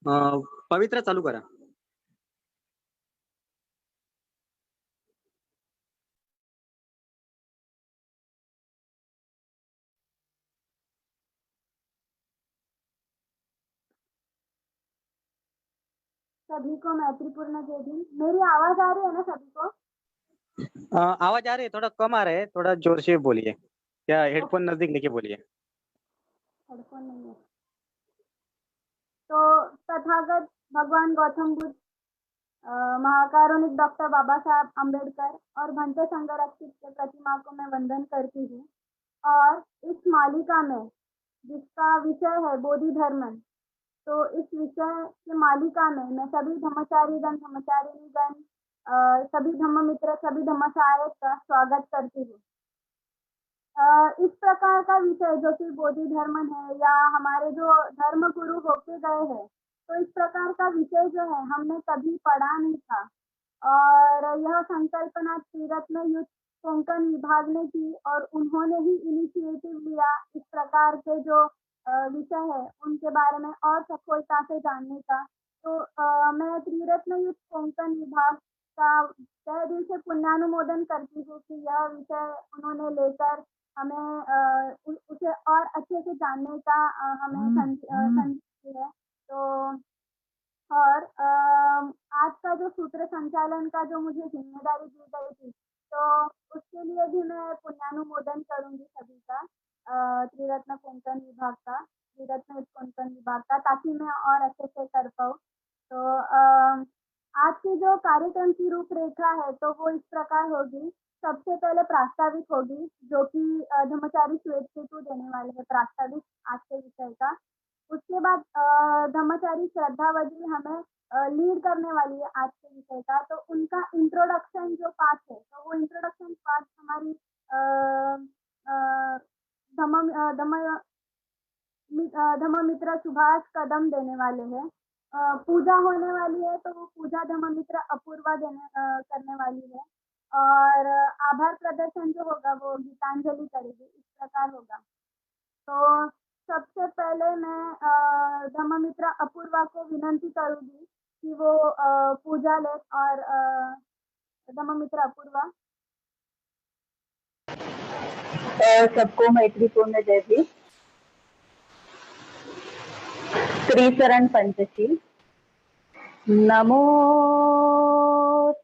अ, पवित्रा चालू करा. सभी को मैत्रीपूर्ण जय भीम। मेरी आवाज आ रही है ना सभी को? आवाज आ रही है, थोड़ा कम आ रहा है, थोड़ा जोर से बोलिए. क्या ओके, हेडफोन नजदीक लेके बोलिए. हेडफोन नहीं है। तो तथागत भगवान गौतम बुद्ध, महाकारुणिक डॉक्टर बाबा साहब अम्बेडकर और भंते संगरक्षित के प्रतिमा को मैं वंदन करती हूँ। और इस मालिका में जिसका विषय है बोधि धर्म, तो इस विषय के मालिका में मैं सभी धर्मचारी गण, धर्मचारिणी गण, सभी धम्म मित्र, सभी धम्म सहायक का स्वागत करती हूँ। इस प्रकार का विषय जो कि बोधि धर्म है या हमारे जो धर्म गुरु होके गए हैं, तो इस प्रकार का विषय जो है हमने कभी पढ़ा नहीं था। और यह संकल्पना त्रिरत्न युद्ध कोंकण विभाग ने की और उन्होंने ही इनिशिएटिव लिया इस प्रकार के जो विषय है उनके बारे में और सफलता से जानने का। तो मैं त्रिरत्न युद्ध कोंकण विभाग का तहे दिल से पुण्यानुमोदन करती हूँ कि यह विषय उन्होंने लेकर हमें उसे और अच्छे से जानने का हमें संदेश दी है। तो और आज का जो सूत्र संचालन का जो मुझे जिम्मेदारी दी गई थी, तो उसके लिए भी मैं पुण्यानुमोदन करूंगी सभी का, त्रिरत्न कोंकण विभाग का, त्रिरत्न कोंकण विभाग का, ताकि मैं और अच्छे से कर पाऊँ। तो आज की जो कार्यक्रम की रूपरेखा है तो वो इस प्रकार होगी। सबसे पहले प्रास्ताविक होगी जो कि धर्मचारी श्वेत केतु देने वाले हैं प्रास्ताविक आज के विषय का। उसके बाद धर्मचारी श्रद्धा वजी हमें लीड करने वाली है आज के विषय का। तो उनका इंट्रोडक्शन जो पार्ट है, तो वो इंट्रोडक्शन पार्ट हमारी धम्म मित्र सुभाष कदम देने वाले हैं। पूजा होने वाली है तो वो पूजा धम्म मित्र अपूर्वा करने वाली है। और आभार प्रदर्शन जो होगा वो गीतांजलि करेगी, इस प्रकार होगा। तो सबसे पहले मैं धम्म मित्र अपूर्वा को विनंती करूंगी कि वो पूजा ले। और धम्म मित्र अपूर्वा। सबको मैत्रीपूर्ण जय भीम। त्रिचरण पंचशील। नमो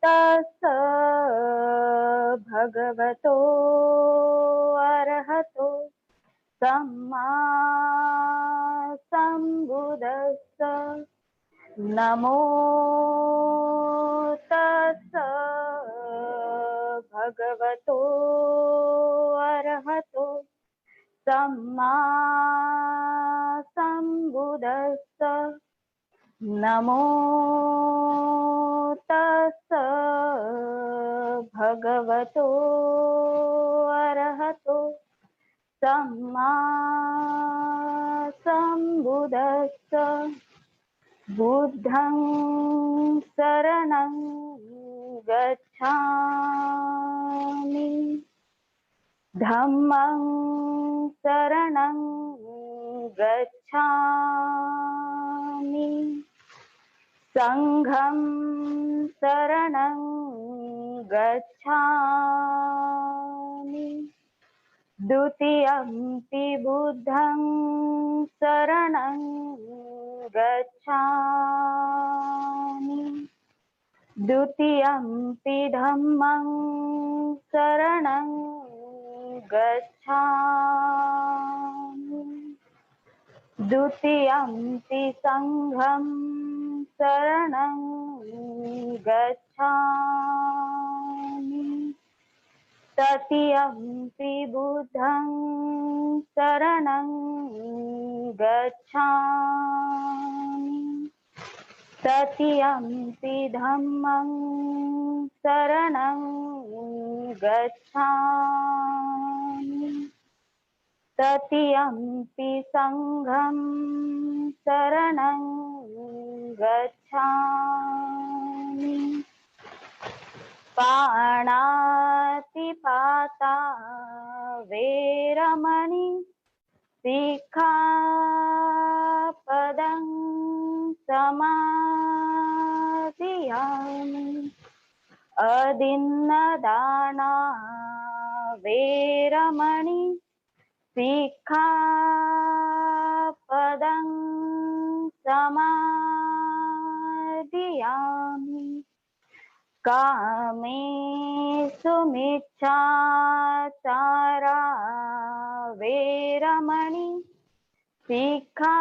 तस् भगवतो अरहतो सम्मा सम्बुद्धस्स। नमो तस् भगवतो अरहतो सम्मा सम्बुद्धस्स। नमो तस् भगवतो अरहतो सम्मा सम्बुद्धस्स। बुद्धं शरणं गच्छामि, धम्मं शरणं गच्छामि, संघं शरणं गच्छामि, द्वितीयंपि बुद्धं शरणं गच्छामि, द्वितीयंपि धम्मं शरणं गच्छामि, द्वितीयंपि संघं शरणं गच्छामि, तृतीयंपि बुद्धं शरणं गच्छामि, तृतीयंपि धम्मं शरणं गच्छामि, तृतीयंपि संघं शरणं गच्छामि। पाणातिपाता वेरमणि सिक्खापदं समाधियामि अदिन्नदाना वेरमणि सिक्खापदं समादियामि कामेषु मिच्छाचारा वेरमणि सिक्खापदं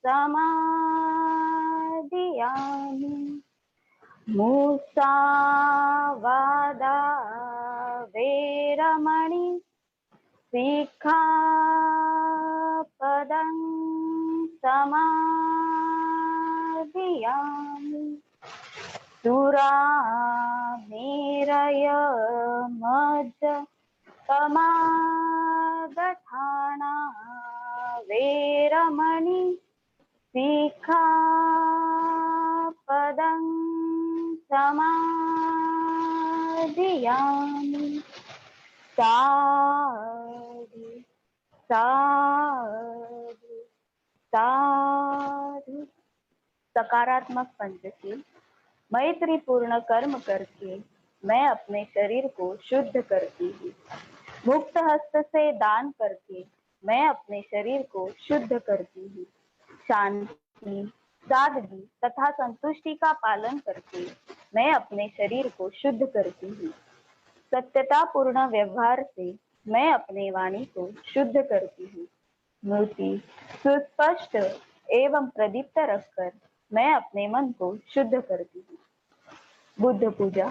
समादियामि मुसावादा वेरमणि सिक्खापदं समादियामि सुरामेरय मज्जपमादठाना वेरमणि सिक्खापदं समादियामि साधु साधु साधु। सकारात्मक पंचशील। मैत्री पूर्ण कर्म करके मैं अपने शरीर को शुद्ध करती हूँ। मुक्त हस्त से दान करके मैं अपने शरीर को शुद्ध करती हूँ। शांति, सादगी तथा संतुष्टि का पालन करके मैं अपने शरीर को शुद्ध करती हूँ। सत्यता पूर्ण व्यवहार से मैं अपने वाणी को शुद्ध करती हूँ। मूर्ति सुस्पष्ट एवं प्रदीप्त रखकर मैं अपने मन को शुद्ध करती हूँ। बुद्ध पूजा।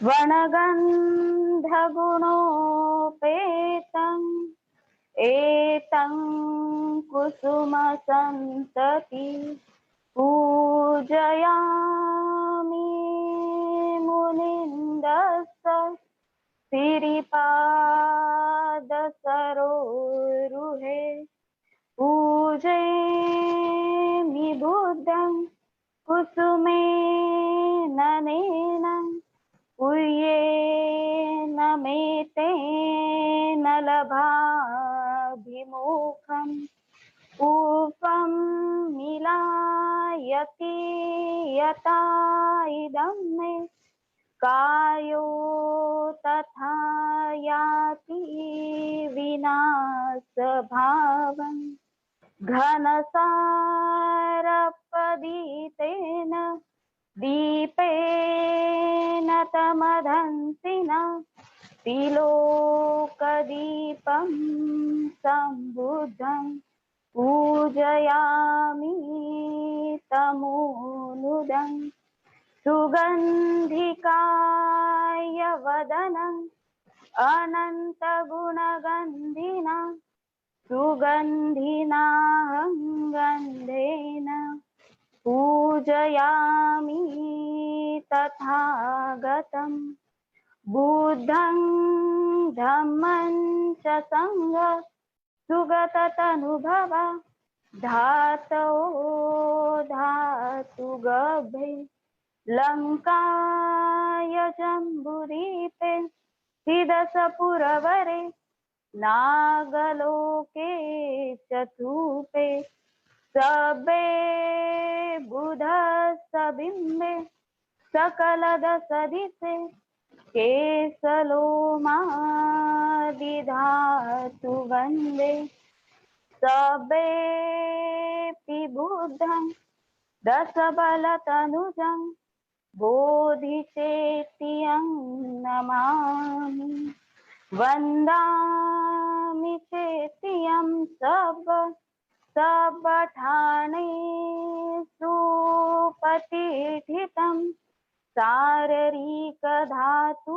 वनगन्धगुणोपेतं एतं कुसुमसन्तति पूजयामि मुनिन्दस्य सिरिपादसरोरुहे पूजयामि बुद्धं कुसुमेन ननेन पूयेन मे तेन लभाभिमुखम् पूपं मिलायति यथा इदं मे कायो तथा याति विनाशभावम् घनसारपदितेन दीपेन तमदंसिना तिलोकदीपं सम्बुद्धं पूजयामि तमोनुदं सुगन्धिकाय वदनम् अनन्तगुणगन्धिना सुगन्धिनाहं गन्धेन पूजयामि तथागतं बुद्धं धम्मं च संघं सुगततनुभव धातो धातुगभे लङ्काय जम्बुदीपे सिदसपुरवरे नागलोके चतुपे सबे बुधसबिम्बे सकलदसदिते केसलोमादिधातु वन्दे सबेऽपि बुद्धं दशबलतनुजं बोधिचेत्यं नमामि वन्दामि चेत्यं सबठाणे सुपतिष्ठितं शारीरिकधातु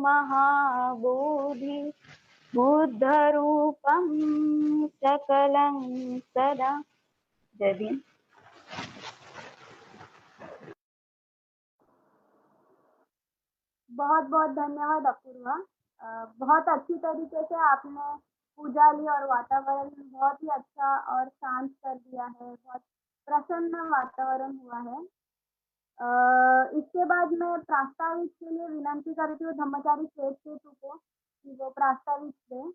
महाबोधि बुद्धरूपं सकलं सदा। जय भीम। बहुत बहुत धन्यवाद अपूर्वा। बहुत अच्छी तरीके से आपने पूजा ली और वातावरण बहुत ही अच्छा और शांत कर दिया है। बहुत प्रसन्न वातावरण हुआ है। इसके बाद मैं प्रास्ताविक के लिए विनंती करती हूँ धम्मचारी श्वेत केतु को कि वो प्रास्ताविक दें।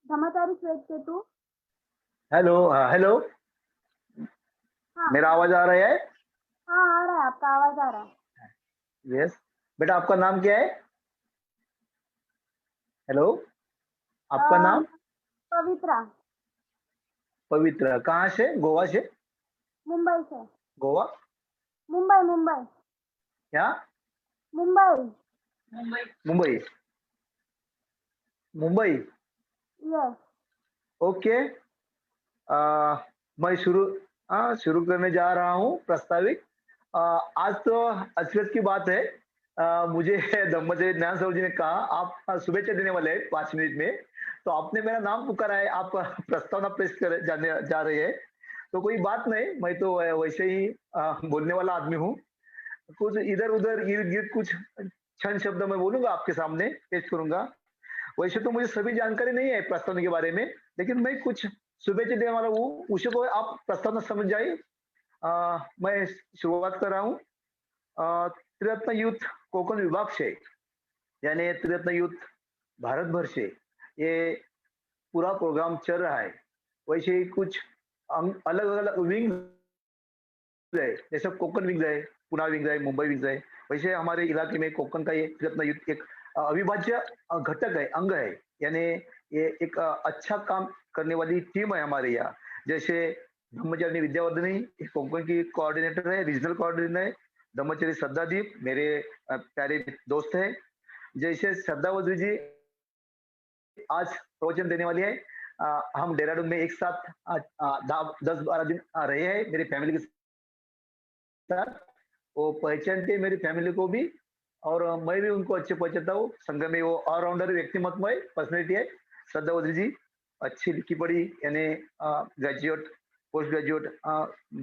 धर्मचारी श्वेत केतु। हेलो, हेलो, हाँ मेरा आवाज आ रहा है? हाँ आ रहा है, आपका आवाज आ रहा है। यस। बेटा आपका नाम क्या है? हेलो, आपका नाम? पवित्रा। पवित्र। कहाँ से? गोवा से? मुंबई से। गोवा? मुंबई मुंबई क्या? मुंबई। मुंबई? मुंबई? यस। ओके। मैं शुरू करने जा रहा हूँ प्रास्ताविक। आज तो अचरज की बात है। मुझे धम्मचर्य ज्ञान सरोवर जी ने कहा आप शुभेच्छा देने वाले हैं 5 मिनट में, तो आपने मेरा नाम पुकारा है, आप प्रस्तावना पेश कर जाने जा रहे हैं, तो कोई बात नहीं, मैं तो वैसे ही बोलने वाला आदमी हूँ। कुछ इधर उधर इर्द गिर्द कुछ छंद शब्द मैं बोलूंगा, आपके सामने पेश करूंगा। वैसे तो मुझे सभी जानकारी नहीं है प्रस्तावना के बारे में, लेकिन मैं कुछ शुभेच्छा देने वाला हूँ, उसी को आप प्रस्तावना समझ जाइए। मैं शुरुआत कर रहा हूँ। त्रिरत्न युद्ध कोकण विभाग से, यानी त्रिरत्न युद्ध भारत भर से ये पूरा प्रोग्राम चल रहा है। वैसे ही कुछ अलग अलग विंग है, जैसे कोकण विंग है, पुणे विंग है, मुंबई विंग है। वैसे हमारे इलाके में कोकण का ये त्रिरत्न युद्ध एक अविभाज्य घटक है, अंग है, यानी ये एक अच्छा काम करने वाली टीम है हमारे यहाँ। जैसे ब्रह्मचारिणी विद्यावर्धनी कोंकण की कोऑर्डिनेटर है, रीजनल कोऑर्डिनेटर है। ब्रह्मचारी श्रद्धादीप मेरे प्यारे दोस्त है। जैसे श्रद्धावती जी आज प्रवचन देने वाली है। हम देहरादून में एक साथ 10-12 दिन रहे हैं मेरी फैमिली के साथ। वो पहचानते मेरी फैमिली को भी, और मैं भी उनको अच्छे पहचानता हूँ। संघ में वो ऑलराउंडर व्यक्तिमत्व है, पर्सनैलिटी है। श्रद्धावती जी अच्छी लिखी पढ़ी, यानी ग्रेजुएट पोस्ट ग्रेजुएट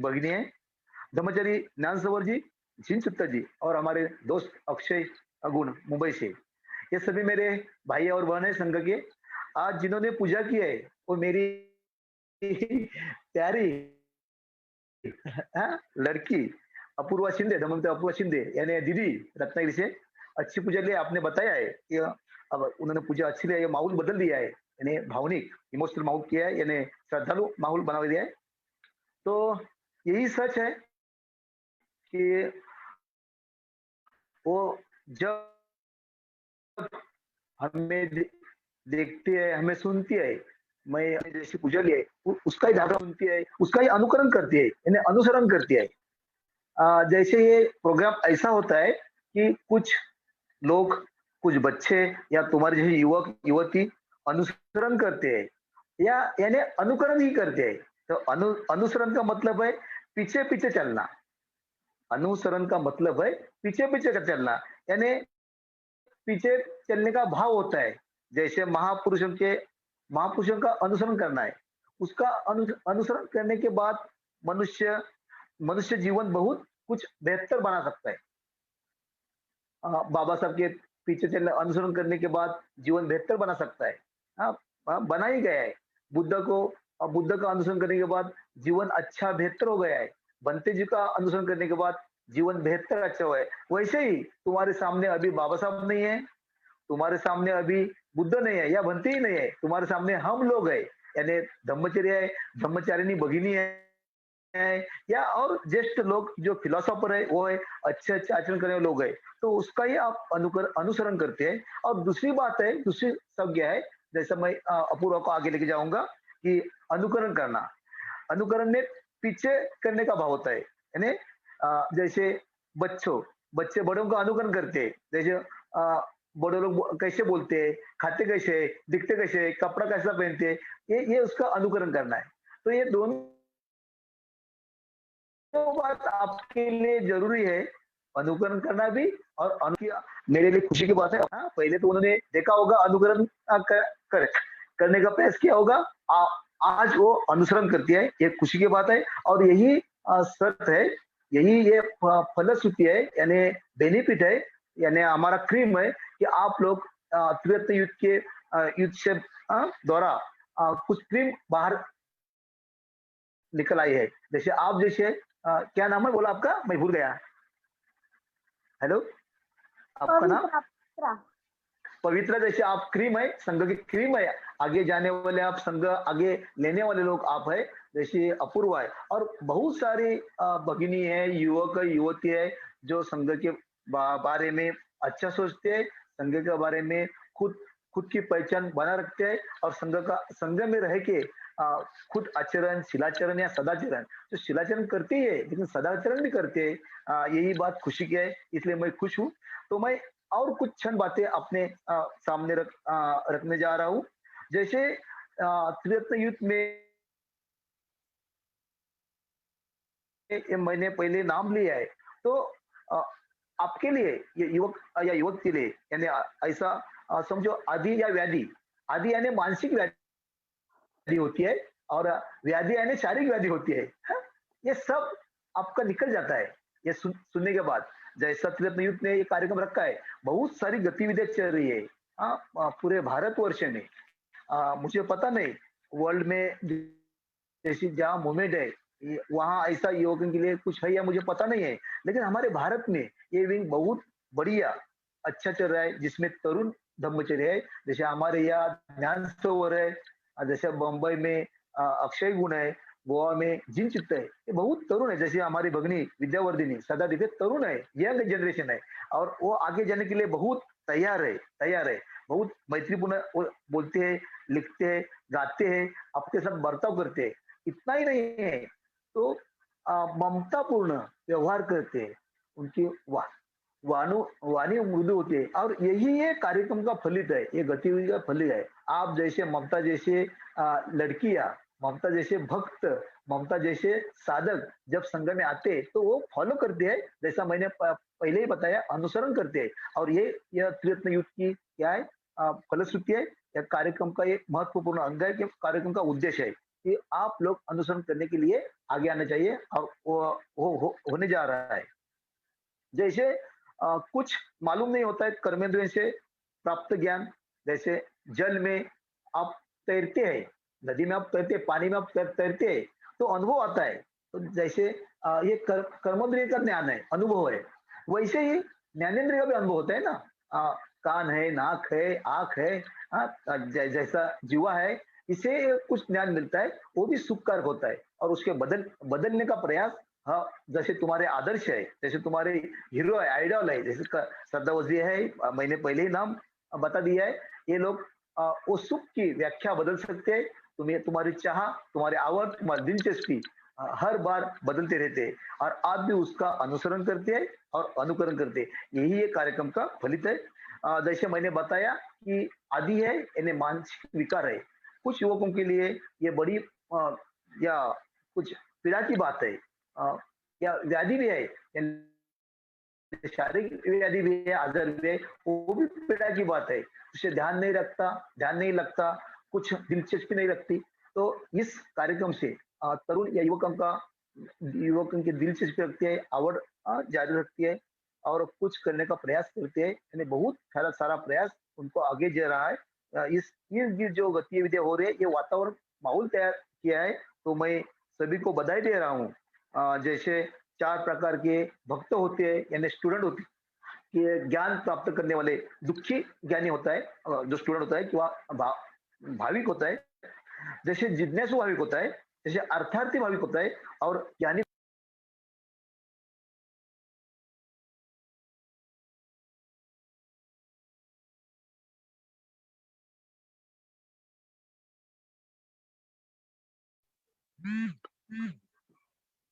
भगिनी है। ब्रह्मचारी ज्ञान सरोवर जी, जिन चित्ता जी और हमारे दोस्त अक्षय अगुण मुंबई से, ये सभी मेरे भाई और बहन है संघ के। आज जिन्होंने पूजा की है वो मेरी प्यारी लड़की अपूर्वा शिंदे, धर्ममित्र अपूर्वा शिंदे, यानी दीदी रत्नागिरी से। अच्छी पूजा लिए आपने बताया है कि अब उन्होंने पूजा अच्छी लिया, माहौल बदल दिया है, यानी भावनिक इमोशनल माहौल किया है, यानी श्रद्धालु माहौल बना दिया है। तो यही सच है कि वो जब हमें देखती है, हमें सुनती है, मैं जैसी पूजा लिए उसका ही धागा सुनती है, उसका ही अनुकरण करती है, यानी अनुसरण करती है। जैसे ये प्रोग्राम ऐसा होता है कि कुछ लोग, कुछ बच्चे या तुम्हारे जैसे युवक युवती अनुसरण करते हैं, या यानी अनुकरण ही करते हैं। तो अनुसरण का मतलब है पीछे पीछे चलना। अनुसरण का मतलब है पीछे पीछे का चलना, यानी पीछे चलने का भाव होता है। जैसे महापुरुषों का अनुसरण करना है, उसका अनुसरण करने के बाद मनुष्य मनुष्य जीवन बहुत कुछ बेहतर बना सकता है। बाबा साहब के पीछे चलने अनुसरण करने के बाद जीवन बेहतर बना सकता है। बना ही गया है। बुद्ध का अनुसरण करने के बाद जीवन अच्छा बेहतर हो गया है। बंते जी का अनुसरण करने के बाद जीवन बेहतर अच्छा हुआ है। वैसे ही तुम्हारे सामने अभी बाबा साहब नहीं है, तुम्हारे सामने अभी बुद्ध नहीं है, या बनते ही नहीं है, तुम्हारे सामने हम लोग है, यानी धम्मचर्य है, धम्मचारिणी भगिनी है, या और ज्येष्ठ लोग जो फिलोसोफर है वो है, अच्छे अच्छे आचरण करने वाले लोग है। तो उसका ही आप अनुसरण करते हैं। और दूसरी बात है, दूसरी संज्ञा है, जैसा मैं अपूर्वा को आगे लेके जाऊंगा, कि अनुकरण करना। अनुकरण में पीछे करने का भाव होता है, यानी जैसे बच्चे बड़ों का अनुकरण करते हैं। जैसे बड़े लोग कैसे बोलते हैं, खाते कैसे है, दिखते कैसे है, कपड़ा कैसा पहनते हैं, ये उसका अनुकरण करना है। तो ये दोनों बात आपके लिए जरूरी है, अनुकरण करना भी और मेरे लिए खुशी की बात है। पहले तो उन्होंने देखा होगा अनुकरण करने का प्रयास किया होगा, आज वो अनुसरण करती है, ये खुशी की बात है। और यही शर्त है, यही ये फलश्रुति है, यानी बेनिफिट है, यानी हमारा क्रीम है कि आप लोग त्रिरत्न युद्ध के युद्ध से द्वारा कुछ क्रीम बाहर निकल आई है। जैसे आप जैसे क्या नाम है बोला आपका, मैं भूल गया। हेलो, आपका नाम? पवित्रा। पवित्र जैसे आप क्रीम है, संघ की क्रीम है, आगे जाने वाले आप, संघ आगे लेने वाले लोग आप है, जैसे अपूर्वा है। और बहुत सारी भगिनी है, युवक युवती है जो संघ के बारे में अच्छा सोचते हैं, संघ के बारे में खुद खुद की पहचान बना रखते हैं, और संघ में रह के खुद आचरण, शिलाचरण या सदाचरण, जो शिलाचरण करते ही है लेकिन सदाचरण भी करते हैं। यही बात खुशी की है, इसलिए मैं खुश हूँ। तो मैं और कुछ क्षण बातें अपने सामने रखने जा रहा हूँ। जैसे त्रिरत्न युद्ध में ये मैंने पहले नाम लिया है, तो अ, आपके लिए ये युवक या युवक के लिए यानी ऐसा समझो आदि या व्याधि, आदि यानी मानसिक व्याधि होती है, और व्याधि यानी शारीरिक व्याधि होती है, हाँ? ये सब आपका निकल जाता है ये सुनने के बाद। जैसा त्रिरत्न युद्ध ने ये कार्यक्रम रखा है, बहुत सारी गतिविधियां चल रही है, हाँ, पूरे भारतवर्ष में। मुझे पता नहीं वर्ल्ड में जैसी जहाँ मूवमेंट है वहाँ ऐसा युवकों के लिए कुछ है या मुझे पता नहीं है, लेकिन हमारे भारत में ये विंग बहुत बढ़िया अच्छा चल रहा है, जिसमें तरुण ब्रह्मचर्य है। जैसे हमारे यहाँ ज्ञान सरोवर है, जैसे बम्बई में अक्षय गुण है, गोवा में जिन चित्त है, ये बहुत तरुण है। जैसे हमारी भगनी विद्यावर्धिनी सदा दिव्य तरुण है, यंग जनरेशन है, और वो आगे जाने के लिए बहुत तैयार है, बहुत मैत्रीपूर्ण बोलते हैं, लिखते हैं, गाते हैं, आपके साथ बर्ताव करते हैं। इतना ही नहीं है, तो ममतापूर्ण व्यवहार करते हैं, उनकी वाणी मृदु होती है, और यही ये कार्यक्रम का फलित है, ये गतिविधि का फलित है। आप जैसे ममता जैसे लड़कियां, ममता जैसे भक्त, ममता जैसे साधक जब संघ में आते तो वो फॉलो करते हैं, जैसा मैंने पहले ही बताया, अनुसरण करते हैं। और यह त्रिरत्न युद्ध की क्या है, फलश्रुति है, यह कार्यक्रम का एक महत्वपूर्ण अंग है, कि कार्यक्रम का उद्देश्य है कि आप लोग अनुसरण करने के लिए आगे आना चाहिए, और वो होने जा रहा है। जैसे कुछ मालूम नहीं होता है कर्मेंद्रियों से प्राप्त ज्ञान, जैसे जल में आप तैरते हैं, नदी में आप तैरते हैं, पानी में आप तैरते हैं, तो अनुभव आता है। तो जैसे ये कर्मेंद्रिय का ज्ञान है, अनुभव है, वैसे ही ज्ञानेन्द्रिय का भी अनुभव होता है ना। कान है, नाक है, आंख है, जैसा जीवा है, इसे कुछ ज्ञान मिलता है, वो भी सुखकारक होता है, और उसके बदलने का प्रयास, हाँ, जैसे तुम्हारे आदर्श है, जैसे तुम्हारे हीरो है, आइडल है, जैसे श्रद्धा वजीर है, मैंने पहले ही नाम बता दिया है। ये लोग वो सुख की व्याख्या बदल सकते हैं। तुम्हारी चाह, तुम्हारे आवड, तुम्हारी दिलचस्पी हर बार बदलते रहते हैं, और आप भी उसका अनुसरण करते हैं और अनुकरण करते हैं। यही ये कार्यक्रम का फलित है। जैसे मैंने बताया कि आदि है यानी मानसिक विकार है, कुछ युवकों के लिए ये बड़ी या कुछ पीड़ा की बात है, या व्याधि भी है, शारीरिक व्याधि भी है, आजार भी है, वो भी पीड़ा की बात है। उसे ध्यान नहीं लगता, कुछ दिलचस्पी नहीं रखती। तो इस कार्यक्रम से तरुण या युवकों की दिलचस्पी रखती है, आवड़ जारी रखती है, और कुछ करने का प्रयास करते हैं, यानी बहुत सारा प्रयास उनको आगे जा रहा है। इस जो गतिविधियां हो रही है, ये वातावरण माहौल तैयार किया है, तो मैं सभी को बधाई दे रहा हूँ। जैसे 4 प्रकार के भक्त होते हैं, यानी स्टूडेंट होते हैं, कि ज्ञान प्राप्त करने वाले, दुखी ज्ञानी होता है जो स्टूडेंट होता है, कि वह भाविक होता है, जैसे जिज्ञासु भाविक होता है, जैसे अर्थार्थी भाविक होता है, और ज्ञानी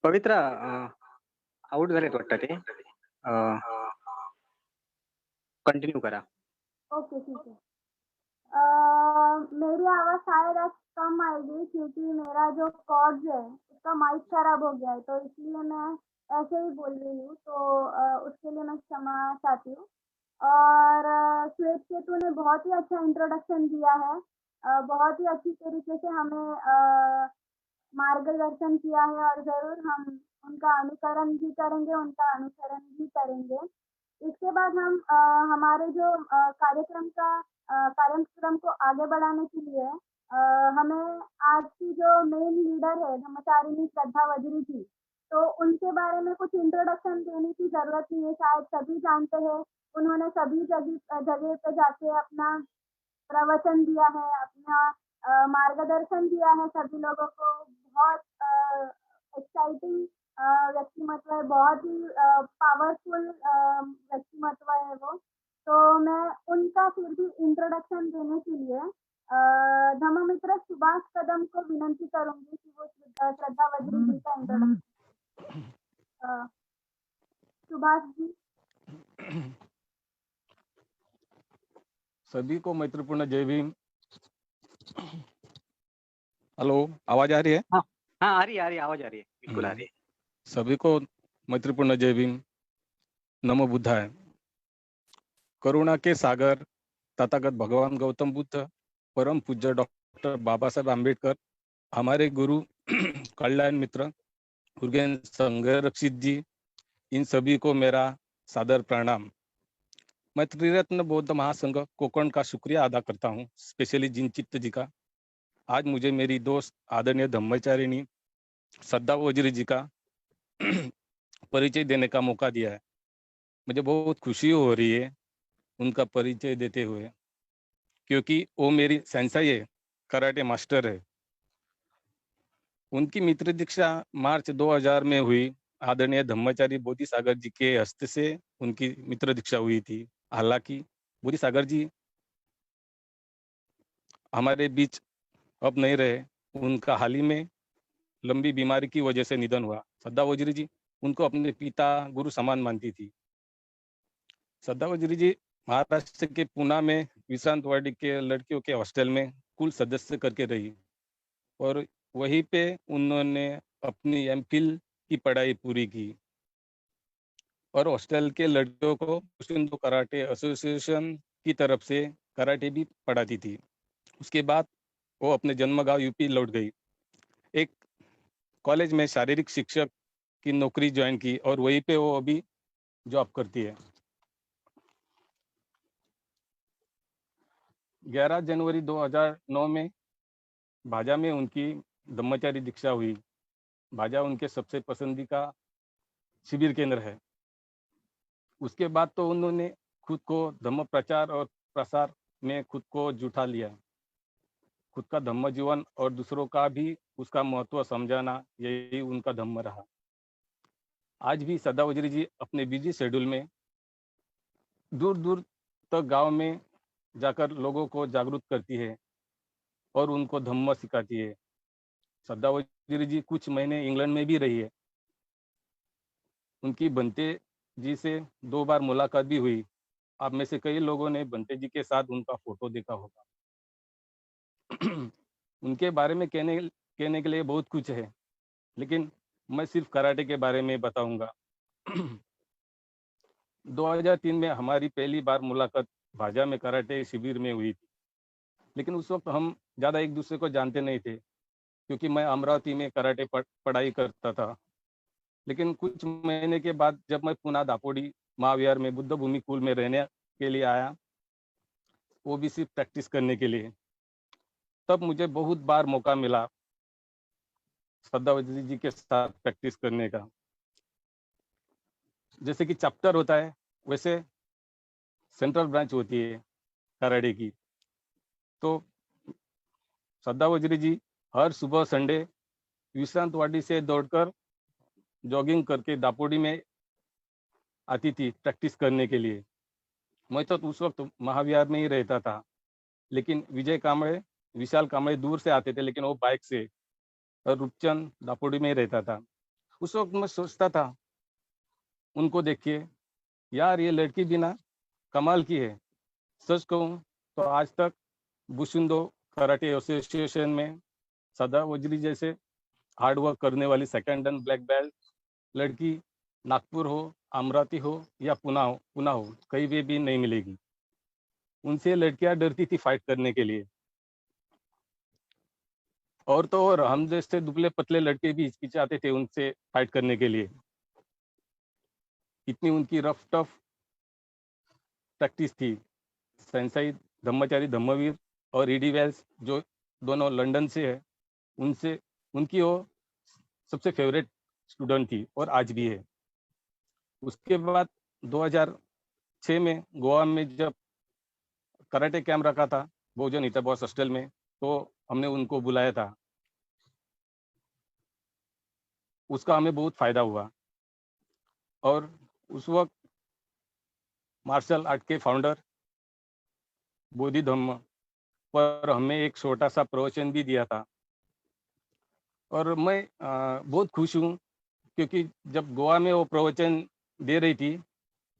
पवित्रा आउट झालेत वाटतं ते, कंटिन्यू करा. ओके, ठीक है। मेरी आवाज़ शायद आज कम आएगी, क्योंकि मेरा जो कॉर्ड्स है उसका माइक खराब हो गया है, तो इसलिए मैं ऐसे ही बोल रही हूँ, तो उसके लिए मैं क्षमा चाहती हूँ। और श्वेत केतु ने बहुत ही अच्छा इंट्रोडक्शन दिया है, बहुत ही अच्छी तरीके से हमें मार्गदर्शन किया है, और ज़रूर हम उनका अनुकरण भी करेंगे, उनका अनुसरण भी करेंगे। इसके बाद हम हमारे जो कार्यक्रम को आगे बढ़ाने के लिए हमें आज की जो मेन लीडर है ब्रह्मचारिणी श्रद्धा वजरी जी, तो उनके बारे में कुछ इंट्रोडक्शन देने की ज़रूरत नहीं है, शायद सभी जानते हैं। उन्होंने सभी जगह पे जाके अपना प्रवचन दिया है, अपना मार्गदर्शन दिया है सभी लोगों को। बहुत एक्साइटिंग व्यक्तिमत्व है, बहुत ही पावरफुल व्यक्तिमत्व है वो। तो मैं उनका फिर भी इंट्रोडक्शन देने के लिए धम्ममित्र सुभाष कदम को विनंती करूंगी कि वो श्रद्धा वज्री जी का इंट्रोडक्शन। सुभाष जी। सभी को मैत्रीपूर्ण जय भीम। हेलो, आवाज आ रही है? हाँ आ रही है, आवाज आ रही है, बिल्कुल आ रही है। सभी को मैत्रीपूर्ण जय भीम। नमो बुद्धाय। करुणा के सागर तथागत भगवान गौतम बुद्ध, परम पूज्य डॉक्टर बाबा साहब आम्बेडकर, हमारे गुरु कल्याण मित्र उर्गेन संघरक्षित जी, इन सभी को मेरा सादर प्रणाम। मैं त्रिरत्न बौद्ध महासंघ कोकण का शुक्रिया अदा करता हूँ, स्पेशली जिनचित्त जी का। आज मुझे मेरी दोस्त आदरणीय धम्मचारिणी श्रद्धा वज्री जी का परिचय देने का मौका दिया है। मुझे बहुत खुशी हो रही है उनका परिचय देते हुए, क्योंकि वो मेरी सेंसाई है, कराटे मास्टर है। उनकी मित्र दीक्षा मार्च 2000 में हुई। आदरणीय धम्मचारी बोधि सागर जी के हस्त से उनकी मित्र दीक्षा हुई थी। हालांकि बोधि सागर जी हमारे बीच अब नहीं रहे। उनका हाल ही में लंबी बीमारी की वजह से निधन हुआ। श्रद्धा वज्री जी उनको अपने पिता गुरु समान मानती थी। श्रद्धा वज्री जी महाराष्ट्र के पुणे में विश्रांतवाड़ी के लड़कियों के हॉस्टल में कुल सदस्य करके रही और वहीं पे उन्होंने अपनी एमफिल की पढ़ाई पूरी की और हॉस्टल के लड़कियों को कुशिंदो कराटे एसोसिएशन की तरफ से कराटे भी पढ़ाती थी। उसके बाद वो अपने जन्म गांव यूपी लौट गई। एक कॉलेज में शारीरिक शिक्षक की नौकरी ज्वाइन की और वहीं पे वो अभी जॉब करती है। 11 जनवरी 2009 में भाजा में उनकी धम्मचारी दीक्षा हुई। भाजा उनके सबसे पसंदीदा शिविर केंद्र है। उसके बाद तो उन्होंने खुद को धम्म प्रचार और प्रसार में खुद को जुटा लिया। खुद का धम्म जीवन और दूसरों का भी उसका महत्व समझाना, यही उनका धम्म रहा। आज भी श्रद्धा वज्री जी अपने बिजी शेड्यूल में दूर दूर तक गांव में जाकर लोगों को जागरूक करती है और उनको धम्म सिखाती है। श्रद्धा वज्री जी कुछ महीने इंग्लैंड में भी रही है। उनकी बंते जी से 2 बार मुलाकात भी हुई। आप में से कई लोगों ने बंते जी के साथ उनका फोटो देखा होगा। उनके बारे में कहने के लिए बहुत कुछ है, लेकिन मैं सिर्फ कराटे के बारे में बताऊंगा। 2003 में हमारी पहली बार मुलाकात भाजा में कराटे शिविर में हुई थी, लेकिन उस वक्त हम ज़्यादा एक दूसरे को जानते नहीं थे, क्योंकि मैं अमरावती में कराटे पढ़ाई करता था। लेकिन कुछ महीने के बाद जब मैं पुणे दापोडी महाविहार में बुद्ध भूमि कुल में रहने के लिए आया, वो भी सिर्फ प्रैक्टिस करने के लिए, तब मुझे बहुत बार मौका मिला श्रद्धा वज्री जी के साथ प्रैक्टिस करने का। जैसे कि चैप्टर होता है, वैसे सेंट्रल ब्रांच होती है कराटे की। तो श्रद्धा वज्री जी हर सुबह संडे विश्रांतवाड़ी से दौड़कर जॉगिंग करके दापोडी में आती थी प्रैक्टिस करने के लिए। मैं तो उस वक्त महाविहार में ही रहता था, लेकिन विशाल कांबळे दूर से आते थे, लेकिन वो बाइक से, और रूपचंद दापोडी में ही रहता था। उस वक्त मैं सोचता था, उनको देखिए यार, ये लड़की भी ना कमाल की है। सच कहूँ तो आज तक बुशिंदो कराटे एसोसिएशन में श्रद्धा वज्री जैसे हार्ड वर्क करने वाली सेकंड एंड ब्लैक बेल्ट लड़की नागपुर हो, अमरावती हो या पुणे हो, कहीं भी नहीं मिलेगी। उनसे लड़कियां डरती थी फाइट करने के लिए, और तो और हम जैसे दुबले पतले लड़के भी हिचकिचाते थे उनसे फाइट करने के लिए। इतनी उनकी रफ टफ प्रैक्टिस थी। सेंसाई धम्मचारी धम्मवीर और ईडी वेल्स, जो दोनों लंदन से है, उनसे उनकी वो सबसे फेवरेट स्टूडेंट थी और आज भी है। उसके बाद 2006 में गोवा में जब कराटे कैंप रखा था बहुजन हितैषी हॉस्टल में, तो हमने उनको बुलाया था। उसका हमें बहुत फायदा हुआ और उस वक्त मार्शल आर्ट के फाउंडर बोधि धम्म पर हमें एक छोटा सा प्रवचन भी दिया था। और मैं बहुत खुश हूँ क्योंकि जब गोवा में वो प्रवचन दे रही थी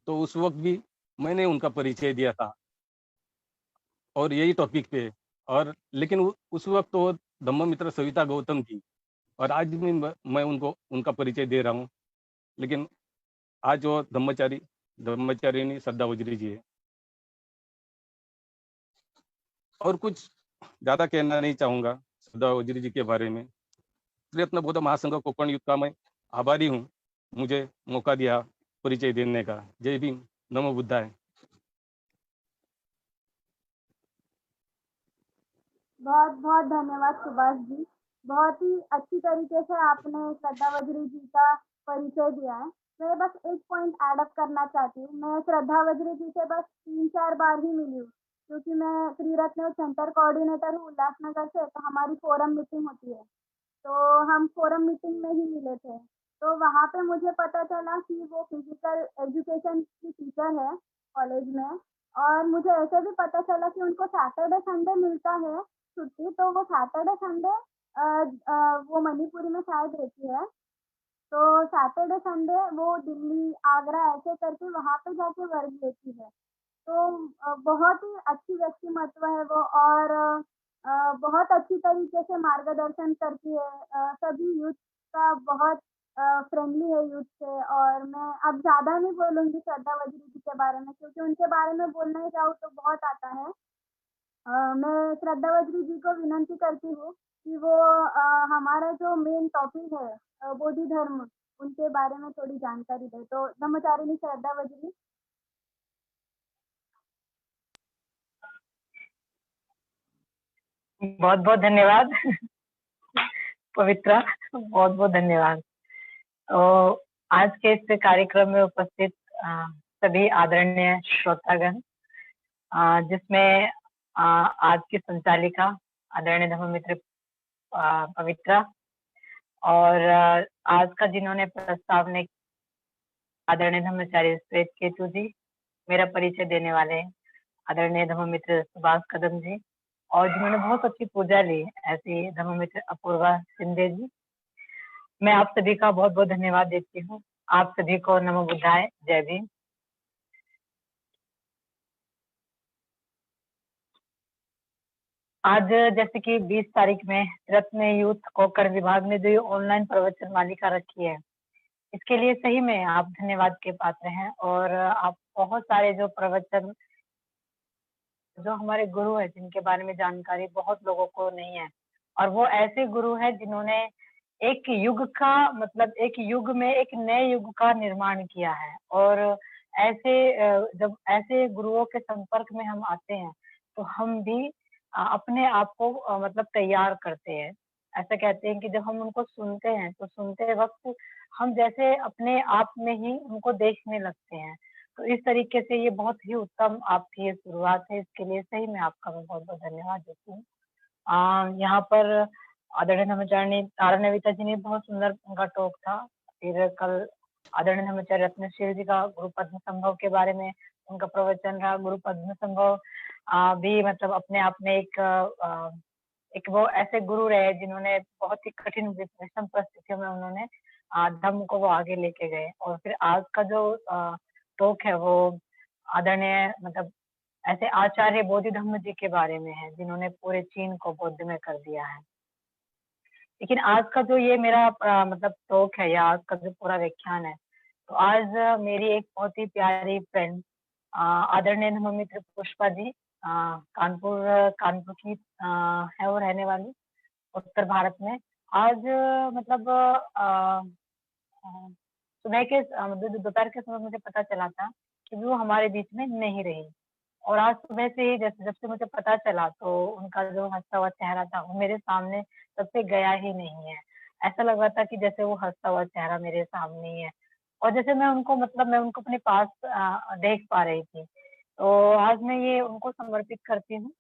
तो उस वक्त भी मैंने उनका परिचय दिया था और यही टॉपिक पे। और लेकिन उस वक्त तो धम्म मित्र सविता गौतम थी और आज भी मैं उनको उनका परिचय दे रहा हूँ, लेकिन आज वो धम्मचारिणी श्रद्धा वज्री जी है। और कुछ ज़्यादा कहना नहीं चाहूँगा श्रद्धा वज्री जी के बारे में। त्रिरत्न बौद्ध महासंघ कोकण युक्त का मैं आभारी हूँ, मुझे मौका दिया परिचय देने का। जय भीम, नमो बुद्धाय। बहुत बहुत धन्यवाद सुभाष जी। बहुत ही अच्छी तरीके से आपने श्रद्धा वज्री जी का परिचय दिया है। मैं बस एक पॉइंट ऐड अप करना चाहती हूँ। मैं श्रद्धा वज्री जी से बस 3-4 बार ही मिली हूँ, क्योंकि मैं त्रिरत्न सेंटर कोऑर्डिनेटर हूँ उल्लासनगर से, तो हमारी फोरम मीटिंग होती है, तो हम फोरम मीटिंग में ही मिले थे। तो वहाँ पे मुझे पता चला कि वो फिजिकल एजुकेशन की टीचर है कॉलेज में, और मुझे ऐसे भी पता चला कि उनको सैटरडे संडे मिलता है छुट्टी, तो वो सैटरडे संडे वो मणिपुरी में शायद रहती है, तो सैटरडे संडे वो दिल्ली, आगरा ऐसे करके वहाँ पे जाके वर्क लेती है। तो बहुत ही अच्छी व्यक्तिमत्व है वो, और बहुत अच्छी तरीके से मार्गदर्शन करती है सभी यूथ का, बहुत फ्रेंडली है यूथ से। और मैं अब ज़्यादा नहीं बोलूँगी श्रद्धा वज्री जी के बारे में, क्योंकि उनके बारे में बोलने जाऊँ तो बहुत आता है। मैं श्रद्धा वज्री जी को विनंती करती हूँ कि वो हमारा जो मेन टॉपिक है बोधि धर्म, उनके बारे में थोड़ी जानकारी दे। तो ब्रह्मचारिणी श्रद्धा वज्री। बहुत बहुत धन्यवाद पवित्रा, बहुत बहुत धन्यवाद। तो आज के इस कार्यक्रम में उपस्थित सभी आदरणीय श्रोतागण, जिसमें आज की संचालिका आदरणीय धम्ममित्र पवित्रा, और आज का जिन्होंने प्रस्तावना आदरणीय धम्मचारी श्वेत केतु जी, मेरा परिचय देने वाले आदरणीय धम्ममित्र सुभाष कदम जी, और जिन्होंने बहुत अच्छी पूजा ली ऐसी धम्ममित्र अपूर्वा सिंधे जी, मैं आप सभी का बहुत बहुत धन्यवाद देती हूँ। आप सभी को नमो बुद्धाय, जय भीम। आज जैसे कि 20 तारीख में रत्न यूथ कोकण विभाग ने जो ऑनलाइन प्रवचन मालिका रखी है, इसके लिए सही में आप धन्यवाद के पात्र हैं। और आप बहुत सारे जो प्रवचन, जो हमारे गुरु है जिनके बारे में जानकारी बहुत लोगों को नहीं है, और वो ऐसे गुरु है जिन्होंने एक युग का मतलब एक युग में एक नए युग का निर्माण किया है। और ऐसे जब ऐसे गुरुओं के संपर्क में हम आते हैं तो हम भी अपने आप को मतलब तैयार करते हैं। ऐसा कहते हैं कि जब हम उनको सुनते हैं तो सुनते वक्त हम जैसे अपने आप में ही उनको देखने लगते हैं। तो इस तरीके से ये बहुत ही उत्तम आपकी ये शुरुआत है, इसके लिए सही में आपका मैं बहुत बहुत धन्यवाद देती हूँ। यहाँ पर आदरणीय धर्माचार्य तारानविता जी ने बहुत सुंदर उनका टॉक था। फिर कल आदरणीय धर्माचार्य रत्नशील जी का गुरु पद्म संभव के बारे में उनका प्रवचन रहा। गुरु पद्म संभव भी मतलब अपने आप में एक वो ऐसे गुरु रहे जिन्होंने बहुत ही कठिन विषम परिस्थितियों में उन्होंने धर्म को वो आगे लेके गए। और फिर आज का जो टॉक है वो आदरणीय मतलब ऐसे आचार्य बोधि धम्म जी के बारे में है, जिन्होंने पूरे चीन को बौद्ध में कर दिया है। लेकिन आज का जो ये मेरा मतलब टॉक है या आज का जो पूरा व्याख्यान है, तो आज मेरी एक बहुत ही प्यारी फ्रेंड आदरणीय धम्ममित्र पुष्पा जी, कानपुर की है वो रहने वाली, उत्तर भारत में। आज मतलब सुबह के दोपहर के समय मुझे पता चला था कि वो हमारे बीच में नहीं रही। और आज सुबह से ही जैसे जब से मुझे पता चला तो उनका जो हंसता हुआ चेहरा था वो मेरे सामने तब से गया ही नहीं है। ऐसा लग रहा था कि जैसे वो हंसता हुआ चेहरा मेरे सामने ही है, और जैसे मैं उनको अपने पास देख पा रही थी। तो आज मैं ये उनको समर्पित करती हूँ।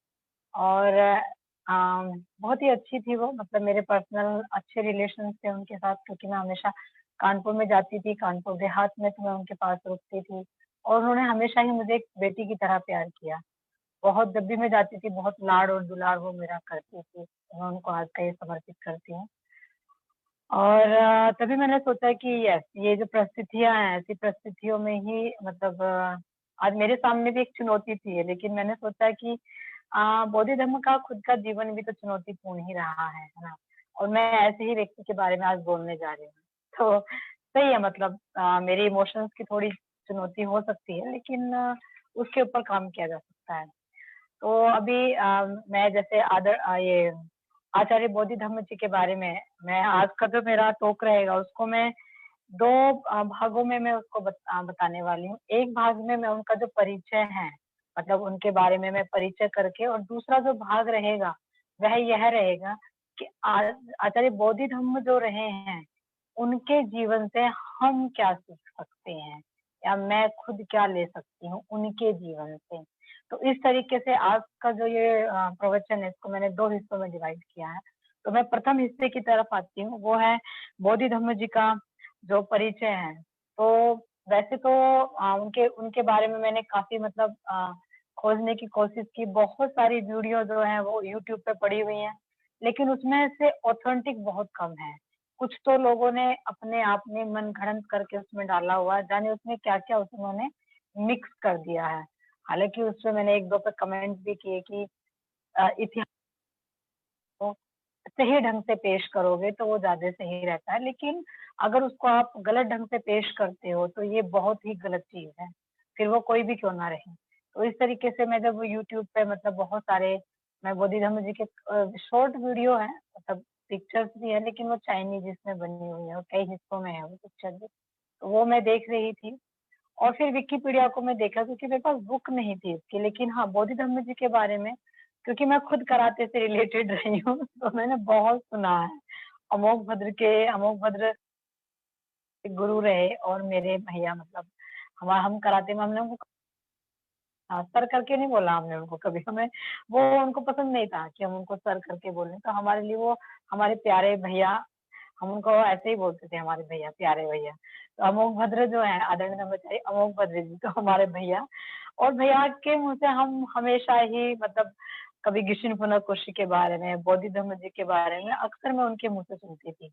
और बहुत ही अच्छी थी वो, मतलब मेरे पर्सनल अच्छे रिलेशन थे उनके साथ, क्योंकि मैं हमेशा कानपुर में जाती थी, कानपुर देहात में, तो मैं उनके पास रुकती थी, और उन्होंने हमेशा ही मुझे एक बेटी की तरह प्यार किया। बहुत जब भी मैं जाती थी, बहुत लाड और दुलार वो मेरा करती थी। मैं उनको आज का ये समर्पित करती हूँ। और तभी मैंने सोचा कि यस, ये जो परिस्थितियाँ हैं, ऐसी परिस्थितियों में ही मतलब आज मेरे सामने भी एक चुनौती थी, लेकिन मैंने सोचा कि बौद्ध धर्म का खुद का जीवन भी तो चुनौतीपूर्ण ही रहा है ना? और मैं ऐसे ही व्यक्ति के बारे में आज बोलने जा रही हूँ। तो सही है, मतलब मेरे इमोशंस की थोड़ी चुनौती हो सकती है, लेकिन उसके ऊपर काम किया जा सकता है। तो अभी मैं जैसे ये आचार्य बोधि धम्म जी के बारे में, मैं आज का जो मेरा टॉक रहेगा उसको मैं 2 भागों में मैं उसको बताने वाली हूँ। एक भाग में मैं उनका जो परिचय है, मतलब उनके बारे में मैं परिचय करके, और दूसरा जो भाग रहेगा, वह यह रहेगा कि आचार्य बोधि धम्म जो रहे हैं, उनके जीवन से हम क्या सीख सकते हैं, या मैं खुद क्या ले सकती हूँ उनके जीवन से। तो इस तरीके से आज का जो ये प्रवचन है, इसको मैंने 2 हिस्सों में डिवाइड किया है। तो मैं प्रथम हिस्से की तरफ आती हूँ, वो है बोधि धम्म जी का जो परिचय है। तो वैसे तो उनके उनके बारे में मैंने काफ़ी मतलब खोजने की कोशिश की, बहुत सारी वीडियो जो हैं वो यूट्यूब पे पड़ी हुई हैं, लेकिन उसमें से ऑथेंटिक बहुत कम है। कुछ तो लोगों ने अपने आप में मनगढ़ंत करके उसमें डाला हुआ है, जाने उसमें क्या-क्या उन्होंने मिक्स कर दिया है। हालाँकि उसमें मैंने 1-2 पे कमेंट भी किए कि इतिहास को सही ढंग से पेश करोगे तो वो ज़्यादा सही रहता है, लेकिन अगर उसको आप गलत ढंग से पेश करते हो तो ये बहुत ही गलत चीज़ है, फिर वो कोई भी क्यों ना रहे। तो इस तरीके से मैं जब यूट्यूब पे मतलब बहुत सारे मैं बोधि धम्म जी के शॉर्ट वीडियो हैं, मतलब पिक्चर्स भी है, लेकिन वो चाइनीज़ इसमें बनी हुई है और कई हिस्सों में है वो पिक्चर भी। तो वो मैं देख रही थी, और फिर विकिपीडिया को मैं देखा, क्योंकि मेरे पास बुक नहीं थी इसकी, लेकिन हाँ, बोधि धम्म जी के बारे में, क्योंकि मैं खुद कराटे से रिलेटेड रही हूँ, तो मैंने बहुत सुना है। अमोघ भद्र एक गुरु रहे, और मेरे भैया, मतलब हम कराटे में हमने उनको सर करके नहीं बोला हमने उनको कभी, हमें वो उनको पसंद नहीं था कि हम उनको सर करके बोलें, तो हमारे लिए वो हमारे प्यारे भैया, हम उनको ऐसे ही बोलते थे, हमारे भैया, प्यारे भैया। तो अमोघ भद्र जो है, आदरणीय ब्रह्मचारी अमोघ भद्र जी, तो हमारे भैया, और भैया के मुँह से हम हमेशा ही मतलब कभी गिशिन फुना कोशी के बारे में, बोधि धम्म जी के बारे में अक्सर मैं उनके मुँह से सुनती थी।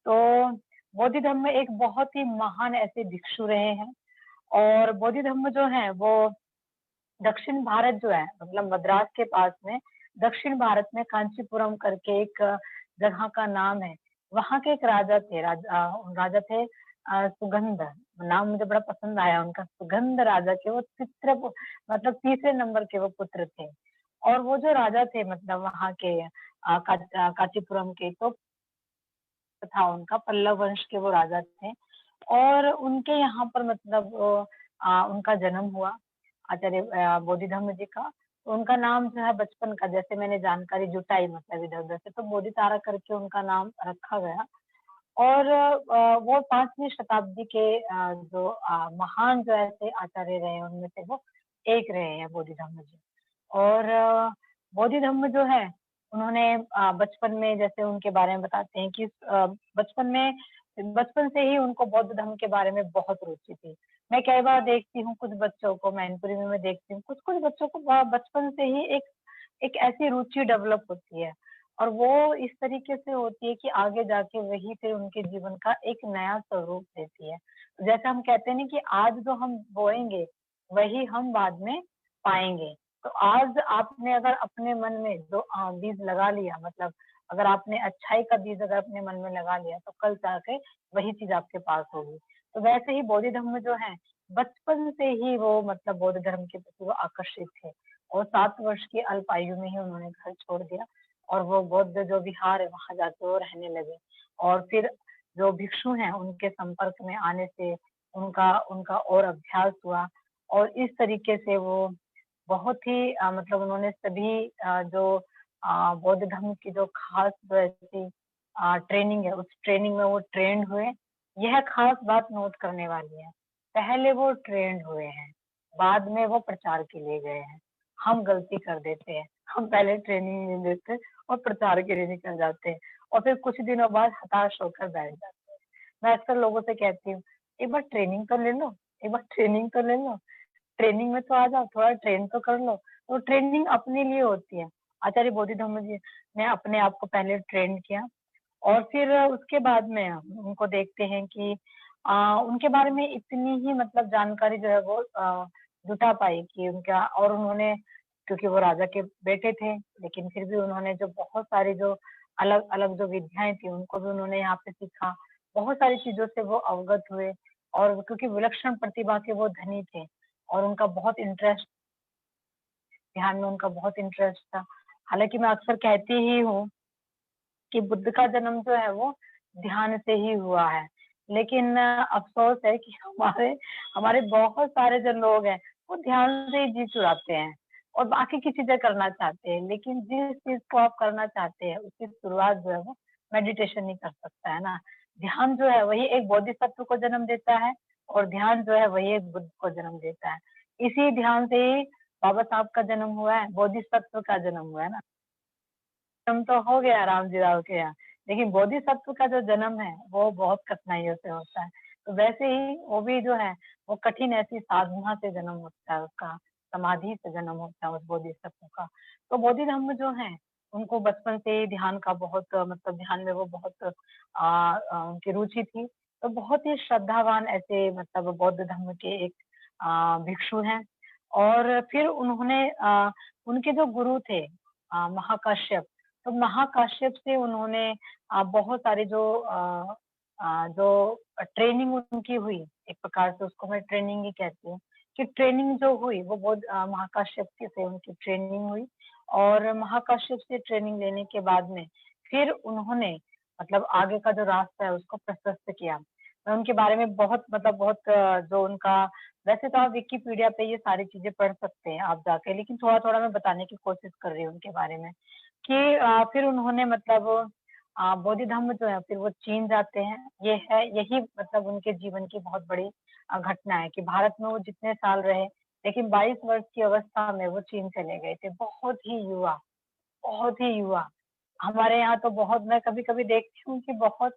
तो बोधि धम्म एक बहुत ही महान ऐसे भिक्षु रहे हैं, और बोधि धम्म जो है वो दक्षिण भारत जो है, मतलब मद्रास के पास में दक्षिण भारत में कांचीपुरम करके एक जगह का नाम है। वहाँ के एक राजा थे, राजा थे सुगंध, नाम मुझे बड़ा पसंद आया उनका, सुगंध राजा के वो मतलब तीसरे नंबर के वो पुत्र थे। और वो जो राजा थे, मतलब वहाँ के कांचीपुरम के, तो था उनका, पल्लव वंश के वो राजा थे, और उनके यहाँ पर मतलब उनका जन्म हुआ, आचार्य बोधि धम्म जी का। तो उनका नाम जो है बचपन का, जैसे मैंने जानकारी जुटाई मतलब इधर-उधर से, तो बोधि तारा करके उनका नाम रखा गया। और वो 5वीं शताब्दी के जो महान जो ऐसे आचार्य रहे हैं, उनमें से वो एक रहे हैं बोधि धम्म जी। और बोधि धम्म जो है, उन्होंने बचपन में, जैसे उनके बारे में बताते हैं कि बचपन से ही उनको बौद्ध धर्म के बारे में बहुत रुचि थी। मैं कई बार देखती हूँ कुछ बच्चों को, मैनपुरी में मैं देखती हूँ, कुछ-कुछ बच्चों को बचपन से ही एक एक ऐसी रुचि डेवलप होती है, और वो इस तरीके से होती है कि आगे जाके वही फिर उनके जीवन का एक नया स्वरूप देती है। जैसे हम कहते हैं ना कि आज जो हम बोएंगे, वही हम बाद में पाएँगे। तो आज आपने अगर अपने मन में जो बीज लगा लिया, मतलब अगर आपने अच्छाई का बीज अगर अपने मन में लगा लिया, तो कल जाके वही चीज़ आपके पास होगी। तो वैसे ही बोधि धम्म जो है, बचपन से ही वो मतलब बौद्ध धर्म के प्रति वो आकर्षित थे, और 7 वर्ष की अल्प आयु में ही उन्होंने घर छोड़ दिया, और वो बौद्ध जो विहार है वहाँ जाके वो रहने लगे। और फिर जो भिक्षु हैं उनके संपर्क में आने से उनका उनका और अभ्यास हुआ, और इस तरीके से वो बहुत ही मतलब उन्होंने सभी जो बौद्ध धर्म की जो खास जो ऐसी ट्रेनिंग है, उस ट्रेनिंग में वो ट्रेंड हुए। यह खास बात नोट करने वाली है, पहले वो ट्रेंड हुए हैं, बाद में वो प्रचार के लिए गए हैं। हम गलती कर देते हैं, हम पहले ट्रेनिंग नहीं देते और प्रचार के लिए निकल जाते हैं और फिर कुछ दिनों बाद हताश होकर बैठ जाते हैं। मैं अक्सर लोगों से कहती हूँ, एक बार ट्रेनिंग तो ले लो, एक बार ट्रेनिंग तो ले लो, ट्रेनिंग में तो आ जाओ, थोड़ा ट्रेन तो कर लो। तो ट्रेनिंग अपने लिए होती है। आचार्य बोधिधम्म जी ने अपने आप को पहले ट्रेन किया और फिर उसके बाद में हम उनको देखते हैं कि उनके बारे में इतनी ही मतलब जानकारी जो है वो जुटा पाई कि उनका, और उन्होंने, क्योंकि वो राजा के बेटे थे, लेकिन फिर भी उन्होंने जो बहुत सारी जो अलग अलग जो विद्याएं थी उनको भी उन्होंने यहाँ पे सीखा। बहुत सारी चीजों से वो अवगत हुए और क्योंकि विलक्षण प्रतिभा के वो धनी थे और उनका बहुत इंटरेस्ट, ध्यान में उनका बहुत इंटरेस्ट था। हालांकि मैं अक्सर कहती ही हूँ कि बुद्ध का जन्म जो है वो ध्यान से ही हुआ है, लेकिन अफसोस है कि हमारे हमारे बहुत सारे जो लोग हैं वो ध्यान से ही जी चुराते हैं और बाकी की चीजें करना चाहते हैं, लेकिन जिस चीज को आप करना चाहते हैं उसकी शुरुआत जो है वो मेडिटेशन नहीं कर सकता है ना। ध्यान जो है वही एक बोधिसत्व को जन्म देता है और ध्यान जो है वही एक बुद्ध को जन्म देता है। इसी ध्यान से ही बाबा साहब का जन्म हुआ है, बोधिसत्व का जन्म हुआ है ना। जन्म तो हो गया राम जी राव के यहाँ, लेकिन बोधिसत्व का जो जन्म है वो बहुत कठिनाइयों से होता है। तो वैसे ही वो भी जो है वो कठिन ऐसी साधना से जन्म होता है, उसका समाधि से जन्म होता है उस बोधिसत्व का। तो बोधि धर्म जो है उनको बचपन से ही ध्यान का बहुत मतलब ध्यान में वो बहुत उनकी रुचि थी। तो बहुत ही श्रद्धावान ऐसे मतलब बौद्ध धर्म के एक भिक्षु हैं। और फिर उन्होंने उनके जो गुरु थे महाकाश्यप, तो महाकाश्यप से उन्होंने बहुत सारे जो ट्रेनिंग उनकी हुई, एक प्रकार से उसको मैं ट्रेनिंग ही कहती हूँ कि ट्रेनिंग जो हुई वो बहुत महाकाश्यप के से उनकी ट्रेनिंग हुई। और महाकाश्यप से ट्रेनिंग लेने के बाद में फिर उन्होंने मतलब आगे का जो रास्ता है उसको प्रशस्त किया। मैं उनके बारे में बहुत मतलब बहुत जो उनका, वैसे तो आप विकिपीडिया पे ये सारी चीजें पढ़ सकते हैं आप जाके, लेकिन थोड़ा थोड़ा मैं बताने की कोशिश कर रही हूँ उनके बारे में कि फिर उन्होंने मतलब बोधि धम्म जो है फिर वो चीन जाते हैं। ये है यही मतलब उनके जीवन की बहुत बड़ी घटना है कि भारत में वो जितने साल रहे, लेकिन 22 वर्ष की अवस्था में वो चीन चले गए थे, बहुत ही युवा, बहुत ही युवा। हमारे यहाँ तो बहुत, मैं कभी कभी देखती हूँ कि बहुत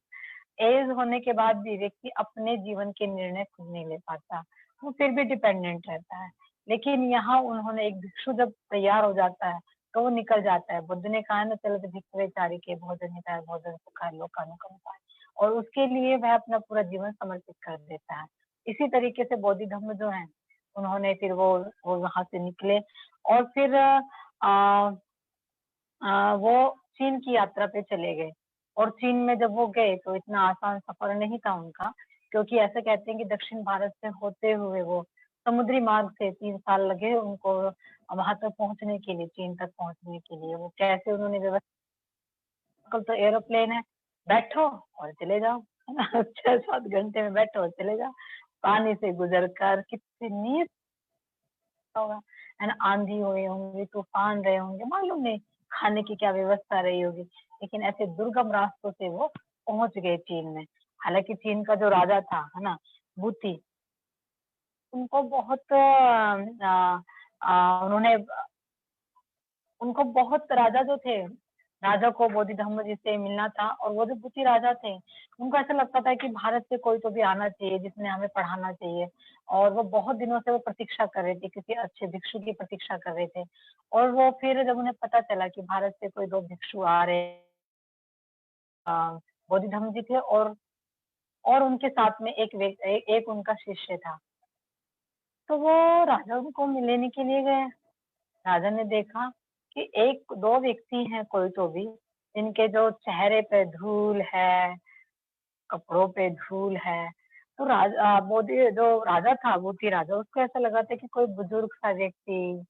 एज होने के बाद भी व्यक्ति अपने जीवन के निर्णय खुद नहीं ले पाता, वो फिर भी डिपेंडेंट रहता है। लेकिन यहाँ उन्होंने, एक भिक्षु जब तैयार हो जाता है तो वो निकल जाता है। बुद्ध ने कहा ना, चलो भिक्षुवे चारिके भोजन हिताय भोजन सुखाय लोकानुकंपाय, और उसके लिए वह अपना पूरा जीवन समर्पित कर देता है। इसी तरीके से बोधि धम्म जो है उन्होंने फिर वो वहां से निकले और फिर वो चीन की यात्रा पे चले गए। और चीन में जब वो गए तो इतना आसान सफर नहीं था उनका, क्योंकि ऐसे कहते हैं कि दक्षिण भारत से होते हुए वो समुद्री मार्ग से 3 साल लगे उनको वहां तक पहुंचने के लिए, चीन तक पहुंचने के लिए। वो कैसे उन्होंने व्यवस्था, तो एरोप्लेन है, बैठो और चले जाओ, है ना 6-7 घंटे में बैठो और चले जाओ, पानी से गुजर कर कितनी होगा, है ना, आंधी हुए होंगे, तूफान रहे होंगे, मालूम नहीं खाने की क्या व्यवस्था रही होगी, लेकिन ऐसे दुर्गम रास्तों से वो पहुंच गए चीन में। हालांकि चीन का जो राजा था, है ना, बूती, उनको बहुत उन्होंने, उनको बहुत, राजा जो थे, राजा को बोधि धम्म जी से मिलना था। और वो जो बुद्धि राजा थे उनको ऐसा लगता था कि भारत से कोई तो भी आना चाहिए जिसने हमें पढ़ाना चाहिए। और वो बहुत दिनों से वो प्रतीक्षा कर रहे थे, किसी अच्छे भिक्षु की प्रतीक्षा कर रहे थे। और वो फिर जब उन्हें पता चला कि भारत से कोई 2 भिक्षु आ रहे बोधि धम्म जी थे और उनके साथ में एक उनका शिष्य था, तो वो राजा उनको मिलने के लिए गए। राजा ने देखा कि 1-2 व्यक्ति हैं कोई तो भी, जिनके जो चेहरे पे धूल है, कपड़ों पे धूल है। तो बोधि जो राजा था, बूटी राजा, उसको ऐसा लगा था कि कोई बुजुर्ग सा व्यक्ति,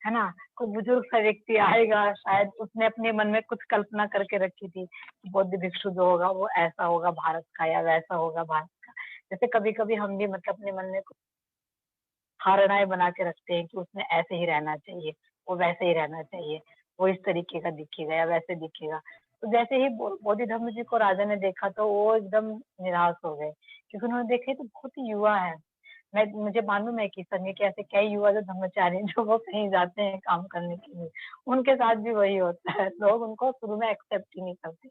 है ना, कोई बुजुर्ग सा व्यक्ति आएगा, शायद उसने अपने मन में कुछ कल्पना करके रखी थी कि बौद्ध भिक्षु जो होगा वो ऐसा होगा भारत का, या वैसा होगा भारत का। जैसे कभी कभी हम भी मतलब अपने मन में धारणाएं बना के रखते हैं कि उसने ऐसे ही रहना चाहिए, वो वैसे ही रहना चाहिए, वो इस तरीके का दिखेगा या वैसे दिखेगा। तो जैसे ही बोधि धम्म जी को राजा ने देखा तो वो एकदम निराश हो गए, क्योंकि उन्होंने देखा ये तो बहुत ही युवा है। मुझे मालूम है कि संघ के ऐसे कई युवा जो धर्मचारी हैं, जो वो कहीं जाते हैं काम करने के लिए, उनके साथ भी वही होता है, लोग उनको शुरू में एक्सेप्ट ही नहीं करते।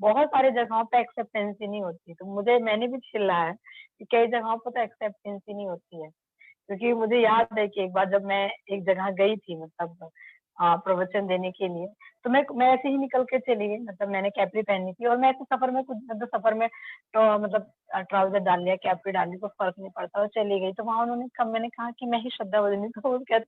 बहुत सारी जगहों पे एक्सेप्टेंसी नहीं होती, तो मैंने भी चिल्ला है कि कई जगहों पर तो एक्सेप्टेंसी नहीं होती है। क्योंकि मुझे याद है कि एक बार जब मैं एक जगह गई थी, मतलब प्रवचन देने के लिए, तो मैं ऐसे ही निकल के चली गई, मतलब मैंने कैपरी पहनी थी और मैं ऐसे सफर में कुछ मतलब सफर में तो मतलब ट्राउजर डाल लिया, कैपरी डाल ली, तो फर्क नहीं पड़ता, और चली गई। तो वहां मैंने कहा कि मैं ही श्रद्धा वदनी, तो वो कहते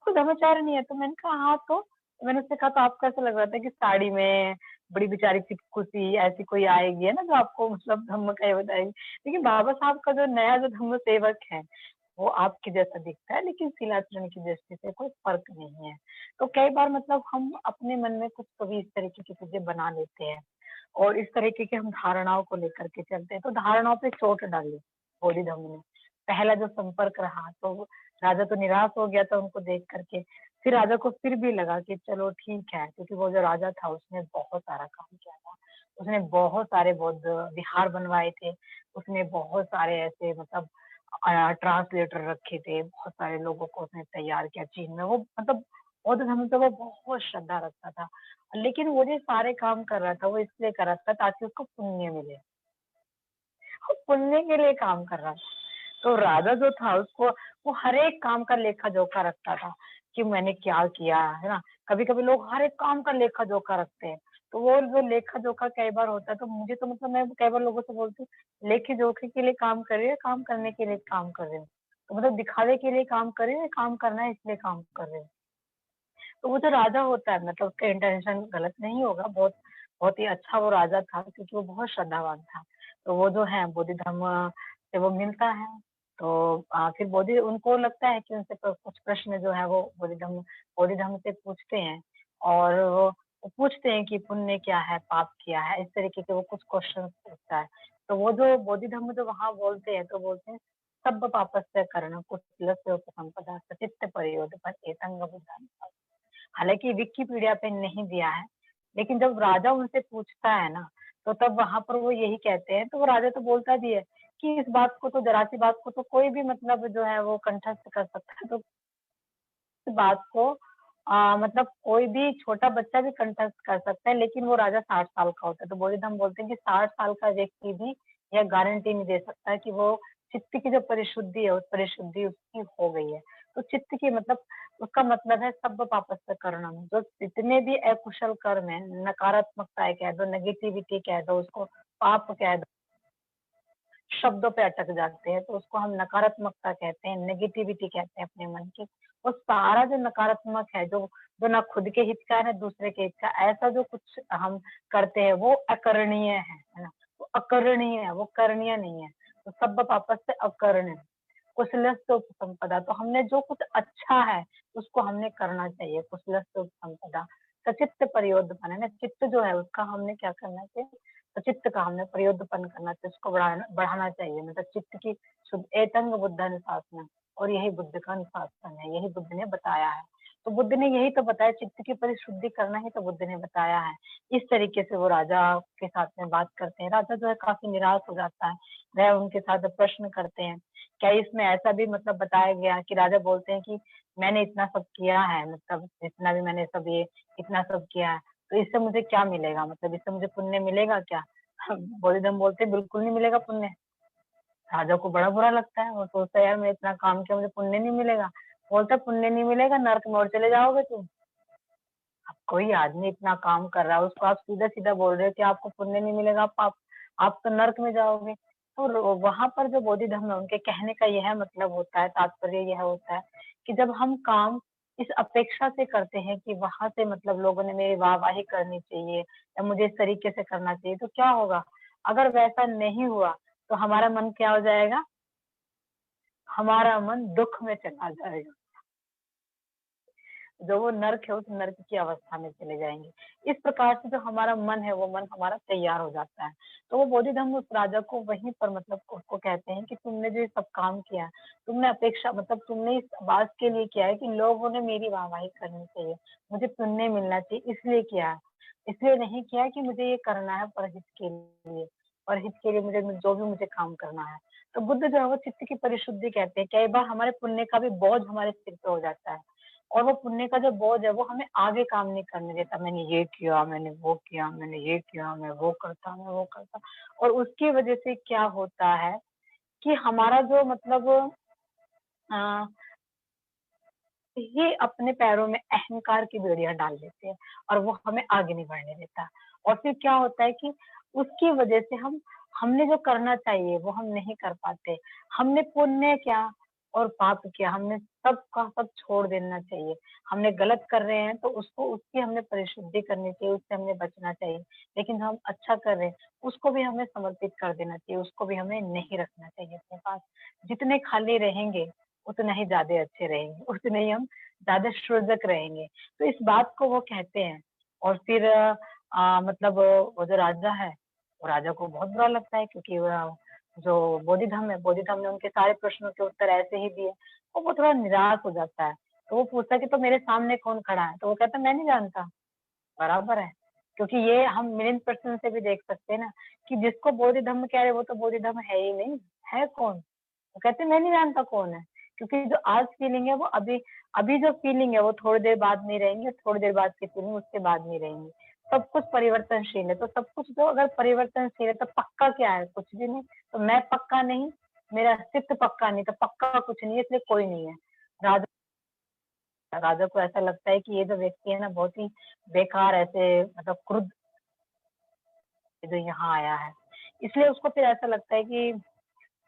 कोई धर्माचार्य नहीं है, तो मैंने कहा हाँ, तो मैंने उससे कहा तो आपको ऐसा लग रहा था कि साड़ी में बड़ी बेचारी चिपकुसी ऐसी कोई आएगी है ना, जो आपको मतलब धम्म का ये बताएगी। लेकिन बाबा साहब का जो नया जो धम्म सेवक है, वो आपके जैसा दिखता है, लेकिन शिलाचरण की दृष्टि से कोई फर्क नहीं है। तो कई बार मतलब हम अपने मन में कुछ कभी इस तरीके की चीजें बना लेते हैं और इस तरीके की हम धारणाओं को लेकर के चलते हैं, तो धारणाओं पे चोट डाली बोधि धम्म ने। पहला जो संपर्क रहा तो राजा तो निराश हो गया था उनको देख करके। फिर राजा को फिर भी लगा कि चलो ठीक है, क्योंकि वो जो राजा था उसने बहुत सारा काम किया था, उसने बहुत सारे बौद्ध विहार बनवाए थे, उसने बहुत सारे ऐसे मतलब ट्रांसलेटर रखे थे, बहुत सारे लोगों को उसने तैयार किया चीन में। वो मतलब बौद्ध धर्म पे वो बहुत श्रद्धा रखता था, लेकिन वो जो सारे काम कर रहा था वो इसलिए कर रहा था ताकि उसको पुण्य मिले, वो पुण्य के लिए काम कर रहा था। तो राजा जो था उसको वो हर एक काम का लेखा जोखा रखता था कि मैंने क्या किया है ना। कभी कभी लोग हर एक काम का लेखा जोखा रखते हैं, तो वो जो लेखा जोखा कई बार होता है, तो मुझे तो मतलब मैं कई बार लोगों से बोलती हूँ लेखे जोखे के लिए काम कर रहे हैं, काम करने के लिए काम कर रहे हो, तो मतलब दिखावे के लिए काम कर रहे हैं, काम करना है इसलिए काम कर रहे हैं। तो वो जो राजा होता है मतलब उसका इंटेंशन गलत नहीं होगा, बहुत बहुत ही अच्छा वो राजा था, क्योंकि वो बहुत श्रद्धावान था। तो वो जो है बोधि धर्म से वो मिलता है, तो फिर बोधि उनको लगता है कि उनसे कुछ प्रश्न जो है वो बोधि धर्म से पूछते हैं, और वो पूछते हैं कि पुण्य क्या है, पाप क्या है, इस तरीके के वो कुछ क्वेश्चन पूछता है। तो वो जो बोधि धर्म जो वहां बोलते हैं, तो बोलते हैं सब पापस्य करण कुशलस्य उपसंपदा सचित्त परियोध एतंग बुद्धान। हालांकि विकिपीडिया पे नहीं दिया है, लेकिन जब राजा उनसे पूछता है ना, तो तब वहां पर वो यही कहते हैं, तो वो राजा तो बोलता भी है कि इस बात को तो जरा सी बात को तो कोई भी मतलब जो है वो कंठस्थ कर सकता है, तो इस बात को मतलब कोई भी छोटा बच्चा भी कंठस्थ कर सकता है, लेकिन वो राजा 60 साल का होता है। तो बोधिधम्म बोलते हैं कि 60 साल का व्यक्ति भी यह गारंटी नहीं दे सकता है कि वो चित्त की जो परिशुद्धि है, उस परिशुद्धि उसकी हो गई है। तो चित्त की मतलब उसका मतलब है सब पापस्य करणम, जो जितने भी अकुशल कर्म है, नकारात्मकताएं कह दो, नेगेटिविटी कह दो, उसको पाप कह दो, शब्दों पे अटक जाते हैं, तो उसको हम नकारात्मकता कहते हैं, नेगेटिविटी कहते हैं अपने मन की। वो सारा जो नकारात्मक है, जो जो ना खुद के हित का है ना दूसरे के हित का, ऐसा जो कुछ हम करते हैं वो अकरणीय है ना। वो अकरणीय है, वो करणीय नहीं है। तो सब पापस से अकर्ण है, कुशलस्य उपसंपदा। तो हमने जो कुछ अच्छा है उसको हमने करना चाहिए, कुशलस्य उपसंपदा। सचित्त परियोधपन है ना, चित्त जो है उसका हमने क्या करना चाहिए, तो चित्त का हमने प्रयोजन करना चाहिए, उसको बढ़ाना चाहिए, मतलब चित्त की शुद्ध एतंग बुद्ध अनुशासन, और यही बुद्ध का अनुशासन है, यही बुद्ध ने बताया है। तो बुद्ध ने यही तो बताया, चित्त की परिशुद्धि करना ही तो बुद्ध ने बताया है। इस तरीके से वो राजा के साथ में बात करते हैं। राजा जो है काफी निराश हो जाता है, वह उनके साथ प्रश्न करते हैं, क्या इसमें ऐसा भी मतलब बताया गया कि राजा बोलते हैं कि मैंने इतना सब किया है, मतलब जितना भी मैंने सब ये इतना सब किया है, तो इससे मुझे क्या मिलेगा, मतलब इससे मुझे पुण्य मिलेगा क्या? बोधिधम्म बोलते बिल्कुल नहीं मिलेगा पुण्य। राजा को बड़ा बुरा लगता है, वो सोचता है यार मैं इतना काम किया मुझे पुण्य नहीं मिलेगा। बोलता पुण्य नहीं मिलेगा, नरक में और चले जाओगे तुम। अब कोई आदमी इतना काम कर रहा है, उसको आप सीधा सीधा बोल रहे हो कि आपको पुण्य नहीं मिलेगा, आप तो नरक में जाओगे। तो वहां पर जो बोधिधम्म है उनके कहने का यह मतलब होता है, तात्पर्य यह होता है कि जब हम काम इस अपेक्षा से करते हैं कि वहां से मतलब लोगों ने मेरी वाहवाही करनी चाहिए या मुझे इस तरीके से करना चाहिए, तो क्या होगा अगर वैसा नहीं हुआ, तो हमारा मन क्या हो जाएगा, हमारा मन दुख में चला जाएगा। जो वो नर्क है उस नर्क की अवस्था में चले जाएंगे। इस प्रकार से जो हमारा मन है वो मन हमारा तैयार हो जाता है। तो वो बोधिधम्म उस राजा को वहीं पर मतलब उसको कहते हैं कि तुमने जो ये सब काम किया, तुमने अपेक्षा मतलब तुमने इस बात के लिए किया है कि लोगों ने मेरी वाहवाही करनी चाहिए, मुझे पुण्य मिलना चाहिए, इसलिए किया है। इसलिए नहीं किया कि मुझे ये करना है परहित के लिए, परहित के लिए मुझे जो भी मुझे काम करना है। तो बुद्ध जो है वो चित्त की परिशुद्धि कहते हैं। कई बार हमारे पुण्य का भी बोझ हमारे सिर पे हो जाता है और वो पुण्य का जो बोझ है वो हमें आगे काम नहीं करने देता। मैंने ये किया, मैंने वो किया, मैंने ये किया, मैं वो करता, मैं वो करता। और उसकी वजह से क्या होता है कि हमारा जो मतलब अ, ये अपने पैरों में अहंकार की बेड़ियां डाल देते हैं और वो हमें आगे नहीं बढ़ने देता। और फिर क्या होता है कि उसकी वजह से हमने जो करना चाहिए वो हम नहीं कर पाते। हमने पुण्य क्या और पाप किया, हमने सब का सब छोड़ देना चाहिए। हमने गलत कर रहे हैं तो उसको उसकी हमने परिशुद्धि करनी चाहिए, उससे हमने बचना चाहिए। लेकिन हम अच्छा कर रहे हैं उसको भी हमें समर्पित कर देना चाहिए, उसको भी हमें नहीं रखना चाहिए अपने पास। जितने खाली रहेंगे उतना ही ज्यादा अच्छे रहेंगे, उतने ही हम ज्यादा सृजक रहेंगे। तो इस बात को वो कहते हैं। और फिर मतलब वो जो राजा है, वो राजा को बहुत बुरा लगता है क्योंकि जो बोधिधम्म है, बोधिधम्म ने उनके सारे प्रश्नों के उत्तर ऐसे ही दिए। तो वो थोड़ा निराश हो जाता है। तो वो पूछता है कि तो मेरे सामने कौन खड़ा है? तो वो कहता है मैं नहीं जानता। बराबर है। क्योंकि ये हम मिलियन पर्सन से भी देख सकते हैं ना कि जिसको बोधिधम्म कह रहे वो तो बोधिधम्म है ही नहीं, है कौन? वो कहते हैं मैं नहीं जानता कौन है। क्योंकि जो आज फीलिंग है वो अभी अभी जो फीलिंग है वो थोड़ी देर बाद नहीं रहेंगी, थोड़ी देर बाद की फीलिंग उसके बाद नहीं रहेंगी। सब कुछ परिवर्तनशील है, तो सब कुछ जो अगर परिवर्तनशील है तो पक्का क्या है? कुछ भी नहीं। तो मैं पक्का नहीं, मेरा अस्तित्व पक्का नहीं, तो पक्का कुछ नहीं है, इसलिए कोई नहीं है। राजा राजा को ऐसा लगता है कि ये जो व्यक्ति है ना बहुत ही बेकार, ऐसे मतलब क्रुद्ध जो यहाँ आया है। इसलिए उसको फिर ऐसा लगता है कि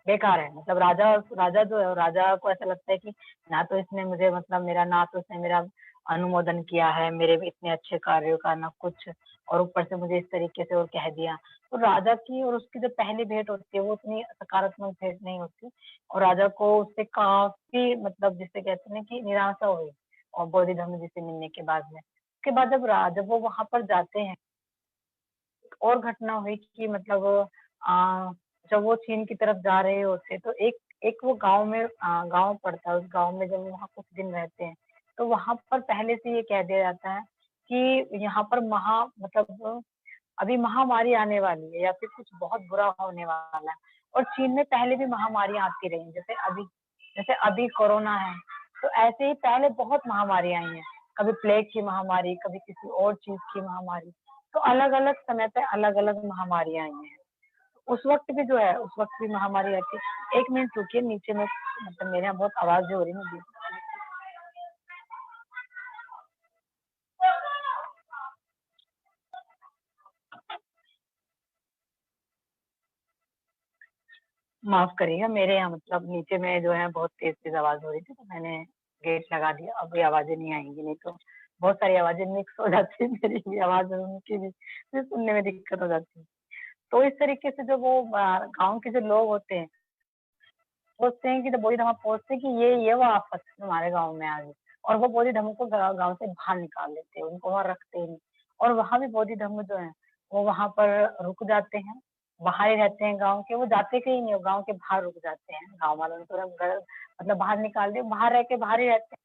बेकार है। मतलब राजा राजा जो है, राजा को ऐसा लगता है कि ना तो इसने मुझे मतलब मेरा ना तो इसने मेरा अनुमोदन किया है मेरे भी इतने अच्छे कार्यों का, ना कुछ। और ऊपर से मुझे इस तरीके से और कह दिया। तो राजा की और उसकी जो पहली भेंट होती है वो उतनी सकारात्मक भेंट नहीं होती। और राजा को उससे काफी मतलब जिसे कहते हैं कि निराशा हुई और बोधिधम्म जी से मिलने के बाद में। उसके बाद जब वो वहां पर जाते हैं, और घटना हुई कि मतलब अ, जब वो चीन की तरफ जा रहे होते तो एक एक वो गाँव में गाँव पड़ता है। उस गाँव में जब वो वहाँ कुछ दिन रहते हैं, तो वहाँ पर पहले से ये कह दिया जाता है कि यहाँ पर मतलब अभी महामारी आने वाली है या फिर कुछ बहुत बुरा होने वाला है। और चीन में पहले भी महामारियाँ आती रही हैं, जैसे अभी कोरोना है, तो ऐसे ही पहले बहुत महामारियाँ आई हैं। कभी प्लेग की महामारी, कभी किसी और चीज़ की महामारी। तो अलग-अलग समय पे अलग-अलग महामारियाँ आई हैं। उस वक़्त भी जो है, उस वक़्त भी महामारी आई थी। 1 मिनट रुकिए, नीचे में मतलब मेरे यहाँ बहुत आवाज़ें हो रही हैं, मैं माफ़ करिएगा, मेरे यहाँ मतलब नीचे में जो है बहुत तेज़-तेज़ आवाज़ हो रही थी, तो मैंने गेट लगा दिया। अब ये आवाज़ें नहीं आएँगी, नहीं तो बहुत सारी आवाज़ें मिक्स हो जाती हैं, मेरी भी आवाज़ और उनकी भी, फिर सुनने में दिक्कत हो जाती है। तो इस तरीके से जो वो गाँव के जो लोग होते हैं, सोचते हैं कि जब बोधिधम्म पहुँचते हैं कि ये वो आफ़त हमारे गाँव में आ गई, और वो बोधिधम्म को गाँव से बाहर निकाल देते हैं, उनको वहाँ रखते ही नहीं। और वहाँ भी बोधिधम्म जो हैं, वो वहाँ पर रुक जाते हैं, बाहर ही रहते हैं गाँव के, वो जाते कहीं नहीं, वो गाँव के बाहर रुक जाते हैं। गाँव वालों ने तुरंत घर मतलब बाहर निकाल दिया, बाहर रह के बाहर ही रहते हैं,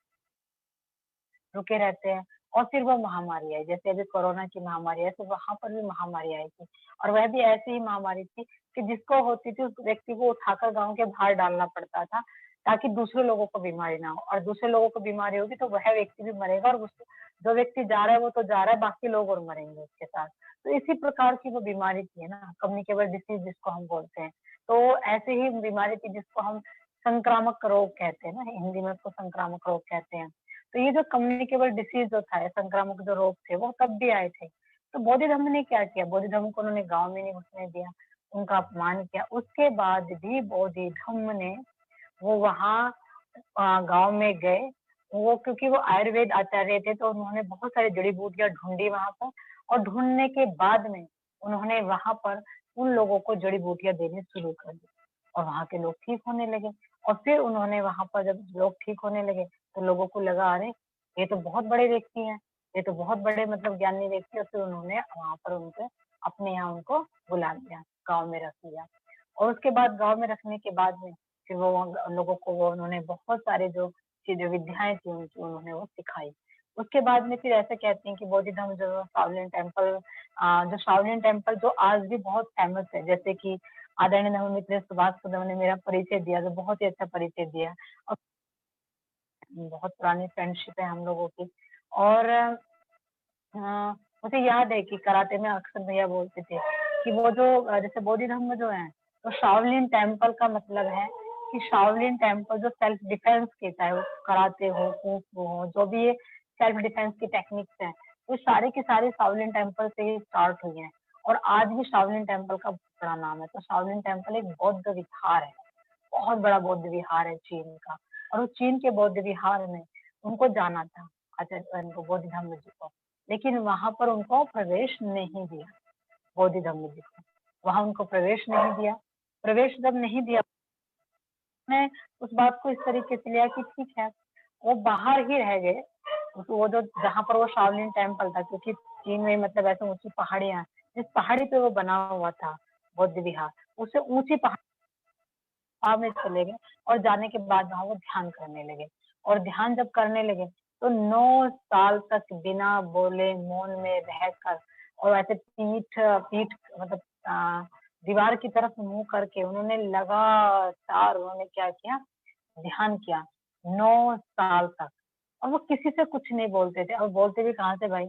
रुके रहते हैं। और फिर वो महामारी आई, जैसे अभी कोरोना की महामारी आई, तो वहाँ पर भी महामारी आई थी। और वह भी ऐसी ही महामारी थी कि जिसको होती थी उस व्यक्ति को उठाकर गाँव के बाहर डालना पड़ता था, ताकि दूसरे लोगों को बीमारी ना हो। और दूसरे लोगों को बीमारी होगी तो वह व्यक्ति भी मरेगा, और उस जो व्यक्ति जा रहा है वो तो जा रहा है, बाकी लोग और मरेंगे उसके साथ। तो इसी प्रकार की वो बीमारी थी ना, कम्युनिकेबल डिसीज़ जिसको हम बोलते हैं। तो ऐसे ही बीमारी थी जिसको हम संक्रामक रोग कहते हैं ना, हिंदी में उसको संक्रामक रोग कहते हैं। तो ये जो कम्युनिकेबल डिसीज जो था, संक्रामक जो रोग थे, वो तब भी आए थे। तो बोधिधम्म ने क्या किया? बोधिधम्म को उन्होंने गाँव में नहीं घुसने दिया, उनका अपमान किया। उसके बाद भी बोधिधम्म ने वो वहाँ गाँव में गए। वो क्योंकि वो आयुर्वेद आचार्य थे, तो उन्होंने बहुत सारी जड़ी-बूटियाँ ढूँढी वहाँ पर, और ढूँढने के बाद में उन्होंने वहाँ पर उन लोगों को जड़ी-बूटियाँ देनी शुरू कर दी, और वहाँ के लोग ठीक होने लगे। और फिर उन्होंने वहाँ पर जब लोग ठीक होने लगे, तो लोगों को लगा अरे! ये तो बहुत बड़े व्यक्ति हैं, ये तो बहुत बड़े मतलब ज्ञानी व्यक्ति हैं। फिर उन्होंने वहाँ पर उनको अपने यहाँ उनको बुला लिया, गाँव में रख लिया। और उसके बाद गाँव में रखने के बाद में फिर वो लोगों को वो उन्होंने बहुत सारे जो विद्याएँ थी उनकी उन्होंने वो सिखाई। उसके बाद में फिर ऐसे कहते हैं कि बोधि धम्म जो शाओलिन टेम्पल, जो शाओलिन टेम्पल जो आज भी बहुत फेमस है, जैसे कि आदरणीय धम्ममित्र सुभाष कदम ने मेरा परिचय दिया, जो बहुत ही अच्छा परिचय दिया, और बहुत पुरानी फ्रेंडशिप है हम लोगों की। और मुझे याद है कि कराटे में अक्सर भैया बोलते थे कि वो जो जैसे बोधि धम्म जो है, तो शाओलिन टेम्पल का मतलब है कि शाओलिन टेम्पल जो सेल्फ डिफेंस के, चाहे वो कराटे हो, कुंफू हो, जो भी ये सेल्फ डिफेंस की टेक्निक्स हैं, वो सारे की सारी शाओलिन टेम्पल से ही स्टार्ट हुई हैं। और आज भी शाओलिन टेम्पल का बड़ा नाम है। तो शाओलिन टेम्पल एक बौद्ध विहार है, बहुत बड़ा बौद्ध विहार है चीन का। और उस चीन के बौद्ध विहार में उनको जाना था, आचार्य उनको बोधि धम्म जी को, लेकिन वहां पर उनको प्रवेश नहीं दिया। बोधि धम्म जी को वहां उनको प्रवेश नहीं दिया। प्रवेश जब नहीं दिया, मैं उस बात को इस तरीके से लिया कि ठीक है, वो बाहर ही रह गए। तो वो जो जहाँ पर वो शाओलिन टेम्पल था, क्योंकि चीन में मतलब ऐसे ऊंची पहाड़ियां हैं, जिस पहाड़ी पे वो बना हुआ था बौद्ध विहार, उससे ऊंची पहाड़ में चले गए और जाने के बाद वहां वो ध्यान करने लगे। और ध्यान जब करने लगे तो 9 साल तक बिना बोले मौन में रहकर, और ऐसे पीठ पीठ मतलब दीवार की तरफ मुंह करके उन्होंने लगातार उन्होंने क्या किया, ध्यान किया 9 साल तक। और वो किसी से कुछ नहीं बोलते थे। और बोलते भी कहाँ से भाई,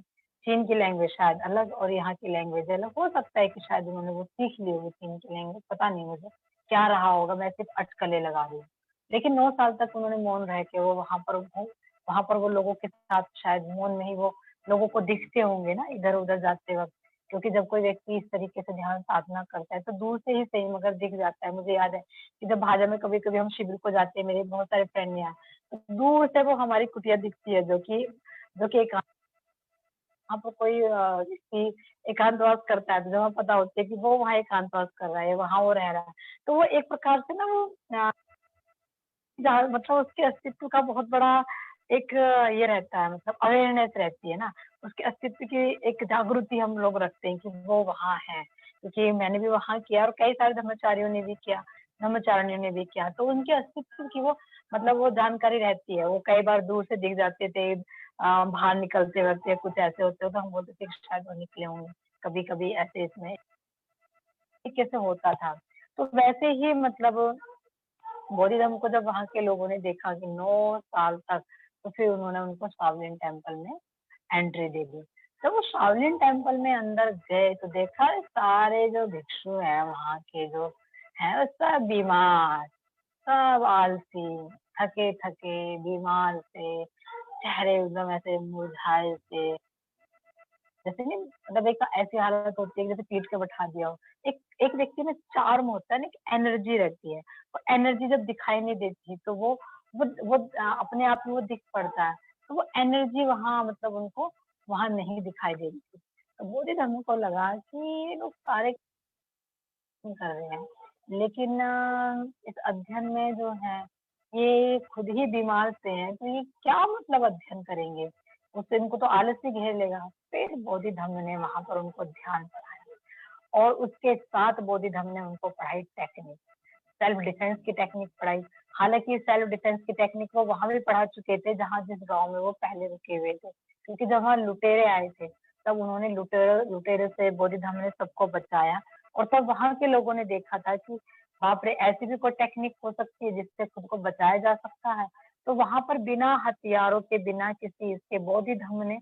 चीन की लैंग्वेज शायद अलग और यहाँ की लैंग्वेज अलग। हो सकता है कि शायद उन्होंने वो सीख ली होगी चीन की लैंग्वेज, पता नहीं मुझे क्या रहा होगा, मैं सिर्फ अटकलें लगा रही हूँ। लेकिन 9 साल तक उन्होंने मौन रह के वो वहां पर वो लोगों के साथ शायद मौन में ही वो लोगों को दिखते होंगे ना इधर उधर जाते वक्त। क्योंकि जब कोई व्यक्ति इस तरीके से ध्यान साधना करता है तो दूर से ही सही मगर दिख जाता है। मुझे याद है कि जब भाजपा में कभी कभी हम शिविर को जाते हैं, मेरे बहुत सारे फ्रेंड यहाँ, तो दूर से वो हमारी कुटिया दिखती है, जो कि एक वहाँ पर कोई व्यक्ति एकांतवास करता है, तो जब पता होती है कि वो वहाँ एकांतवास कर रहा है, वहाँ वो रह रहा है, तो वो एक प्रकार से ना वो मतलब उसके अस्तित्व का बहुत बड़ा एक ये रहता है, मतलब अवेयरनेस रहती है ना, उसके अस्तित्व की एक जागृति हम लोग रखते हैं कि वो वहाँ है। क्योंकि मैंने भी वहाँ किया और कई सारे धर्माचार्यों ने भी किया, धर्माचार्यों ने भी किया, तो उनके अस्तित्व की वो मतलब वो जानकारी रहती है। वो कई बार दूर से दिख जाते थे, बाहर निकलते वक्त या कुछ ऐसे होते हो तो हम बोलते थे कि शायद वो निकले होंगे, कभी कभी ऐसे इसमें कैसे होता था। तो वैसे ही मतलब बोधि धर्म को जब वहां के लोगों ने देखा कि 9 साल तक, तो फिर उन्होंने उनको शाओलिन टेम्पल में एंट्री दे दी। जब वो शाओलिन टेम्पल में अंदर गए तो देखा सारे जो भिक्षु हैं वहां के जो हैं वो सब बीमार, सब आलसी, थके थके बीमार से, चेहरे एकदम ऐसे मुरझाए से, जैसे नहीं मतलब एक ऐसी हालत होती है जैसे पीट के बैठा दिया हो। एक एक व्यक्ति में चार्म होता है ना, एक एनर्जी रहती है। वो एनर्जी जब दिखाई नहीं देती तो वो अपने आप में वो दिख पड़ता है। तो वो एनर्जी वहाँ मतलब उनको वहां नहीं दिखाई दे रही थी। तो बोधि धर्म को लगा कि ये लोग सारे कर रहे हैं, लेकिन इस अध्ययन में जो है ये खुद ही बीमार से हैं, तो ये क्या मतलब अध्ययन करेंगे, उससे इनको तो आलस ही घेर लेगा। फिर बोधि धम्म ने वहां पर उनको ध्यान कराया और उसके साथ बोधि धम्म ने उनको पढ़ाई टेक्निक, सेल्फ डिफेंस की टेक्निक पढ़ाई। हालांकि सेल्फ डिफेंस की टेक्निक वो वहां भी पढ़ा चुके थे जहाँ जिस गांव में वो पहले रुके हुए थे, क्योंकि जब वहाँ लुटेरे आए थे तब उन्होंने लुटेरे से बोधि धम्म ने सबको बचाया। और तब वहां के लोगों ने देखा था कि बाप रे, ऐसी भी कोई टेक्निक हो सकती है जिससे खुद को बचाया जा सकता है। तो वहां पर बिना हथियारों के, बिना किसी इसके बोधि धम्म ने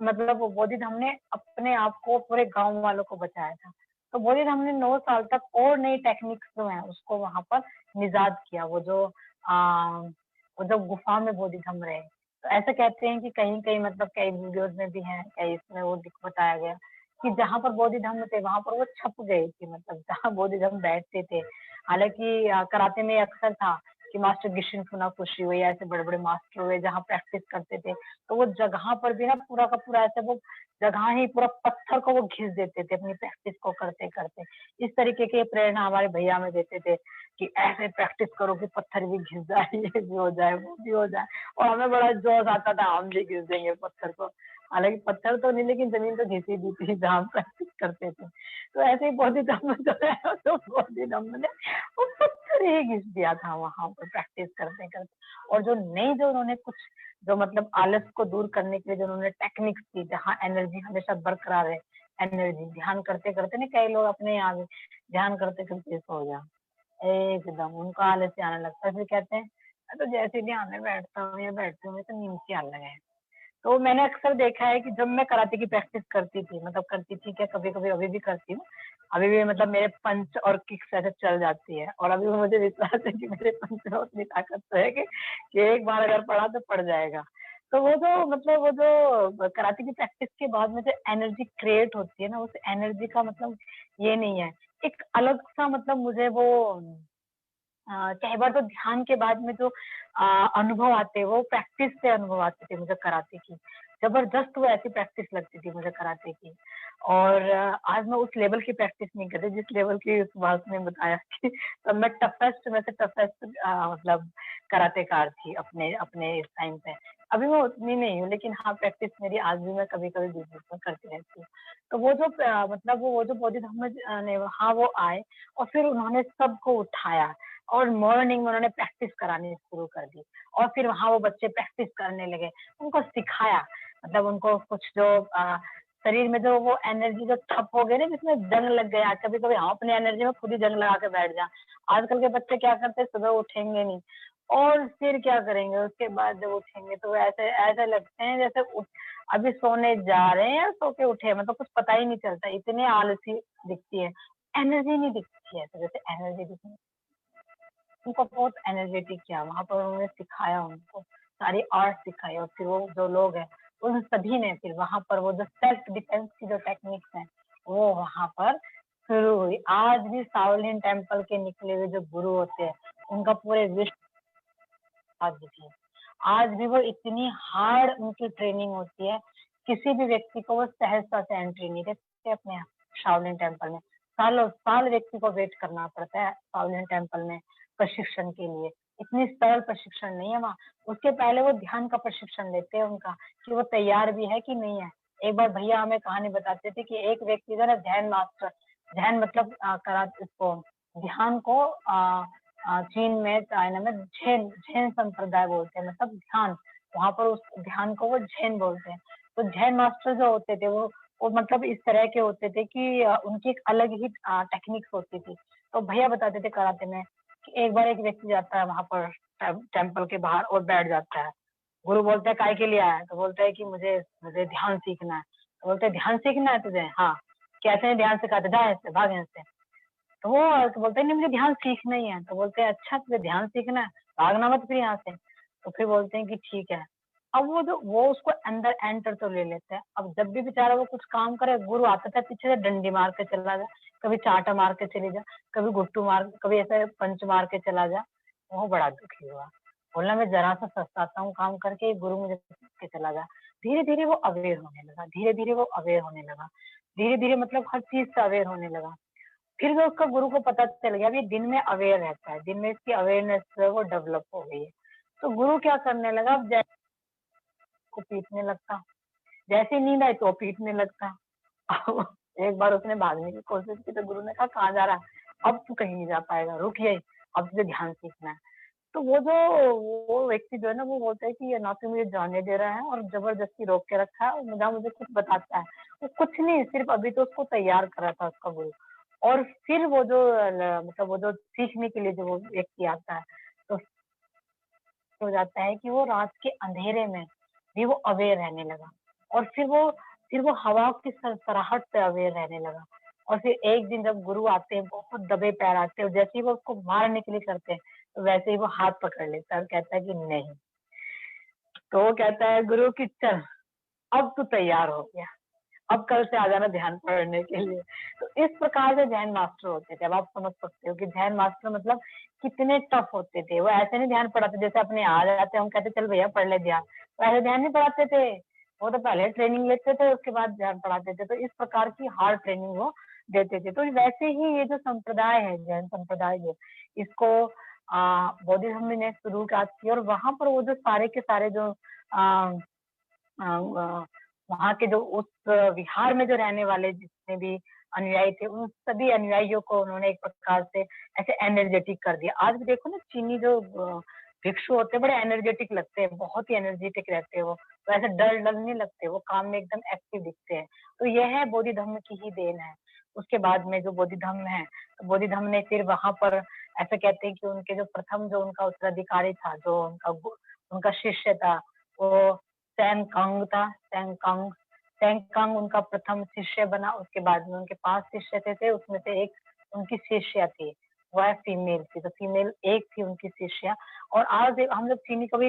मतलब वो बोधि धम्म ने अपने आप को, पूरे गांव वालों को बचाया था। तो बोधि धम्म ने 9 साल तक और नई टेक्निक्स जो है उसको वहां पर निजात किया। वो जो गुफा में बोधि धम्म रहे, तो ऐसा कहते हैं कि कहीं कहीं मतलब कई वीडियोज में भी है, कई इसमें वो बताया गया कि जहाँ पर बोधि धम्म थे वहां पर वो छप गए थे, मतलब जहाँ बोधि धम्म बैठते थे। हालांकि कराटे में अक्सर था कि मास्टर गिशिन फुनाकोशी हुए, ऐसे बड़े बड़े मास्टर हुए जहाँ प्रैक्टिस करते थे, तो वो जगह पर भी ना पूरा का पूरा ऐसे वो जगह ही पूरा पत्थर को वो घिस देते थे अपनी प्रैक्टिस को करते करते। इस तरीके की प्रेरणा हमारे भैया में देते थे कि ऐसे प्रैक्टिस करो कि पत्थर भी घिस जाए, ये भी हो जाए, वो भी हो जाए। और हमें बड़ा जोश आता था, हम भी घिस देंगे पत्थर को। हालांकि पत्थर तो नहीं, लेकिन जमीन तो घिसी दी थी जहाँ हम प्रैक्टिस करते थे। तो ऐसे ही बोधि धम्म जो है, तो बोधि धम्म ने वो पत्थर ही घिस दिया था वहां पर प्रैक्टिस करते करते। और जो नहीं, जो उन्होंने कुछ जो मतलब आलस को दूर करने के लिए जो उन्होंने टेक्निक्स दी, जहाँ एनर्जी हमेशा बरकरार है। एनर्जी ध्यान करते करते ना, कई लोग अपने यहाँ भी ध्यान करते करते सो जा, एकदम उनको आलस आने लगता है, फिर कहते हैं मैं तो जैसे ही ध्यान में बैठता हूँ या बैठती हूँ, मैं तो नींद सी आने लगा है। तो मैंने अक्सर देखा है कि जब मैं कराटे की प्रैक्टिस करती थी, मतलब करती थी क्या, कभी कभी अभी भी करती हूँ, अभी भी मतलब मेरे पंच और किक्स ऐसे चल जाती है, और अभी भी मुझे विश्वास है कि मेरे पंच में उतनी ताकत तो है कि एक बार अगर पढ़ा तो पड़ जाएगा। तो वो जो मतलब वो जो कराटे की प्रैक्टिस के बाद में जो एनर्जी क्रिएट होती है ना, उस एनर्जी का मतलब ये नहीं है, एक अलग सा मतलब मुझे वो कई बार तो ध्यान के बाद में जो अनुभव आते हैं, वो प्रैक्टिस से अनुभव आते थे मुझे कराटे की। जबरदस्त वो ऐसी प्रैक्टिस लगती थी मुझे कराटे की। और आज मैं उस लेवल की प्रैक्टिस नहीं करती जिस लेवल की सुभाष ने बताया कि तब मैं टफेस्ट में से टफेस्ट मतलब कराटेकार थी अपने अपने इस टाइम पे। अभी मैं उतनी नहीं हूँ, लेकिन हाँ प्रैक्टिस मेरी आज भी मैं कभी-कभी बीच-बीच में करती रहती हूँ। तो वो जो मतलब वो जो बोधि धम्म ने वहाँ वो आए और फिर उन्होंने सबको उठाया और मॉर्निंग में उन्होंने प्रैक्टिस करानी शुरू कर दी, और फिर वहाँ वो बच्चे प्रैक्टिस करने लगे, उनको सिखाया, मतलब उनको कुछ जो शरीर में जो वो एनर्जी जो ठप हो गई ना, जिसमें जंग लग गया, कभी-कभी हम अपनी एनर्जी में खुद ही जंग लगा के बैठ जाएँ। आजकल के बच्चे क्या करते हैं, सुबह उठेंगे नहीं और फिर क्या करेंगे, उसके बाद जब उठेंगे तो ऐसे ऐसे लगते हैं जैसे अभी सोने जा रहे हैं या सो के उठे हैं, मतलब कुछ पता ही नहीं चलता, इतने आलसी दिखती है, एनर्जी नहीं दिखती है, तो जैसे एनर्जी दिखनी, उनको बहुत एनर्जेटिक किया, वहाँ पर उन्होंने सिखाया, उनको सारी आर्ट सिखाई, और फिर वो जो लोग हैं उन सभी ने फिर वहाँ पर वो जो सेल्फ डिफेंस की जो टेक्निक्स हैं वो वहाँ पर शुरू हुई। आज भी शाओलिन टेम्पल के निकले हुए जो गुरु होते हैं, उनका पूरे विश्व आज भी आज भी वो इतनी हार्ड उनकी ट्रेनिंग होती है, किसी भी व्यक्ति को वो सहजता से एंट्री नहीं देते अपने शाओलिन टेम्पल में। सालों साल व्यक्ति को वेट करना पड़ता है शाओलिन टेम्पल में प्रशिक्षण के लिए। इतनी सरल प्रशिक्षण नहीं है वहाँ। उसके पहले वो ध्यान का प्रशिक्षण लेते हैं उनका, कि वो तैयार भी है कि नहीं है। एक बार भैया हमें कहानी बताते थे कि एक व्यक्ति जो है ना, ध्यान मास्टर, ध्यान मतलब करा इसको ध्यान को चीन में, चाइना में झेन झेन संप्रदाय बोलते हैं, मतलब ध्यान, वहाँ पर उस ध्यान को वो झेन बोलते हैं। तो झेन मास्टर जो होते थे वो मतलब इस तरह के होते थे कि उनकी एक अलग ही टेक्निक्स होती थी। तो भैया बताते थे कराटे में कि एक बार एक व्यक्ति जाता है वहाँ पर टेम्पल के बाहर और बैठ जाता है। गुरु बोलते हैं काय के लिए आया है? तो बोलता है कि मुझे मुझे ध्यान सीखना है। तो बोलते हैं ध्यान सीखना है तुझे? हाँ। कैसे ध्यान सिखाते? जा यहाँ से, भाग यहाँ से। तो वो तो बोलते हैं नहीं, मुझे ध्यान सीखना ही है। तो बोलते हैं अच्छा तुझे ध्यान सीखना है, भागना मत फिर यहाँ से। तो फिर बोलते हैं कि ठीक है। अब वो उसको अंदर एंटर तो ले लेते हैं। अब जब भी बेचारा वो कुछ काम करे, गुरु आता था पीछे से डंडी मार के चला जा, कभी चाटा मार के चले जा, कभी गुट्टू मार, कभी ऐसे पंच मार के चला जा। वो बड़ा दुखी हुआ, बोला मैं जरा सा सस्ताता हूँ काम करके, गुरु मुझे के चला जा। धीरे धीरे वो अवेयर होने लगा, धीरे धीरे वो अवेयर होने लगा, धीरे धीरे मतलब हर चीज से अवेयर होने लगा। फिर वो उसका गुरु को पता चल गया, अभी दिन में अवेयर रहता है, दिन में इसकी अवेयरनेस जो है वो डेवलप हो गई है। तो गुरु क्या करने लगा, अब जैसे को पीटने लगता, जैसे नींद आई तो पीटने लगता। अब एक बार उसने भागने की कोशिश की तो गुरु ने कहा कहाँ जा रहा है, अब तू कहीं नहीं जा पाएगा, रुक यही, अब तुझे ध्यान सीखना है। तो वो व्यक्ति जो है ना, वो बोलता है कि ये ना तो मुझे जाने दे रहा है और जबरदस्ती रोक के रखा है, और मुझे मुझे कुछ बताता है। वो कुछ नहीं, सिर्फ अभी तो उसको तैयार कर रहा था उसका गुरु। और फिर वो जो मतलब वो जो सीखने के लिए जो वो व्यक्ति आता है, तो हो जाता है कि वो रात के अंधेरे में भी वो अवेयर रहने लगा, और फिर वो हवा की सरसराहट से अवेयर रहने लगा। और फिर एक दिन जब गुरु आते हैं, बहुत दबे पैर आते हैं, और जैसे ही वो उसको मारने के लिए करते हैं, तो वैसे ही वो हाथ पकड़ लेता है और कहता है कि नहीं। तो वो कहता है गुरु कि चल अब तू तैयार हो गया, अब कल से आ जाना ध्यान पढ़ने के लिए। तो इस प्रकार से ध्यान मास्टर होते थे। अब आप समझ सकते हो कि ध्यान मास्टर मतलब कितने टफ होते थे। वो ऐसे नहीं ध्यान पढ़ाते जैसे अपने आ जाते हम कहते चल भैया पढ़ ले ध्यान, तो ऐसे ध्यान नहीं पढ़ाते थे। वो तो पहले ट्रेनिंग लेते थे, उसके बाद ध्यान पढ़ाते थे। तो इस प्रकार की हार्ड ट्रेनिंग वो देते थे। तो वैसे ही ये जो संप्रदाय है, जैन संप्रदाय जो, इसको बौद्धिज्म ने शुरुआत की, और वहां पर वो जो सारे के सारे जो वहाँ के जो उस विहार में जो रहने वाले जितने भी अनुयायी थे, उन सभी अनुयायियों को उन्होंने एक प्रकार से ऐसे एनर्जेटिक कर दिया। आज भी देखो ना, चीनी जो भिक्षु होते हैं बड़े एनर्जेटिक लगते हैं, बहुत ही एनर्जेटिक रहते हैं वो, तो ऐसे डर डर नहीं लगते, वो काम में एकदम एक्टिव दिखते हैं। तो यह है बोधि धम्म की ही देन है। उसके बाद में जो बोधि धम्म है, तो बोधि धम्म ने फिर वहां पर ऐसे कहते हैं कि उनके जो प्रथम जो उनका उत्तराधिकारी था, जो उनका शिष्य था, वो सैंकांग था। सैंकांग उनका प्रथम शिष्य बना। उसके बाद में उनके 5 शिष्य थे, उसमें से एक उनकी शिष्या थी, वह फीमेल थी, तो फीमेल एक थी उनकी शिष्या। और आज हम जब चीनी कभी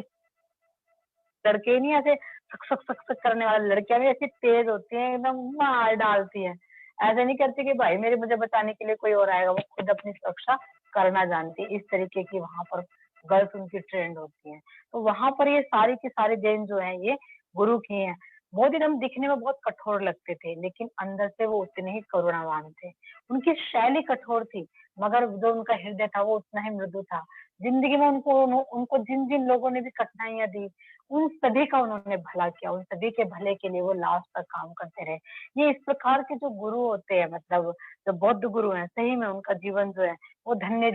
लड़के नहीं ऐसे सक सक सक सक करने वाले, लड़कियां भी ऐसी तेज होती हैं, एकदम मार डालती हैं। ऐसे नहीं करती कि भाई मेरे मुझे बचाने के लिए कोई और आएगा, वो खुद अपनी सुरक्षा करना जानती है। इस तरीके की वहां पर गर्ल्स उनकी ट्रेंड होती हैं। तो वहां पर ये सारी की सारी देन जो है ये गुरु की है। मोदी धम दिखने में बहुत कठोर लगते थे, लेकिन अंदर से वो उतने ही करुणावान थे। उनकी शैली कठोर थी, मगर जो उनका हृदय था वो उतना ही मृदु था। जिंदगी में उनको जिन जिन लोगों ने भी कठिनाइयां दी, उन सभी का उन्होंने भला किया, उन सभी के भले के लिए वो लास्ट तक काम करते रहे। ये इस प्रकार के जो गुरु होते हैं, मतलब जो बौद्ध गुरु हैं, सही में उनका जीवन जो है वो धन्य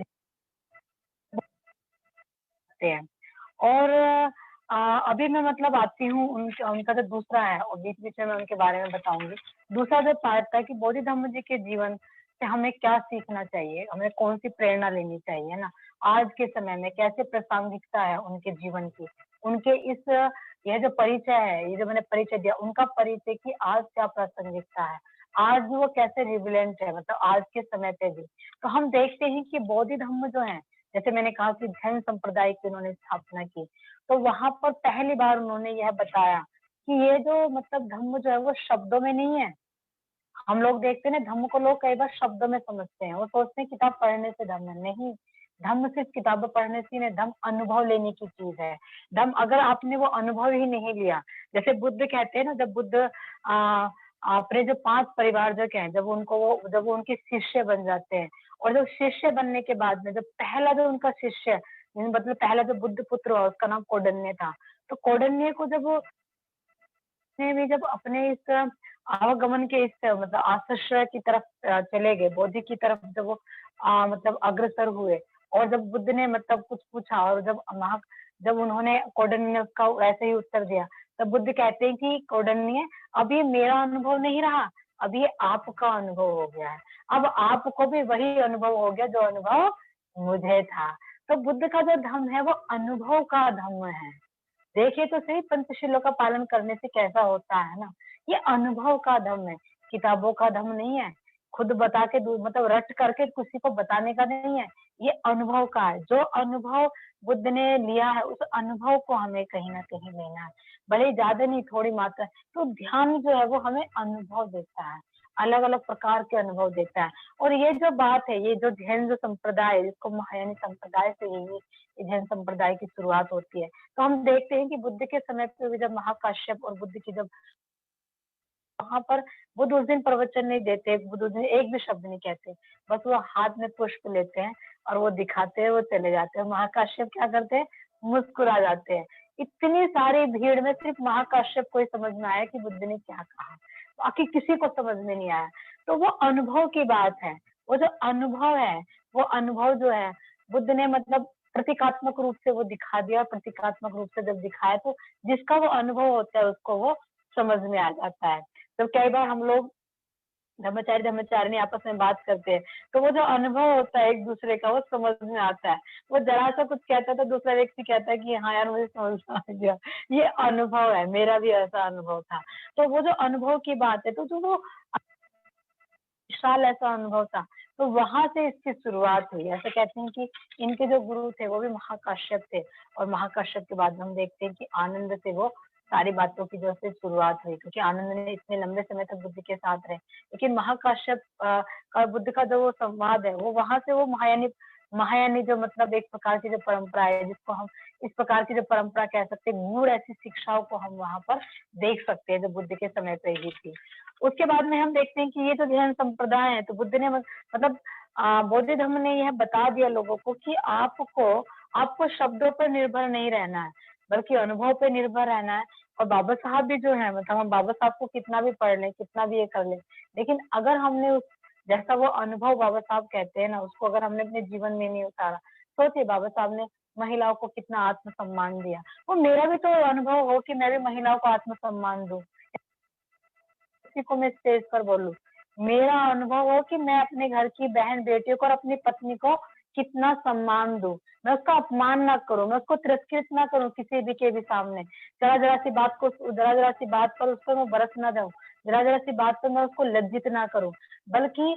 होते हैं। और अभी मैं मतलब आती हूँ उनका जो दूसरा है, और बीच बीच में मैं उनके बारे में बताऊंगी। दूसरा जो पार्ट था कि बोधि धम्म जी के जीवन से हमें क्या सीखना चाहिए, हमें कौन सी प्रेरणा लेनी चाहिए ना, आज के समय में कैसे प्रासंगिकता है उनके जीवन की, उनके इस यह जो परिचय है, ये जो मैंने परिचय दिया, उनका परिचय की आज क्या प्रासंगिकता है, आज भी वो कैसे रिविलेंट है, मतलब आज के समय पे भी। तो हम देखते हैं कि बोधि धम्म जो है, जैसे मैंने कहा कि जैन संप्रदाय की उन्होंने स्थापना की, तो वहां पर पहली बार उन्होंने यह बताया कि ये जो मतलब धम्म जो है वो शब्दों में नहीं है। हम लोग देखते हैं ना, धम्म को लोग कई बार शब्दों में समझते हैं, वो सोचते हैं किताब पढ़ने से धम्म है। नहीं, धम्म सिर्फ किताबें पढ़ने से नहीं, धम्म अनुभव लेने की चीज है। धम्म अगर आपने वो अनुभव ही नहीं लिया, जैसे बुद्ध कहते हैं ना, जब बुद्ध अपने जो 5 परिवारजक हैं, जब वो उनके शिष्य बन जाते हैं, और जब शिष्य बनने के बाद में जब पहला जो उनका शिष्य, मतलब पहला जो बुद्ध पुत्र हुआ, उसका नाम कौंडिन्य था। तो कौंडिन्य को जब ने भी जब अपने इस आवागमन के इस मतलब आश्रय की तरफ चले गए, बोधि की तरफ जब वो मतलब अग्रसर हुए, और जब बुद्ध ने मतलब कुछ पूछा, और जब उन्होंने कौंडिन्य ने उसका वैसे ही उत्तर दिया, तब बुद्ध कहते हैं कि कौंडिन्य, अब ये मेरा अनुभव नहीं रहा, अब ये आपका अनुभव हो गया है। अब आपको भी वही अनुभव हो गया जो अनुभव मुझे था। तो बुद्ध का जो धम्म है वो अनुभव का धम्म है। देखिए तो सही, पंचशीलों का पालन करने से कैसा होता है ना, ये अनुभव का धम्म है, किताबों का धम्म नहीं है, खुद बता के मतलब रट करके किसी को बताने का नहीं है, ये अनुभव का है। जो अनुभव बुद्ध ने लिया है, उस अनुभव को हमें कहीं ना कहीं लेना है, भले ही ज्यादा नहीं, थोड़ी मात्रा। तो ध्यान जो है वो हमें अनुभव देता है, अलग अलग प्रकार के अनुभव देता है। और ये जो बात है, ये जो जैन जो संप्रदाय है, जिसको महायानी संप्रदाय से ही जैन संप्रदाय की शुरुआत होती है। तो हम देखते हैं कि बुद्ध के समय पे भी जब महाकाश्यप और बुद्ध की जब वहां पर बुद्ध उस दिन प्रवचन नहीं देते, बुद्ध उस दिन एक भी शब्द नहीं कहते, बस वो हाथ में पुष्प लेते हैं और वो दिखाते हैं, वो चले जाते हैं। महाकाश्यप क्या करते हैं, मुस्कुरा जाते हैं। इतनी सारी भीड़ में सिर्फ महाकाश्यप को ही समझ में आया कि बुद्ध ने क्या कहा, बाकी किसी को समझ में नहीं आया। तो वो अनुभव की बात है, वो जो अनुभव है, वो अनुभव जो है बुद्ध ने मतलब प्रतीकात्मक रूप से वो दिखा दिया। प्रतीकात्मक रूप से जब दिखाया तो जिसका वो अनुभव होता है उसको वो समझ में आ जाता है। तो कई बार हम लोग धर्मचारिणी आपस में बात करते हैं, तो वो जो अनुभव होता है एक दूसरे का वो समझ में आता है। वो जरा सा कुछ कहता है तो दूसरा व्यक्ति कहता है कि हाँ यार मुझे समझ में आ गया, ये अनुभव है, मेरा भी ऐसा अनुभव था। तो वो जो अनुभव की बात है, तो जो वो विशाल ऐसा अनुभव था, तो वहां से इसकी शुरुआत हुई। ऐसे कहते हैं कि इनके जो गुरु थे वो भी महाकाश्यप थे, और महाकाश्यप के बाद हम देखते हैं कि आनंद से वो सारी बातों की जो से शुरुआत हुई, क्योंकि आनंद ने इतने लंबे समय तक बुद्ध के साथ रहे। लेकिन महाकाश्यप का बुद्ध का जो वो संवाद है, वो वहां से वो महायानी जो मतलब एक प्रकार की जो परंपरा है, जिसको हम इस प्रकार की जो परंपरा कह सकते हैं, गूढ़ ऐसी शिक्षाओं को हम वहां पर देख सकते हैं जो बुद्ध के समय पे ही थी। उसके बाद में हम देखते हैं कि ये जो जैन संप्रदाय है, तो बुद्ध ने मतलब बौद्ध धर्म ने यह बता दिया लोगों को कि आपको शब्दों पर निर्भर नहीं रहना है, बल्कि अनुभव पे निर्भर रहना है। और बाबा साहब भी जो है, मतलब हम बाबा साहब को कितना भी पढ़ लें, कितना भी ये कर लें, लेकिन अगर हमने उस जैसा वो अनुभव बाबा साहब कहते हैं ना, उसको अगर हमने अपने जीवन में नहीं उतारा, सोचिए बाबा साहब ने महिलाओं को कितना आत्मसम्मान दिया। वो मेरा भी तो अनुभव हो कि मैं भी महिलाओं को आत्मसम्मान दूं, किसी को मैं स्टेज पर बोलूं। मेरा अनुभव हो कि मैं अपने घर की बहन बेटियों को और अपनी पत्नी को कितना सम्मान दूं, मैं उसका अपमान ना करूं, मैं उसको तिरस्कृत ना करूं किसी भी के भी सामने। जरा जरा सी बात पर उस पर मैं बरस ना जाऊं, जरा जरा सी बात पर मैं उसको लज्जित ना करूं, बल्कि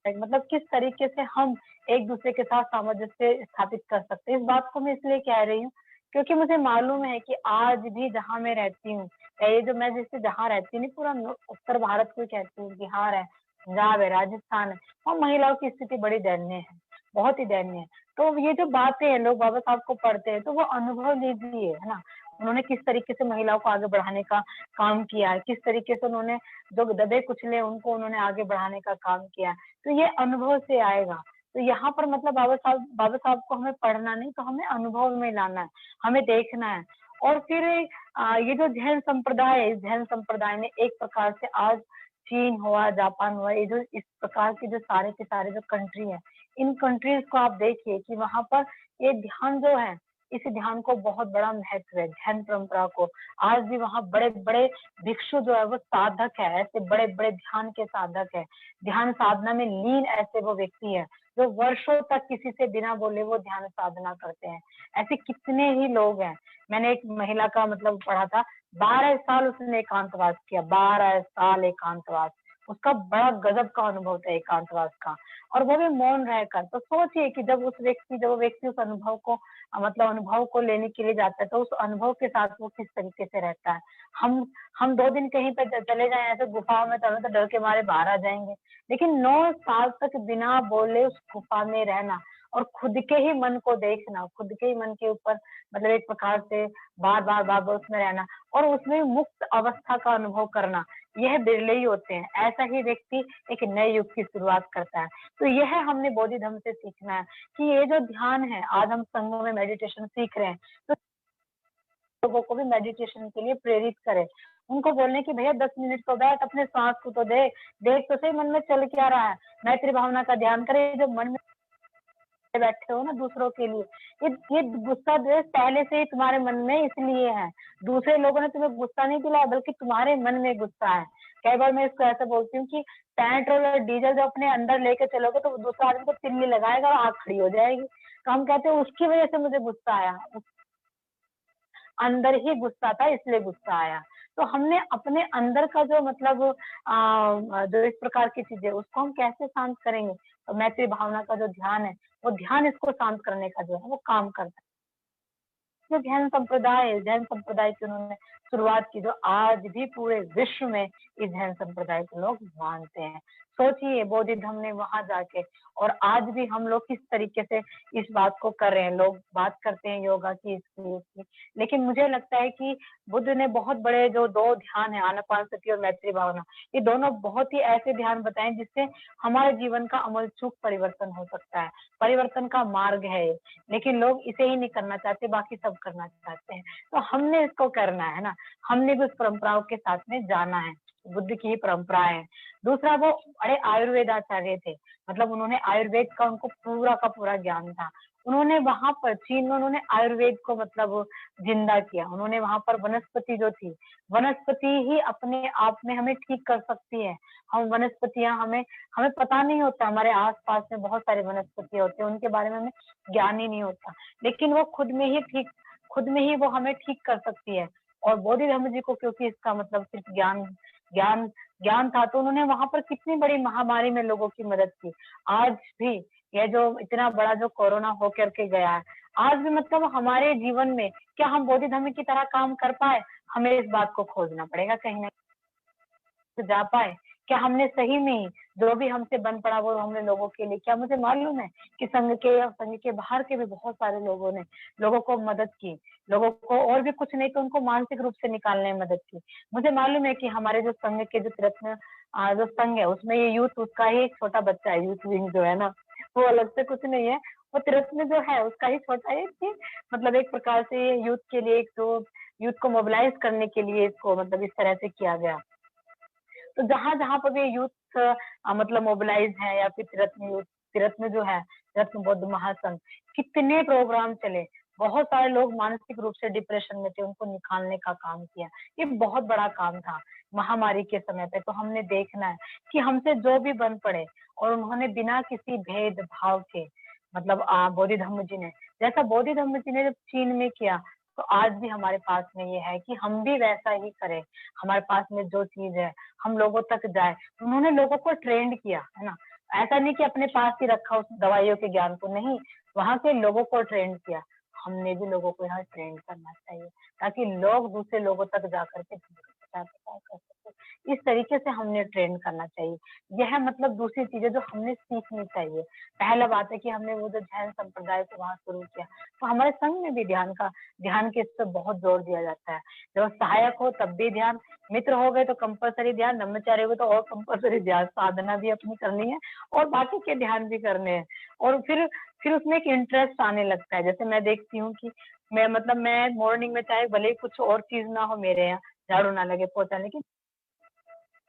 मतलब किस तरीके से हम एक दूसरे के साथ सामंजस्य स्थापित कर सकते हैं। इस बात को मैं इसलिए कह रही हूँ क्योंकि मुझे मालूम है कि आज भी जहाँ मैं रहती हूँ, ये जो मैं जैसे जहाँ रहती हूँ, नहीं पूरा उत्तर भारत को ही कहती हूँ, बिहार है, पंजाब है, राजस्थान है, वहाँ महिलाओं की स्थिति बड़ी दयनीय है, बहुत ही दयनीय है। तो ये जो बातें हैं, लोग बाबा साहब को पढ़ते हैं तो वो अनुभव लीजिए, है ना, उन्होंने किस तरीके से महिलाओं को आगे बढ़ाने का काम किया है, किस तरीके से उन्होंने जो दबे कुचले उनको उन्होंने आगे बढ़ाने का काम किया है। तो ये अनुभव से आएगा। तो यहाँ पर मतलब बाबा साहब को हमें पढ़ना नहीं, तो हमें अनुभव में लाना है, हमें देखना है। और फिर ये जो जैन संप्रदाय है, इस जैन संप्रदाय ने एक प्रकार से आज चीन हुआ, जापान हुआ, ये जो इस प्रकार के जो सारे के सारे जो कंट्री है, इन कंट्रीज को आप देखिए कि वहां पर ये ध्यान जो है, इस ध्यान को बहुत बड़ा महत्व है, ध्यान परंपरा को। आज भी वहाँ बड़े बड़े भिक्षु जो है वो साधक है, ऐसे बड़े बड़े ध्यान के साधक है, ध्यान साधना में लीन ऐसे वो व्यक्ति है जो वर्षों तक किसी से बिना बोले वो ध्यान साधना करते हैं। ऐसे कितने ही लोग हैं। मैंने एक महिला का मतलब पढ़ा था, 12 साल उसने एकांतवास किया, 12 साल एकांतवास। उसका बड़ा गजब का अनुभव था एकांतवास का, और वो भी मौन रहकर। तो सोचिए कि जब वो व्यक्ति उस अनुभव को मतलब अनुभव को लेने के लिए जाता है, तो उस अनुभव के साथ वो किस तरीके से रहता है। हम 2 दिन कहीं पे चले जाएं ऐसे गुफा में, तो हमें तो डर के मारे बाहर आ जाएंगे, लेकिन 9 साल तक बिना बोले उस गुफा में रहना और खुद के ही मन को देखना, खुद के ही मन के ऊपर मतलब एक प्रकार से बार बार उसमें रहना और उसमें मुक्त अवस्था का अनुभव करना, यह बिरले ही होते हैं। ऐसा ही व्यक्ति एक नए युग की शुरुआत करता है। तो यह हमने बोधि धर्म से सीखना है कि ये जो ध्यान है, आज हम संघ में मेडिटेशन सीख रहे हैं, तो लोगों को भी मेडिटेशन के लिए प्रेरित करें। उनको बोलने की भैया 10 मिनट तो बैठ, अपने सांस को तो देख तो सही मन में चल क्या रहा है, मैत्री भावना का ध्यान करे। जो मन में बैठे हो ना दूसरों के लिए, ये गुस्सा द्वेष पहले से ही तुम्हारे मन में इसलिए है, दूसरे लोगों ने तुम्हें गुस्सा नहीं दिलाया, बल्कि तुम्हारे मन में गुस्सा है। कई बार मैं इसको ऐसा बोलती हूँ कि पेट्रोल और डीजल जब अपने अंदर लेके चलोगे तो दूसरा आदमी को तिल्ली लगाएगा और आग खड़ी हो जाएगी। तो हम कहते हैं उसकी वजह से मुझे गुस्सा आया, अंदर ही गुस्सा था इसलिए गुस्सा आया। तो हमने अपने अंदर का जो मतलब जो इस प्रकार की चीजें, उसको हम कैसे शांत करेंगे। तो मैत्री भावना का जो ध्यान है, वो ध्यान इसको शांत करने का जो है वो काम करता है। जो जैन संप्रदाय की उन्होंने शुरुआत की, जो आज भी पूरे विश्व में इस जैन संप्रदाय को लोग मानते हैं। सोचिए बोधि धर्म ने वहां जाके, और आज भी हम लोग किस तरीके से इस बात को कर रहे हैं। लोग बात करते हैं योगा की, इसकी उसकी, लेकिन मुझे लगता है कि बुद्ध ने बहुत बड़े जो 2 ध्यान है, आनापानसति और मैत्री भावना, ये दोनों बहुत ही ऐसे ध्यान बताए जिससे हमारे जीवन का अमूलचूक परिवर्तन हो सकता है। परिवर्तन का मार्ग है, लेकिन लोग इसे ही नहीं करना चाहते, बाकी सब करना चाहते हैं। तो हमने इसको करना है ना, हमने भी उस परंपराओं के साथ में जाना है, बुद्ध की ही परंपरा है। दूसरा, वो बड़े आयुर्वेद आचार्य थे, मतलब उन्होंने आयुर्वेद का उनको पूरा का पूरा ज्ञान था। उन्होंने वहां पर चीन में उन्होंने आयुर्वेद को मतलब जिंदा किया। उन्होंने वहां पर वनस्पति जो थी, वनस्पति ही अपने आप में हमें ठीक कर सकती है। हम वनस्पतियां हमें पता नहीं होता, हमारे आसपास में बहुत सारे वनस्पति होते हैं, उनके बारे में हमें ज्ञान ही नहीं होता, लेकिन वो खुद में ही वो हमें ठीक कर सकती है। और बोधि धर्म जी को क्योंकि इसका मतलब सिर्फ ज्ञान था, तो उन्होंने वहां पर कितनी बड़ी महामारी में लोगों की मदद की। आज भी यह जो इतना बड़ा जो कोरोना होकर के गया है, आज भी मतलब हमारे जीवन में क्या हम बोधि धर्म की तरह काम कर पाए, हमें इस बात को खोजना पड़ेगा कहीं ना जा पाए। क्या हमने सही में ही जो भी हमसे बन पड़ा वो हमने लोगों के लिए, क्या मुझे मालूम है कि संघ के बाहर के भी बहुत सारे लोगों ने लोगों को मदद की, लोगों को और भी कुछ नहीं तो उनको मानसिक रूप से निकालने में मदद की। मुझे मालूम है कि हमारे जो संघ के जो तिरत्न जो संघ है उसमें ये यूथ उसका ही एक छोटा बच्चा है, यूथ विंग जो है ना, वो अलग से कुछ नहीं है, वो तिरत्न जो है उसका ही छोटा है कि मतलब एक प्रकार से यूथ के लिए एक तो यूथ को मोबिलाइज करने के लिए इसको मतलब इस तरह से किया गया। तो जहां जहां पर भी यूथ मतलब मोबिलाइज है या फिर रत्न यूथ रत्न जो है, रत्न बौद्ध महासंघ, कितने प्रोग्राम चले, बहुत सारे लोग मानसिक रूप से डिप्रेशन में थे, उनको निकालने का काम किया। ये बहुत बड़ा काम था महामारी के समय पे। तो हमने देखना है कि हमसे जो भी बन पड़े, और उन्होंने बिना किसी भेदभाव के, मतलब बोधि धम्म जी ने, जैसा बोधि धम्म जी ने जब चीन में किया, तो आज भी हमारे पास में ये है कि हम भी वैसा ही करें। हमारे पास में जो चीज है हम लोगों तक जाए। उन्होंने लोगों को ट्रेंड किया है ना, ऐसा नहीं कि अपने पास ही रखा उस दवाइयों के ज्ञान को, नहीं, वहां के लोगों को ट्रेंड किया। हमने भी लोगों को यहाँ ट्रेंड करना चाहिए, ताकि लोग दूसरे लोगों तक जा करके प्रचार प्रसार कर सके। इस तरीके से हमने ट्रेंड करना चाहिए। यह मतलब दूसरी चीजें जो हमने सीखनी चाहिए। पहला बात है कि हमने वो जो जैन संप्रदाय को वहां शुरू किया, तो हमारे संघ में भी ध्यान के इस पर बहुत जोर दिया जाता है। जब सहायक हो तब भी ध्यान, मित्र हो गए तो कंपलसरी ध्यान, ब्रह्मचारी हो तो और कंपलसरी ध्यान, साधना भी अपनी करनी है और बाकी के ध्यान भी करने हैं। और फिर उसमें एक इंटरेस्ट आने लगता है। जैसे मैं देखती हूँ कि मैं मॉर्निंग में, चाहे भले ही कुछ और चीज ना हो मेरे यहाँ, झाड़ू ना लगे, पोछा, लेकिन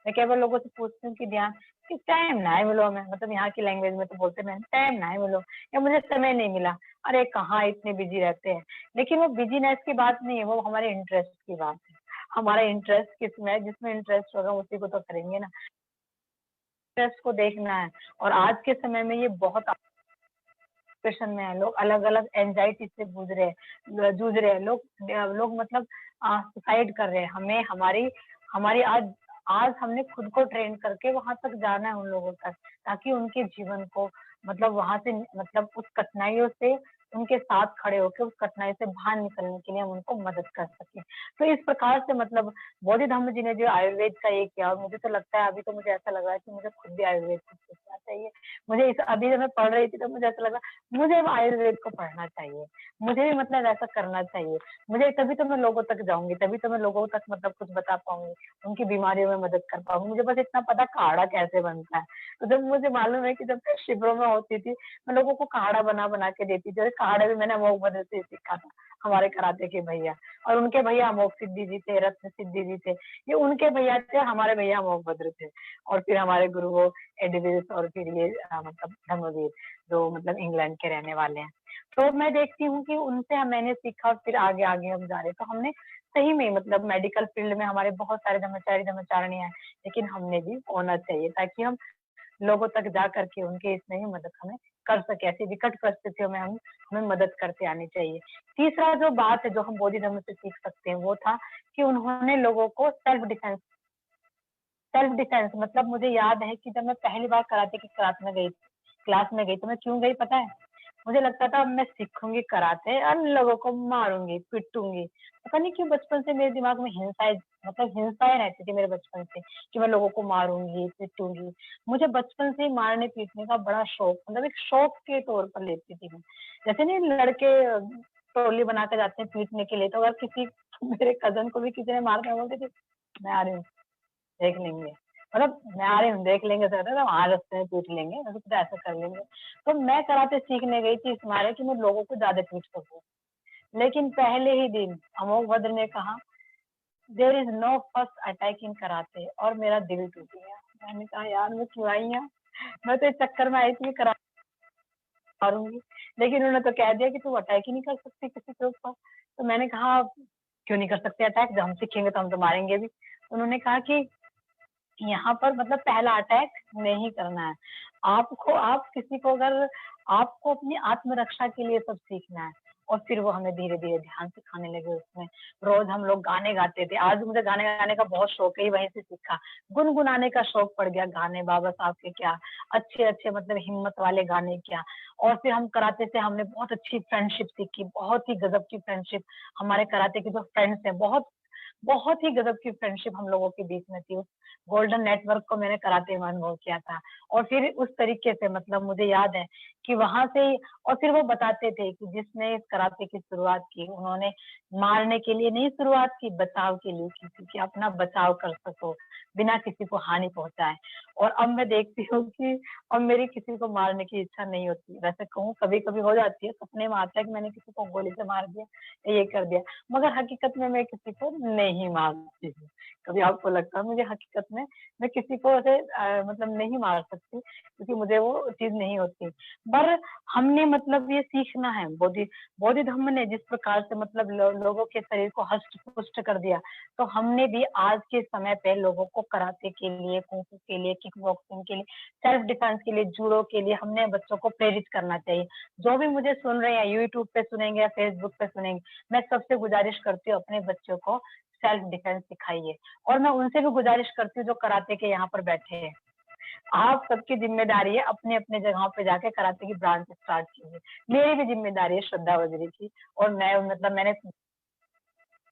मैं केवल लोगों से पूछती हूँ कि ध्यान कि टाइम ना है मिलो, हमें मतलब यहाँ की लैंग्वेज में तो बोलते हैं टाइम ना है मिलो, या मुझे समय नहीं मिला। अरे कहाँ इतने बिजी रहते हैं। लेकिन वो बिजीनेस की बात नहीं है, वो हमारे इंटरेस्ट की बात है। हमारा इंटरेस्ट किसमें है? जिसमें इंटरेस्ट होगा उसी को तो करेंगे ना। इंटरेस्ट को देखना है। और आज के समय में ये बहुत डिप्रेशन में है, लोग अलग अलग एंजाइटी से जूझ रहे हैं, लोग मतलब सुसाइड कर रहे हैं। हमें हमारी आज हमने खुद को ट्रेन करके वहां तक जाना है, उन लोगों तक, ताकि उनके जीवन को मतलब वहां से, मतलब उस कठिनाइयों से उनके साथ खड़े होकर उस कठिनाई से बाहर निकलने के लिए हम उनको मदद कर सके। तो इस प्रकार से मतलब बोधि धम्म जी ने जो आयुर्वेद का ये किया, और मुझे तो लगता है, अभी तो मुझे ऐसा लग रहा है कि मुझे खुद भी आयुर्वेद को सीखना चाहिए। मुझे अभी जब मैं पढ़ रही थी तो मुझे ऐसा लगा मुझे अब आयुर्वेद को पढ़ना चाहिए, मुझे भी मतलब ऐसा करना चाहिए। मुझे तभी तो मैं लोगों तक जाऊंगी, तभी तो मैं लोगों तक मतलब कुछ बता पाऊंगी, उनकी बीमारियों में मदद कर पाऊंगी। मुझे बस इतना पता काढ़ा कैसे बनता है। तो जब मुझे मालूम है कि जब मैं शिविरों में होती थी, मैं लोगों को काढ़ा बना बना के देती थी। काढ़ा भी मैंने अमोघ भद्र से सीखा था, हमारे कराटे के भैया, और उनके भैया अमोघ सिद्धि जी थे, रत्न सिद्धि जी थे। ये उनके भैया थे, हमारे भैया अमोघ भद्र थे। और फिर हमारे गुरु वो एडविस, और फिर ये मतलब धर्मवीर, जो मतलब इंग्लैंड के रहने वाले हैं। तो मैं देखती हूँ कि उनसे मैंने सीखा, फिर आगे आगे हम जा रहे। तो हमने सही में मतलब मेडिकल फील्ड में हमारे बहुत सारे ब्रह्मचारी ब्रह्मचारिणी हैं, लेकिन हमने भी होना चाहिए, ताकि हम लोगों तक जा करके उनके इसमें ही मदद हमें कर सके। ऐसी विकट परिस्थितियों में हमें मदद करते आनी चाहिए। तीसरा जो बात है जो हम बोधि धर्म से सीख सकते हैं, वो था कि उन्होंने लोगों को सेल्फ डिफेंस मतलब, मुझे याद है कि जब मैं पहली बार कराटे की क्लास में गई, तो मैं क्यों गई पता है? मुझे लगता था अब मैं सीखूंगी कराटे और लोगों को मारूंगी, पिटूंगी। पता नहीं क्यों बचपन से मेरे दिमाग में हिंसाएं रहती थी मेरे बचपन से, कि मैं लोगों को मारूंगी, पिटूंगी। मुझे बचपन से ही मारने पीटने का बड़ा शौक, मतलब एक शौक के तौर पर लेती थी मैं। जैसे नहीं लड़के टोली बना के जाते हैं पीटने के लिए, तो अगर किसी मेरे कजन को भी किसी ने मार कर बोलती थी, मैं आ रही हूँ देख लेंगे, मतलब मैं आ रही हूँ देख लेंगे, सर वहां रास्ते में पीट लेंगे, मतलब कुछ ऐसा कर लेंगे। तो मैं कराटे सीखने गई थी इस मारे कि मैं लोगों को ज्यादा पीट सकूं। लेकिन पहले ही दिन अमोघ भद्र ने कहा there is no first attack in karate, और मेरा दिल टूट गया। मैंने कहा यार मैं क्यों आई हूँ, मैं तो इस चक्कर में आई थी कराटे मारूंगी, लेकिन उन्होंने तो कह दिया कि तू अटैक ही नहीं कर सकती किसी के ऊपर। तो मैंने कहा क्यों नहीं कर सकते अटैक, जब हम सीखेंगे तो हम तो मारेंगे भी। उन्होंने कहा कि यहाँ पर मतलब पहला अटैक नहीं करना है आप किसी को, अगर आपको अपनी आत्मरक्षा के लिए सब सीखना है। और फिर वो हमें धीरे धीरे ध्यान सिखाने लगे उसमें। रोज हम लोग गाने गाते थे, आज मुझे गाने गाने का बहुत शौक है, वहीं से सीखा। गुनगुनाने का शौक पड़ गया, गाने बाबा साहब के क्या अच्छे अच्छे मतलब हिम्मत वाले गाने क्या। और फिर हम कराटे से हमने बहुत अच्छी फ्रेंडशिप सीखी, बहुत ही गजब की फ्रेंडशिप। हमारे कराटे के जो फ्रेंड्स हैं, बहुत बहुत ही गजब की फ्रेंडशिप हम लोगों के बीच में थी। उस गोल्डन नेटवर्क को मैंने कराटे में अनुभव किया था। और फिर उस तरीके से मतलब मुझे याद है कि वहां से और फिर वो बताते थे कि जिसने इस कराटे की शुरुआत की उन्होंने मारने के लिए नहीं शुरुआत की, बचाव के लिए की थी, कि अपना बचाव कर सको बिना किसी को हानि पहुंचाए। और अब मैं देखती हूँ कि अब मेरी किसी को मारने की इच्छा नहीं होती। वैसे कहूँ कभी कभी हो जाती है, सपने में आता है कि मैंने किसी को गोली से मार दिया, ये कर दिया, मगर हकीकत में मैं किसी को नहीं मारती हूँ। कभी आपको लगता है मुझे हकीकत में मैं किसी को ऐसे मतलब नहीं मार सकती, क्योंकि मुझे वो चीज नहीं होती। पर हमने मतलब ये सीखना है, बौद्ध धम्म ने जिस प्रकार से मतलब लोगों के शरीर को हष्ट पुष्ट कर दिया, तो हमने भी आज के समय पे लोगों को कराटे के लिए, कुंफू के लिए, किक बॉक्सिंग के लिए, सेल्फ डिफेंस के लिए, जूडो के लिए हमने बच्चों को प्रेरित करना चाहिए। जो भी मुझे सुन रहे हैं, यूट्यूब पे सुनेंगे या फेसबुक पे सुनेंगे, मैं सबसे गुजारिश करती हूँ अपने बच्चों को सेल्फ डिफेंस सिखाइए। और मैं उनसे भी गुजारिश करती हूँ जो कराटे के यहाँ पर बैठे हैं, आप सबकी जिम्मेदारी है अपने अपने जगहों पे जाके कराटे की ब्रांच स्टार्ट कीजिए। मेरी भी जिम्मेदारी है श्रद्धा वजरी की, और मैंने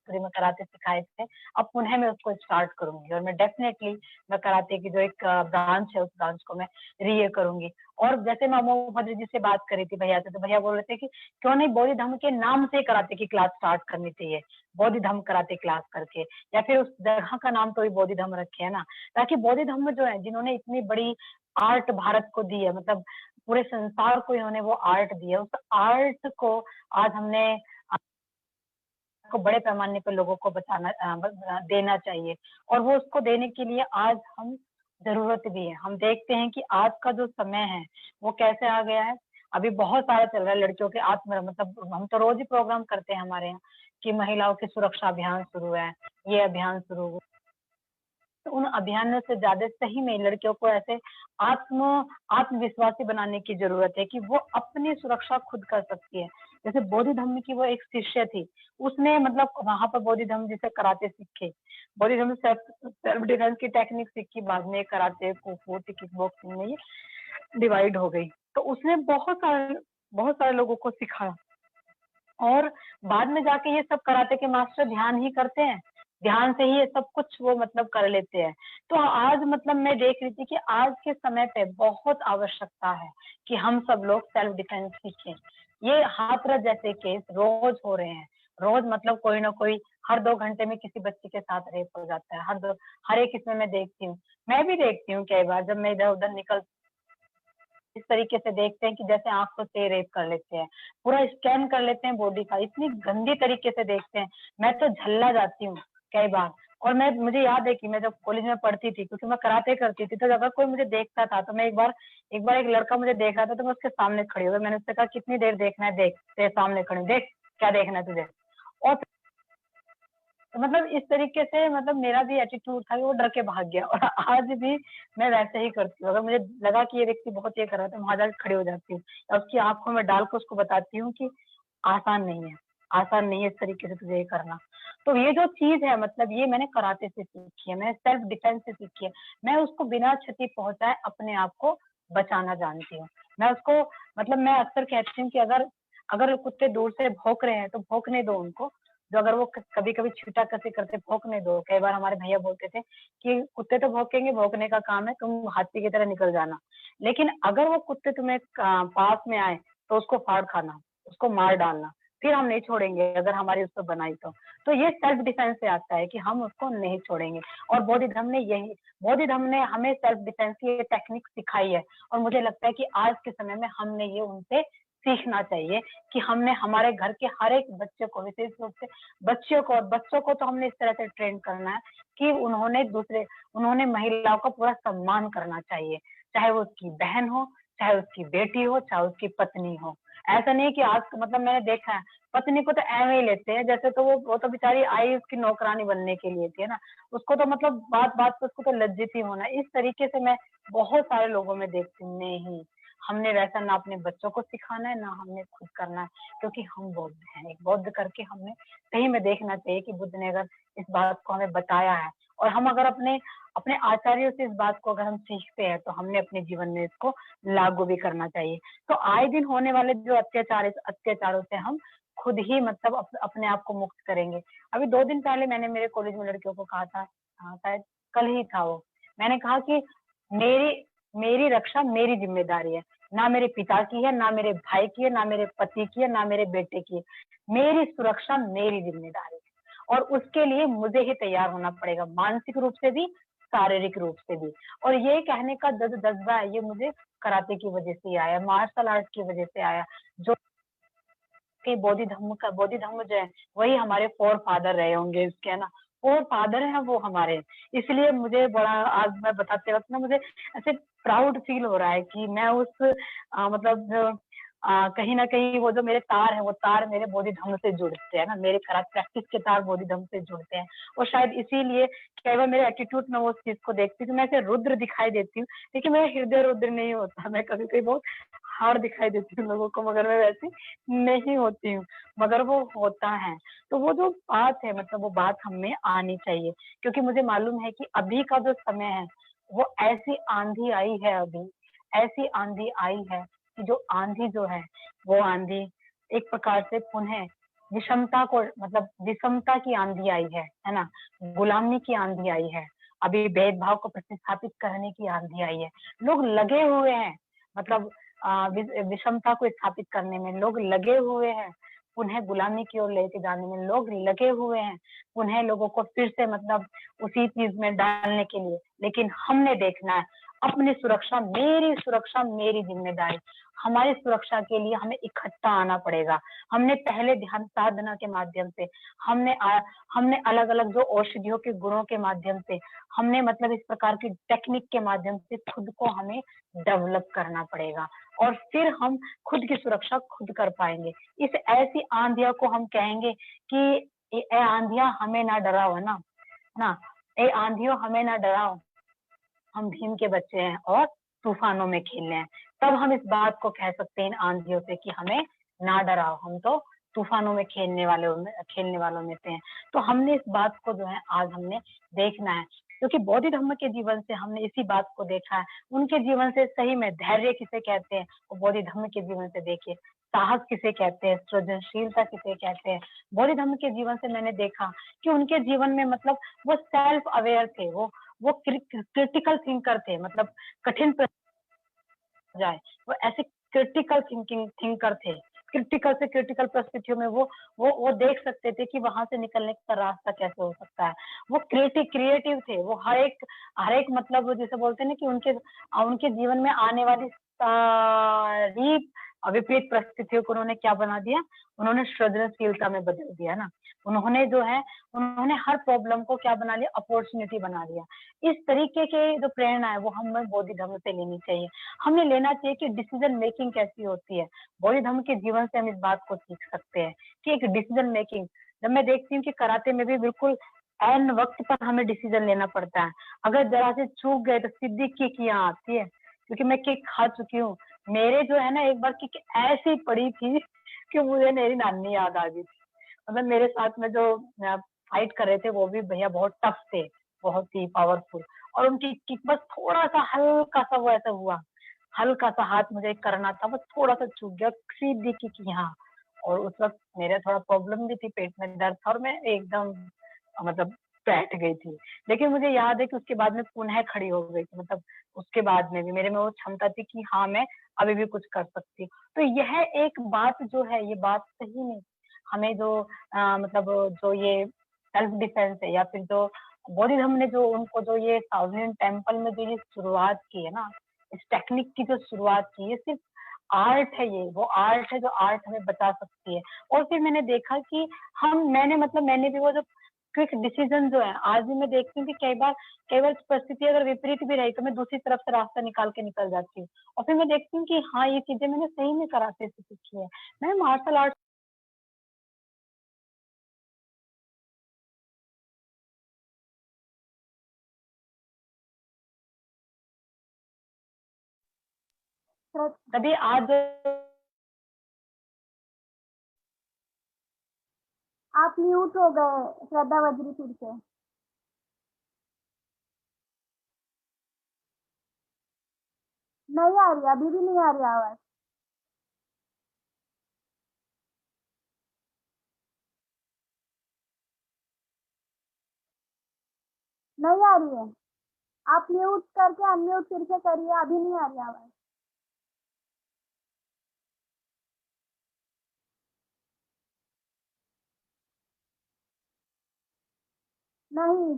फ्री में कराटे सिखाए थे, अब पुनः मैं उसको स्टार्ट करूंगी। और मैं डेफिनेटली मैं कराटे की जो एक ब्रांच है उस ब्रांच को मैं रीए करूंगी। और जैसे मैं अमोघ भद्र जी से बात करी थी भैया से, तो भैया बोल रहे थे कि क्यों नहीं बौद्ध धम्म के नाम से कराटे की क्लास स्टार्ट करनी चाहिए, बौद्ध धम्म कराटे क्लास करके, या फिर उस जगह का नाम तो ही बौद्ध धम्म रखे है ना, ताकि बौद्ध धम्म जो है जिन्होंने इतनी बड़ी आर्ट भारत को दी है, मतलब पूरे संसार को इन्होंने वो आर्ट दी है, उस आर्ट को आज हमने को बड़े पैमाने पर लोगों को देना चाहिए। और वो उसको देने के लिए आज हम जरूरत भी है। हम देखते हैं कि आज का जो समय है वो कैसे आ गया है। अभी बहुत सारा चल रहा है लड़कियों के आत्म, मतलब हम तो रोज ही प्रोग्राम करते हैं हमारे यहाँ कि महिलाओं की सुरक्षा अभियान शुरू है, ये अभियान शुरू हुआ। तो उन अभियानों से ज्यादा सही में लड़कियों को ऐसे आत्मविश्वासी बनाने की जरूरत है कि वो अपनी सुरक्षा खुद कर सकती है। जैसे बौद्ध धम्म की वो एक शिष्य थी, उसने मतलब वहां पर बौद्ध धम्म जिसे कराटे सीखे, बौद्ध धम्म सेल्फ डिफेंस की टेक्निक सीखी, बाद में कराटे, कुंफू, किक बॉक्सिंग में ये डिवाइड हो गई। तो उसने बहुत सारे लोगों को सिखाया, और बाद में जाके ये सब कराटे के मास्टर ध्यान ही करते हैं, ध्यान से ही ये सब कुछ वो मतलब कर लेते हैं। तो आज मतलब मैं देख रही थी कि आज के समय पे बहुत आवश्यकता है कि हम सब लोग सेल्फ डिफेंस सीखें। ये हाथरस जैसे केस रोज हो रहे हैं, रोज मतलब कोई ना कोई हर 2 घंटे में किसी बच्चे के साथ रेप हो जाता है, हर एक इसमें मैं देखती हूँ। मैं भी देखती हूँ कई बार जब मैं इधर उधर निकल, इस तरीके से देखते हैं कि जैसे आंखों से रेप कर लेते हैं, पूरा स्कैन कर लेते हैं बॉडी का, इतनी गंदी तरीके से देखते हैं, मैं तो झल्ला जाती हूँ कई बार। और मुझे याद है कि मैं जब कॉलेज में पढ़ती थी, क्योंकि मैं कराटे करती थी, तो अगर कोई मुझे देखता था तो मैं एक बार एक लड़का मुझे देख रहा था तो मैं उसके सामने खड़ी हो गई। मैंने उससे कहा कितनी देर देखना है, देख तेरे सामने खड़ी, देख क्या देखना है तुझे। और तो मतलब इस तरीके से मतलब मेरा भी एटीट्यूड था कि वो डर के भाग गया, और आज भी मैं वैसे ही करती हूँ। अगर मुझे लगा कि ये व्यक्ति बहुत ये कर रहा है तो वहां जाकर खड़ी हो जाती हूँ, और उसकी आंखों में डाल कर उसको बताती हूँ कि आसान नहीं है इस तरीके से तुझे ये करना। तो ये जो चीज है मतलब ये मैंने कराटे से सीखी है, मैंने सेल्फ डिफेंस से सीखी है। मैं उसको बिना क्षति पहुंचाए अपने आप को बचाना जानती हूँ। मैं उसको मतलब मैं अक्सर कहती हूँ कि अगर कुत्ते दूर से भौंक रहे हैं तो भौंकने दो उनको, जो अगर वो कभी कभी छींटा कसी करते भौंकने दो। कई बार हमारे भैया बोलते थे कि कुत्ते तो भौंकेंगे, भौंकने का काम है, तुम हाथी की तरह निकल जाना। लेकिन अगर वो कुत्ते तुम्हें पास में आए तो उसको फाड़ खाना, उसको मार डालना, फिर हम नहीं छोड़ेंगे अगर हमारी उस पर बनाई तो ये सेल्फ डिफेंस से आता है कि हम उसको नहीं छोड़ेंगे। और बौद्ध धम्म ने हमें सेल्फ डिफेंस की ये टेक्निक सिखाई है, और मुझे लगता है कि आज के समय में हमने ये उनसे सीखना चाहिए कि हमने हमारे घर के हर एक बच्चे को, विशेष रूप से बच्चों को तो हमने इस तरह से ट्रेन करना है कि उन्होंने महिलाओं का पूरा सम्मान करना चाहिए, चाहे वो उसकी बहन हो, चाहे उसकी बेटी हो, चाहे उसकी पत्नी हो। ऐसा नहीं कि आज मतलब मैंने देखा है पत्नी को तो ऐवे ही लेते हैं जैसे तो वो तो बेचारी आई उसकी नौकरानी बनने के लिए थी, है ना, उसको तो मतलब बात पे उसको तो लज्जित ही होना। इस तरीके से मैं बहुत सारे लोगों में देखती हूँ। नहीं, हमने वैसा ना अपने बच्चों को सिखाना है, ना हमने खुद करना है, क्योंकि हम बौद्ध हैं। एक बौद्ध करके हमने सही में देखना चाहिए कि बुद्ध ने अगर इस बात को हमें बताया है, और हम अगर अपने आचार्यों से इस बात को अगर हम सीखते हैं तो हमने अपने जीवन में इसको लागू भी करना चाहिए। तो आए दिन होने वाले जो अत्याचारों से हम खुद ही मतलब अपने आप को मुक्त करेंगे। अभी 2 दिन पहले मैंने मेरे कॉलेज में लड़कियों को कहा था, शायद कल ही था वो, मैंने कहा कि मेरी रक्षा मेरी जिम्मेदारी है, ना मेरे पिता की है, ना मेरे भाई की है, ना मेरे पति की है, ना मेरे बेटे की है। मेरी सुरक्षा मेरी जिम्मेदारी है और उसके लिए मुझे ही तैयार होना पड़ेगा, मानसिक रूप से भी, शारीरिक रूप से भी। और ये कहने का जज्बा है, ये मुझे कराटे की वजह से ही आया, मार्शल आर्ट की वजह से आया, जो कि बोधि धर्म जो है वही हमारे फोर फादर रहे होंगे इसके, है ना, फोर फादर है वो हमारे। इसलिए मुझे बड़ा, आज मैं बताते वक्त ना मुझे ऐसे प्राउड फील हो रहा है कि मैं उस मतलब कहीं ना कहीं वो जो मेरे तार है, वो तार मेरे बोधि धर्म से जुड़ते हैं ना, मेरे कराटे प्रैक्टिस के तार बोधि धर्म से जुड़ते हैं। और शायद इसीलिए कई बार मेरे एटीट्यूड में वो उस चीज को देखती हूँ, मैं ऐसे रुद्र दिखाई देती हूँ, लेकिन मेरा हृदय रुद्र नहीं होता, मैं कभी कभी बहुत हार्ड दिखाई देती हूँ लोगों को, मगर मैं वैसी नहीं होती हूँ, मगर वो होता है। तो वो जो बात है, मतलब वो बात हमें आनी चाहिए, क्योंकि मुझे मालूम है कि अभी का जो समय है वो ऐसी आंधी आई है, अभी ऐसी आंधी आई है कि जो आंधी जो है वो आंधी एक प्रकार से पुनः विषमता को, मतलब विषमता की आंधी आई है ना, गुलामी की आंधी आई है, अभी भेदभाव को प्रतिस्थापित करने की आंधी आई है। लोग लगे हुए हैं, मतलब विषमता को स्थापित करने में लोग लगे हुए हैं, पुनः गुलामी की ओर लेके जाने में लोग लगे हुए हैं, पुनः लोगों को फिर से मतलब उसी चीज में डालने के लिए। लेकिन हमने देखना है अपनी सुरक्षा मेरी जिम्मेदारी। हमारी सुरक्षा के लिए हमें इकट्ठा आना पड़ेगा। हमने पहले ध्यान साधना के माध्यम से, हमने अलग अलग जो औषधियों के गुणों के माध्यम से, हमने मतलब इस प्रकार की टेक्निक के माध्यम से खुद को हमें डेवलप करना पड़ेगा, और फिर हम खुद की सुरक्षा खुद कर पाएंगे। इस ऐसी आंधिया को हम कहेंगे कि ए आंधिया हमें ना डराओ, है ना, ए आंधियों हमें ना डराओ, हम भीम के बच्चे हैं और तूफानों में खेल रहे हैं। तब हम इस बात को कह सकते हैं इन आंधियों से कि हमें ना डराओ, हम तो तूफानों में खेलने वालों में से हैं। तो हमने इस बात को जो है आज हमने देखना है, क्योंकि बौद्ध धर्म के जीवन से हमने इसी बात को देखा है। उनके जीवन से सही में धैर्य किसे कहते हैं वो बौद्ध धर्म के जीवन से देखिए, साहस किसे कहते हैं, सृजनशीलता किसे कहते हैं, बौद्ध धर्म के जीवन से मैंने देखा कि उनके जीवन में मतलब वो सेल्फ अवेयर थे, वो क्रिटिकल थिंकर थे, मतलब कठिन जाए वो ऐसे क्रिटिकल थिंकर थे। क्रिटिकल से क्रिटिकल परिस्थितियों में वो देख सकते थे कि वहां से निकलने का रास्ता कैसे हो सकता है। वो क्रिएटिव थे, वो हर एक मतलब जैसे बोलते हैं ना कि उनके जीवन में आने वाली सारी विपरीत परिस्थितियों को उन्होंने क्या बना दिया, उन्होंने सृजनशीलता में बदल दिया ना। उन्होंने हर प्रॉब्लम को क्या बना लिया, अपॉर्चुनिटी बना लिया। इस तरीके के जो प्रेरणा है वो हमें बौद्ध धर्म से लेनी चाहिए। हमें लेना चाहिए कि डिसीजन मेकिंग कैसी होती है। बौद्ध धर्म के जीवन से हम इस बात को सीख सकते हैं कि एक डिसीजन मेकिंग, जब मैं देखती हूँ कि कराटे में भी बिल्कुल एन वक्त पर हमें डिसीजन लेना पड़ता है। अगर जरा से चूक गए तो सीधी किक यहाँ आती है, क्योंकि मैं किक खा चुकी हूँ। मेरे जो है ना एक बार किक ऐसी पड़ी थी कि मुझे मेरी नानी याद आ गई थी। मतलब मेरे साथ में जो फाइट कर रहे थे वो भी भैया बहुत टफ थे, बहुत ही पावरफुल, और उनकी किक बस थोड़ा सा हल्का सा वो ऐसा हुआ, हल्का सा हाथ मुझे करना था, बस थोड़ा सा चूक गया, सीधी किक यहाँ। और उस वक्त मेरा थोड़ा प्रॉब्लम भी थी, पेट में दर्द था और मैं एकदम मतलब बैठ गई थी। लेकिन मुझे याद है कि उसके बाद में पुनः खड़ी हो गई थी, मतलब उसके बाद में भी मेरे में वो क्षमता थी कि हाँ मैं अभी भी कुछ कर सकती हूँ। तो यह एक बात जो है, ये बात सही नहीं, हमें जो मतलब जो ये सेल्फ डिफेंस है, या फिर जो बौद्ध धर्म ने जो उनको जो ये शाओलिन टेम्पल में जो ये शुरुआत की है ना, इस टेक्निक की जो शुरुआत की है, सिर्फ आर्ट है, ये वो आर्ट है जो आर्ट हमें बता सकती है। और फिर मैंने देखा कि मैंने भी वो जो क्विक डिसीजन जो है, आज भी मैं देखती हूँ कि कई बार परिस्थिति अगर विपरीत भी रही तो मैं दूसरी तरफ से रास्ता निकाल के निकल जाती हूँ, और फिर मैं देखती हूँ कि हाँ ये चीजें मैंने सही में कराटे से सीखी है। मैं मार्शल आर्ट तभी आज आप म्यूट हो गए श्रद्धा वज्री फिर से। नहीं आ रही, अभी भी नहीं आ रही आवाज। नहीं आ रही है, आप म्यूट करके अनम्यूट फिर से करिए, अभी नहीं आ रही आवाज। नहीं,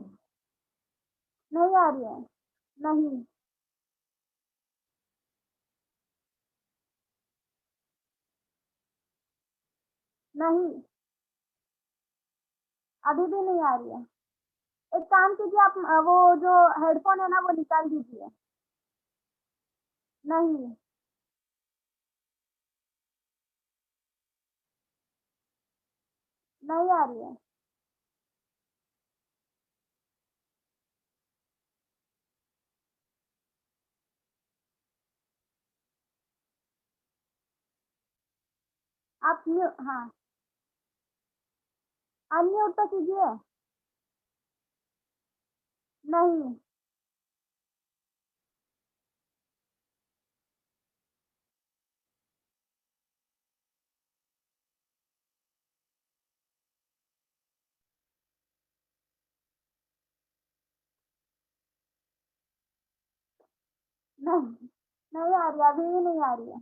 नहीं आ रही है, नहीं, नहीं, अभी भी नहीं आ रही है। एक काम कीजिए, आप वो जो हेडफोन है ना वो निकाल दीजिए। नहीं, नहीं आ रही है। आप हाँ, अनम्यूट तो कीजिए। नहीं, नहीं, नहीं आ रही, अभी भी नहीं आ रही है।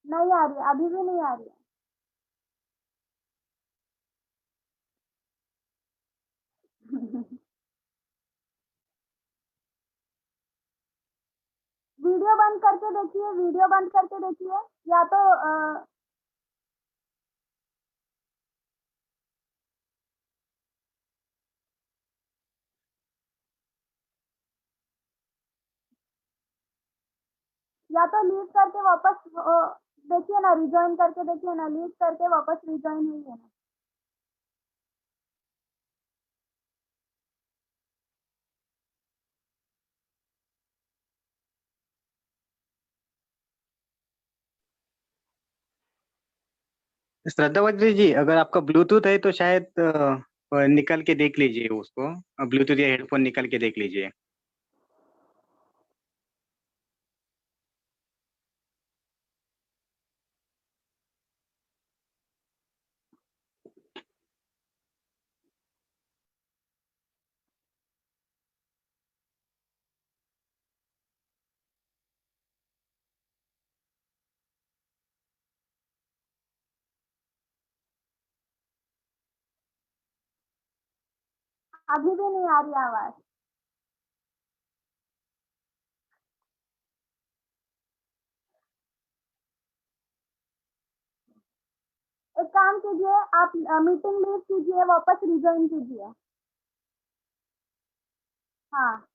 नहीं आ रही है, अभी भी नहीं आ रही है। वीडियो बंद करके देखिए, वीडियो बंद करके देखिए, या तो या तो लीव करके वापस देखिए ना, रिजॉइन करके देखिए ना, लीव करके वापस रिजॉइन हुई है ना। श्रद्धावती जी, अगर आपका ब्लूटूथ है तो शायद निकल के देख लीजिए उसको, ब्लूटूथ या हेडफोन निकल के देख लीजिए। अभी भी नहीं आ रही आवाज। एक काम कीजिए, आप मीटिंग लीव कीजिए, वापस रिजॉइन कीजिए। हाँ,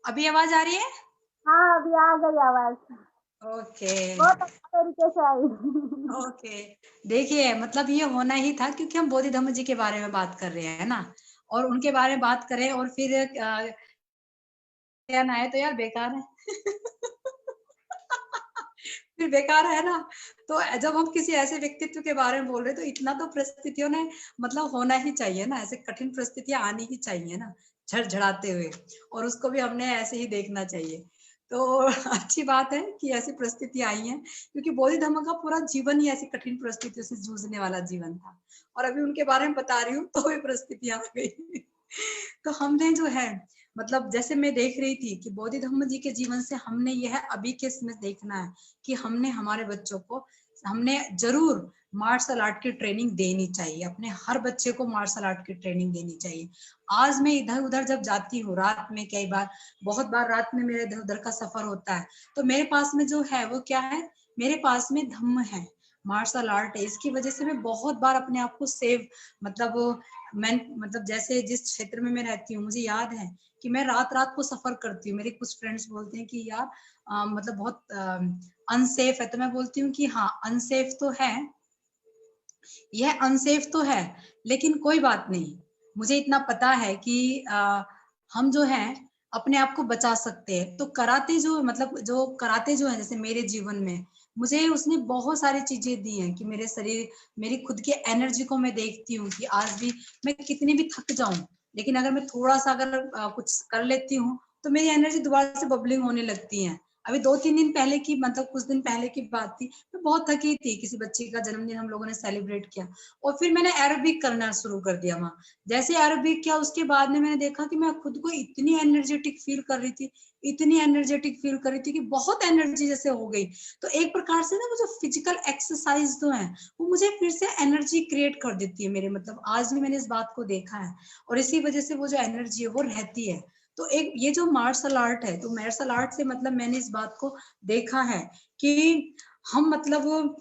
अभी आवाज आ रही है? हाँ, अभी आ गई आवाज। ओके बहुत अच्छे तरीके से आई। ओके। देखिए, मतलब ये होना ही था क्योंकि हम बोधि धम्म जी के बारे में बात कर रहे हैं ना, और उनके बारे में बात करें और फिर क्या ना है तो यार बेकार है। फिर बेकार है ना। तो जब हम किसी ऐसे व्यक्तित्व के बारे में बोल रहे हैं तो इतना तो परिस्थितियों ने मतलब होना ही चाहिए ना, ऐसे कठिन परिस्थितियां आनी ही चाहिए ना, झड़झड़ाते हुए, और उसको भी हमने ऐसे ही देखना चाहिए। तो अच्छी बात है कि ऐसी परिस्थितियां आई हैं, क्योंकि बोधि धर्म का पूरा जीवन ही ऐसी कठिन परिस्थितियों से जूझने वाला जीवन था, और अभी उनके बारे में बता रही हूँ तो भी परिस्थितियां आ गई। तो हमने जो है, मतलब जैसे मैं देख रही थी कि बोधि धम्म जी के जीवन से हमने यह अभी के इसमें देखना है कि हमने हमारे बच्चों को, हमने जरूर मार्शल आर्ट की ट्रेनिंग देनी चाहिए, अपने हर बच्चे को मार्शल आर्ट की ट्रेनिंग देनी चाहिए। आज मैं इधर उधर जब जाती हूँ रात में, कई बार, बहुत बार रात में मेरे इधर उधर का सफर होता है, तो मेरे पास में जो है वो क्या है, मेरे पास में धम्म है, मार्शल आर्ट है, इसकी वजह से मैं बहुत बार अपने आप को सेव मतलब जैसे जिस क्षेत्र में मैं रहती हूँ, मुझे याद है कि मैं रात रात को सफर करती हूँ। मेरे कुछ फ्रेंड्स बोलते हैं कि यार मतलब बहुत अनसेफ है, तो मैं बोलती हूँ कि हाँ अनसेफ तो है, यह अनसेफ तो है, लेकिन कोई बात नहीं। मुझे इतना पता है कि हम जो है अपने आप को बचा सकते हैं। तो कराटे जो मतलब जो कराटे जो है जैसे मेरे जीवन में मुझे उसने बहुत सारी चीजें दी हैं कि मेरे शरीर मेरी खुद की एनर्जी को मैं देखती हूँ कि आज भी मैं कितनी भी थक जाऊं, लेकिन अगर मैं थोड़ा सा अगर कुछ कर लेती हूँ तो मेरी एनर्जी दोबारा से बबलिंग होने लगती है। अभी 2-3 दिन पहले की मतलब कुछ दिन पहले की बात थी, मैं बहुत थकी थी, किसी बच्ची का जन्मदिन हम लोगों ने सेलिब्रेट किया और फिर मैंने एरोबिक करना शुरू कर दिया वहां। जैसे एरोबिक किया उसके बाद में मैंने देखा कि मैं खुद को इतनी एनर्जेटिक फील कर रही थी, इतनी एनर्जेटिक फील कर रही थी कि बहुत एनर्जी जैसे हो गई। तो एक प्रकार से ना वो जो फिजिकल एक्सरसाइज जो है वो मुझे फिर से एनर्जी क्रिएट कर देती है मेरे, मतलब आज भी मैंने इस बात को देखा है और इसी वजह से वो जो एनर्जी है वो रहती है। तो एक ये जो मार्शल आर्ट है, तो मार्शल आर्ट से मतलब मैंने इस बात को देखा है कि हम मतलब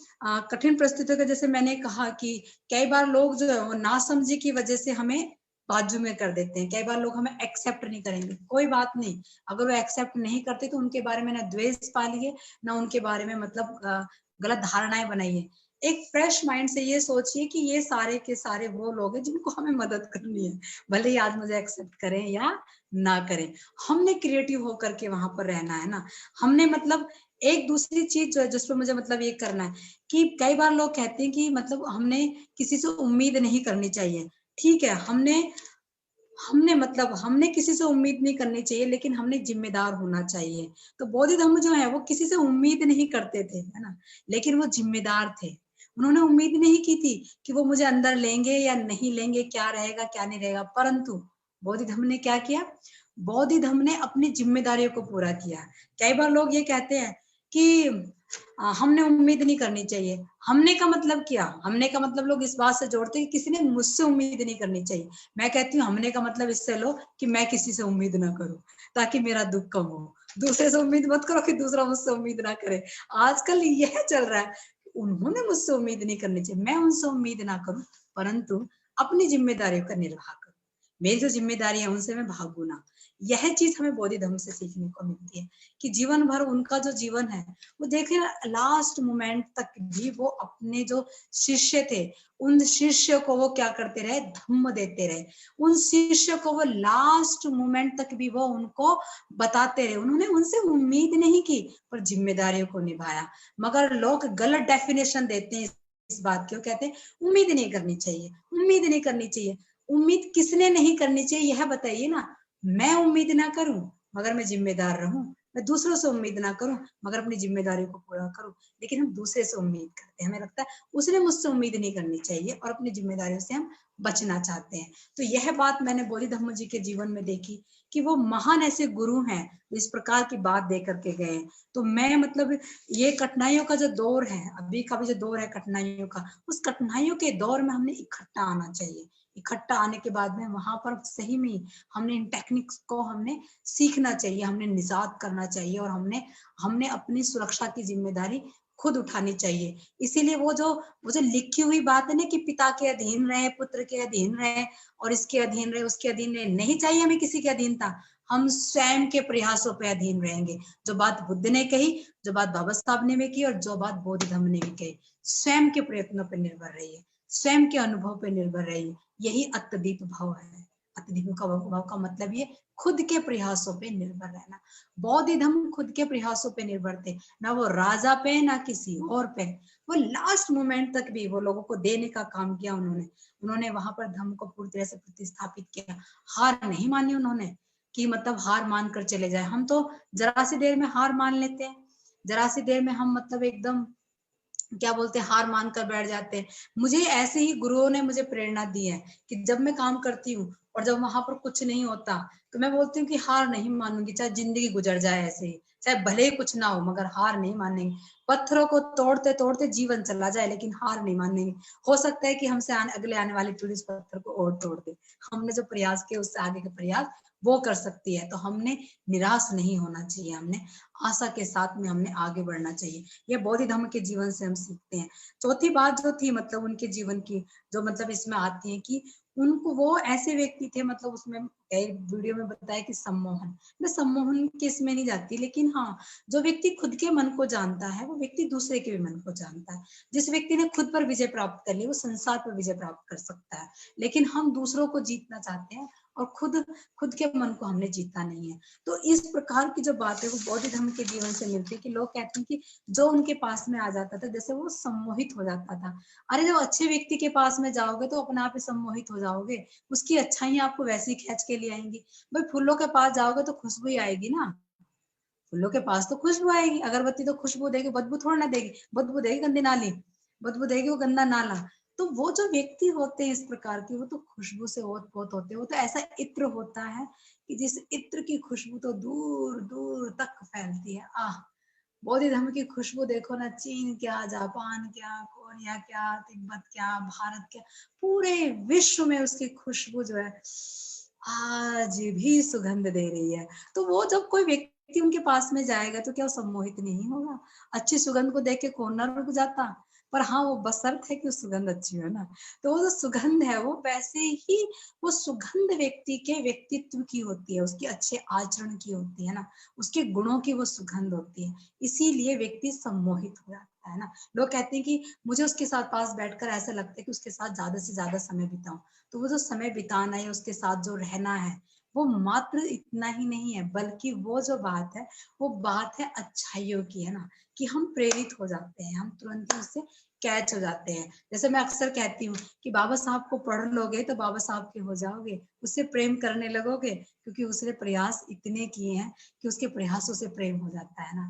कठिन परिस्थितियों का, जैसे मैंने कहा कि कई बार लोग जो है वो नासमझी की वजह से हमें बाजू में कर देते हैं, कई बार लोग हमें एक्सेप्ट नहीं करेंगे, कोई बात नहीं, अगर वो एक्सेप्ट नहीं करते तो उनके बारे में ना द्वेष पालिए ना उनके बारे में मतलब गलत धारणाएं बनाइए। एक फ्रेश माइंड से ये सोचिए कि ये सारे के सारे वो लोग हैं जिनको हमें मदद करनी है, भले ही आज मुझे एक्सेप्ट करें या ना करें। हमने क्रिएटिव होकर के वहां पर रहना है ना। हमने मतलब एक दूसरी चीज जो है जिस पर मुझे मतलब ये करना है कि कई बार लोग कहते हैं कि मतलब हमने किसी से उम्मीद नहीं करनी चाहिए। ठीक है, हमने किसी से उम्मीद नहीं करनी चाहिए, लेकिन हमने जिम्मेदार होना चाहिए। तो बौद्ध धर्म जो है वो किसी से उम्मीद नहीं करते थे, है ना, लेकिन वो जिम्मेदार थे। उन्होंने उम्मीद नहीं की थी कि वो मुझे अंदर लेंगे या नहीं लेंगे, क्या रहेगा क्या नहीं रहेगा, परंतु बौद्ध धर्म ने क्या किया, बौद्ध धर्म ने अपनी जिम्मेदारियों को पूरा किया। कई बार लोग ये कहते हैं कि हमने उम्मीद नहीं करनी चाहिए। हमने का मतलब क्या, हमने का मतलब लोग इस बात से जोड़ते हैं कि किसी ने मुझसे उम्मीद नहीं करनी चाहिए। मैं कहती हूँ हमने का मतलब इससे लो कि मैं किसी से उम्मीद ना करूं ताकि मेरा दुख कम हो। दूसरे से उम्मीद मत करो कि दूसरा मुझसे उम्मीद ना करे। आजकल यह चल रहा है, उन्होंने मुझसे उम्मीद नहीं करनी चाहिए, मैं उनसे उम्मीद ना करूं, परंतु अपनी जिम्मेदारियों का निर्वाह करूं। मेरी जो जिम्मेदारी है उनसे मैं भागू ना। यह चीज हमें बौद्ध धर्म से सीखने को मिलती है कि जीवन भर उनका जो जीवन है वो देखिए लास्ट मोमेंट तक भी वो अपने जो शिष्य थे उन शिष्य को वो क्या करते रहे, धम्म देते रहे। उन शिष्य को वो लास्ट मोमेंट तक भी वो उनको बताते रहे। उन्होंने उनसे उम्मीद नहीं की पर जिम्मेदारियों को निभाया। मगर लोग गलत डेफिनेशन देते हैं इस बात की, वो कहते हैं उम्मीद नहीं करनी चाहिए, उम्मीद नहीं करनी चाहिए। उम्मीद किसने नहीं करनी चाहिए यह बताइए ना। मैं उम्मीद ना करूं मगर मैं जिम्मेदार रहूं, मैं दूसरों से उम्मीद ना करूं मगर अपनी जिम्मेदारी को पूरा करूं। लेकिन हम दूसरे से उम्मीद करते हैं, हमें लगता है उसने मुझसे उम्मीद नहीं करनी चाहिए और अपनी जिम्मेदारियों से हम बचना चाहते हैं। तो यह बात मैंने बौद्ध धम्म जी के जीवन में देखी कि वो महान ऐसे गुरु हैं इस प्रकार की बात दे करके गए। तो मैं मतलब ये कठिनाइयों का जो दौर है, अभी का भी जो दौर है कठिनाइयों का, उस कठिनाइयों के दौर में हमने इकट्ठा आना चाहिए। इकट्ठा आने के बाद में वहां पर सही में हमने इन टेक्निक्स को हमने सीखना चाहिए, हमने निजात करना चाहिए और हमने अपनी सुरक्षा की जिम्मेदारी खुद उठानी चाहिए। इसीलिए वो जो लिखी हुई बात है ना कि पिता के अधीन रहे, पुत्र के अधीन रहे और इसके अधीन रहे उसके अधीन रहे, नहीं चाहिए हमें किसी के अधीनता। हम स्वयं के प्रयासों पे अधीन रहेंगे। जो बात बुद्ध ने कही, जो बात बाबा साहब ने भी की और जो बात बौद्ध धम्म ने भी कही, स्वयं के प्रयत्नों पर निर्भर रहिए, स्वयं के अनुभव पर निर्भर रहिए। यही अत्यदीप भाव है। अत्यदीप भाव का मतलब ये खुद के प्रयासों पे निर्भर रहना। बौद्ध धर्म खुद के प्रयासों पे निर्भर थे, ना वो राजा पे ना किसी और पे। वो लास्ट मोमेंट तक भी वो लोगों को देने का काम किया उन्होंने वहां पर धर्म को पूरी तरह से प्रतिस्थापित किया। हार नहीं मानी उन्होंने कि मतलब हार मान कर चले जाए। हम तो जरा सी देर में हार मान लेते हैं, जरा सी देर में हम मतलब एकदम क्या बोलते हैं हार मान कर बैठ जाते हैं। मुझे ऐसे ही गुरुओं ने मुझे प्रेरणा दी है कि जब मैं काम करती हूँ और जब वहां पर कुछ नहीं होता तो मैं बोलती हूँ कि हार नहीं मानूंगी, चाहे जिंदगी गुजर जाए ऐसे ही, चाहे भले ही कुछ ना हो मगर हार नहीं मानेंगे। पत्थरों को तोड़ते तोड़ते जीवन चला जाए लेकिन हार नहीं मानेंगे। हो सकता है कि हमसे अगले आने वाली पीढ़ी इस पत्थर को और तोड़ दे। हमने जो प्रयास किया उससे आगे के प्रयास वो कर सकती है। तो हमने निराश नहीं होना चाहिए, हमने आशा के साथ में हमने आगे बढ़ना चाहिए। ये बोधि धम्म के जीवन से हम सीखते हैं। चौथी बात जो थी मतलब उनके जीवन की, जो मतलब इसमें आती है कि उनको, वो ऐसे व्यक्ति थे, मतलब उसमें वीडियो में बताया कि सम्मोहन, मैं सम्मोहन के इसमें नहीं जाती, लेकिन हाँ, जो व्यक्ति खुद के मन को जानता है वो व्यक्ति दूसरे के भी मन को जानता है। जिस व्यक्ति ने खुद पर विजय प्राप्त कर ली वो संसार पर विजय प्राप्त कर सकता है, लेकिन हम दूसरों को जीतना चाहते हैं और खुद के मन को हमने जीता नहीं है। तो इस प्रकार की जो बात है वो बौद्ध धर्म के जीवन से मिलती है कि लोग कहते हैं कि जो उनके पास में आ जाता था जैसे वो सम्मोहित हो जाता था। अरे जब अच्छे व्यक्ति के पास में जाओगे तो अपने आप ही सम्मोहित हो जाओगे, उसकी अच्छाइयां आपको वैसे ही खींच के ले आएंगी। भाई फूलों के पास जाओगे तो खुशबू ही आएगी ना, फूलों के पास तो खुशबू आएगी, अगरबत्ती तो खुशबू देगी, बदबू थोड़ा ना देगी, बदबू देगी गंदी नाली, बदबू देगी वो गंदा नाला। तो वो जो व्यक्ति होते हैं इस प्रकार के, वो तो खुशबू से ओत-पोत होते हैं। वो तो ऐसा इत्र होता है कि जिस इत्र की खुशबू तो दूर दूर तक फैलती है। आह, बौद्ध धर्म की खुशबू देखो ना, चीन क्या, जापान क्या, कोरिया क्या, तिब्बत क्या, भारत क्या, पूरे विश्व में उसकी खुशबू जो है आज भी सुगंध दे रही है। तो वो जब कोई व्यक्ति उनके पास में जाएगा तो क्या वो सम्मोहित नहीं होगा? अच्छी सुगंध को देख के कौन ना रुक जाता? पर हाँ, वो बशर्त है कि सुगंध अच्छी हो ना। तो वो जो सुगंध है वो वैसे ही, वो सुगंध व्यक्ति के व्यक्तित्व की होती है, उसके अच्छे आचरण की होती है ना, उसके गुणों की वो सुगंध होती है। इसीलिए व्यक्ति सम्मोहित हो जाता है ना। लोग कहते हैं कि मुझे उसके साथ पास बैठकर ऐसा लगता है कि उसके साथ ज्यादा से ज्यादा समय बिताऊं। तो वो जो समय बिताना है, उसके साथ जो रहना है, वो मात्र इतना ही नहीं है, बल्कि वो जो बात है वो बात है अच्छाइयों की, है ना, कि हम प्रेरित हो जाते हैं, हम तुरंत ही उससे कैच हो जाते हैं। जैसे मैं अक्सर कहती हूँ कि बाबा साहब को पढ़ लोगे तो बाबा साहब के हो जाओगे, उससे प्रेम करने लगोगे क्योंकि उसने प्रयास इतने किए हैं कि उसके प्रयासों से प्रेम हो जाता है ना।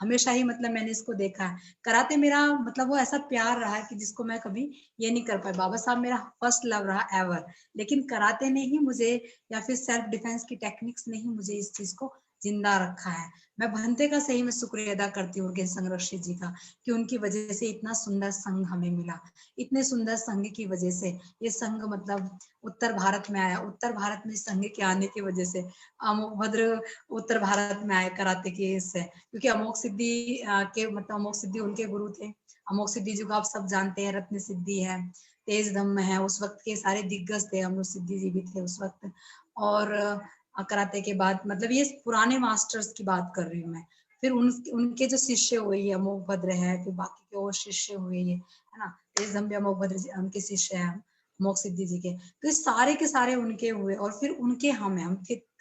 हमेशा ही मतलब मैंने इसको देखा है। कराटे मेरा मतलब वो ऐसा प्यार रहा है कि जिसको मैं कभी ये नहीं कर पाई। बाबा साहब मेरा फर्स्ट लव रहा एवर, लेकिन कराटे ने ही मुझे, या फिर सेल्फ डिफेंस की टेक्निक्स ने ही मुझे इस चीज को जिंदा रखा है। मैं भंते का सही में शुक्रिया अदा करती हूँ उनके संरक्षित जी का, कि उनकी वजह से इतना सुंदर संघ हमें मिला। इतने सुंदर संघ की वजह से ये संघ मतलब उत्तर भारत में आया। उत्तर भारत में संघ के आने की वजह से अमोघ भद्र उत्तर भारत में आए कराटे के इससे, क्योंकि अमोघ सिद्धि के मतलब अमोघ सिद्धि उनके गुरु थे। अमोघ सिद्धि जो आप सब जानते हैं, रत्न सिद्धि है, तेज धम्म है, उस वक्त के सारे दिग्गज थे। अमोघ सिद्धि जी भी थे उस वक्त। और कराटे के बाद मतलब ये पुराने मास्टर्स की बात कर रही हूँ मैं। फिर उनके जो शिष्य हुए, ये अमोघ भद्र है, फिर बाकी के और शिष्य हुए, ये है ना, तेज धम्म भी अमोघ भद्र जी उनके शिष्य हैं, अमोघ सिद्धि जी के। तो ये सारे के सारे उनके हुए, और फिर उनके हम हैं,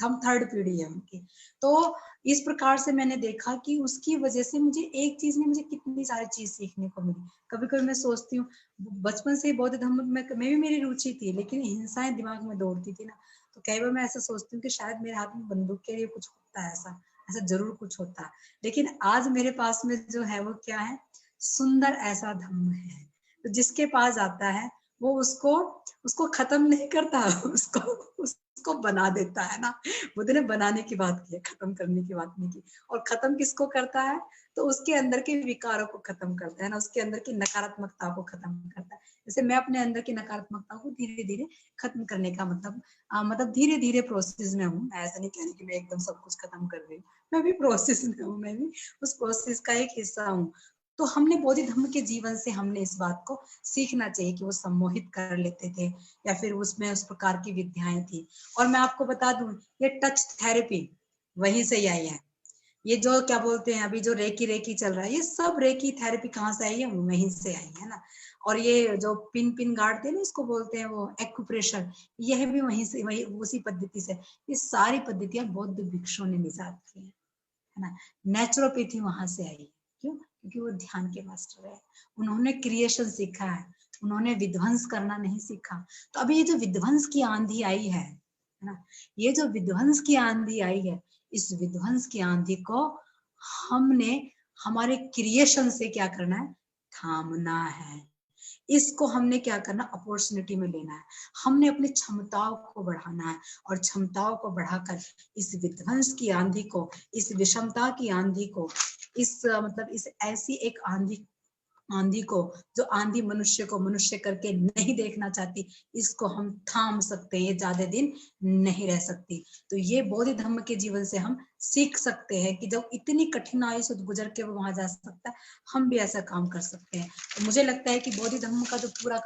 हम थर्ड पीढ़ी है उनकी। तो इस प्रकार से मैंने देखा कि उसकी वजह से मुझे एक चीज ने मुझे कितनी सारी चीज सीखने को मिली। कभी कभी मैं सोचती हूँ, बचपन से ही बौद्ध धर्म में भी मेरी रुचि थी, लेकिन हिंसाएं दिमाग में दौड़ती थी ना, तो कई बार मैं ऐसा सोचती हूँ कि शायद मेरे हाथ में बंदूक के लिए कुछ होता है, ऐसा ऐसा जरूर कुछ होता है। लेकिन आज मेरे पास में जो है वो क्या है, सुंदर ऐसा धम्म है। तो जिसके पास आता है वो उसको खत्म नहीं करता, उसको बना देता है ना। बुद्ध ने बनाने की बात की है, खत्म करने की बात नहीं की। और खत्म किसको करता है, तो उसके अंदर के विकारों को खत्म करता है ना, उसके अंदर की नकारात्मकता को खत्म करता है। जैसे मैं अपने अंदर की नकारात्मकता को धीरे धीरे खत्म करने का मतलब धीरे धीरे प्रोसेस में हूँ। ऐसा नहीं कहने कि मैं एकदम सब कुछ खत्म कर रही हूँ, मैं भी प्रोसेस में हूँ, मैं भी उस प्रोसेस का एक हिस्सा हूँ। तो हमने बौद्ध धर्म के जीवन से हमने इस बात को सीखना चाहिए कि वो सम्मोहित कर लेते थे, या फिर उसमें उस प्रकार की विद्याएं थी। और मैं आपको बता दूं, ये टच थेरेपी वहीं से ही आई है। ये जो क्या बोलते हैं अभी जो रेकी चल रहा है, ये सब रेकी थेरेपी कहाँ से आई है, वहीं से आई है ना। और ये जो पिन गार्ड थे ना, इसको बोलते हैं वो एक्यूप्रेशर, यह भी वहीं से, वही उसी पद्धति से। ये सारी पद्धतियां बौद्ध भिक्षुओं ने निजात की है ना। नेचुरोपैथी वहां से आई। क्यों? क्योंकि वो ध्यान के मास्टर है, उन्होंने क्रिएशन सीखा है, उन्होंने विध्वंस करना नहीं सीखा। तो अभी ये जो विध्वंस की आंधी आई है ना, ये जो विध्वंस की आंधी आई है, इस विध्वंस की आंधी को हमने हमारे क्रिएशन से क्या करना है, थामना है। इसको हमने क्या करना, अपॉर्चुनिटी में लेना है। हमने अपनी क्षमताओं को बढ़ाना है, और क्षमताओं को बढ़ाकर इस विध्वंस की आंधी को, इस विषमता की आंधी को, इस मतलब इस ऐसी एक आंधी आंधी को, जो आंधी मनुष्य को मनुष्य करके नहीं देखना चाहती, इसको हम थाम सकते हैं, ये ज्यादा दिन नहीं रह सकती। तो ये बोधि धम्म के जीवन से हम सीख सकते हैं कि जब इतनी कठिनाई से गुजर के वो वहां जा सकता है, हम भी ऐसा काम कर सकते हैं। तो मुझे लगता है कि बोधि धम्म का जो पूरा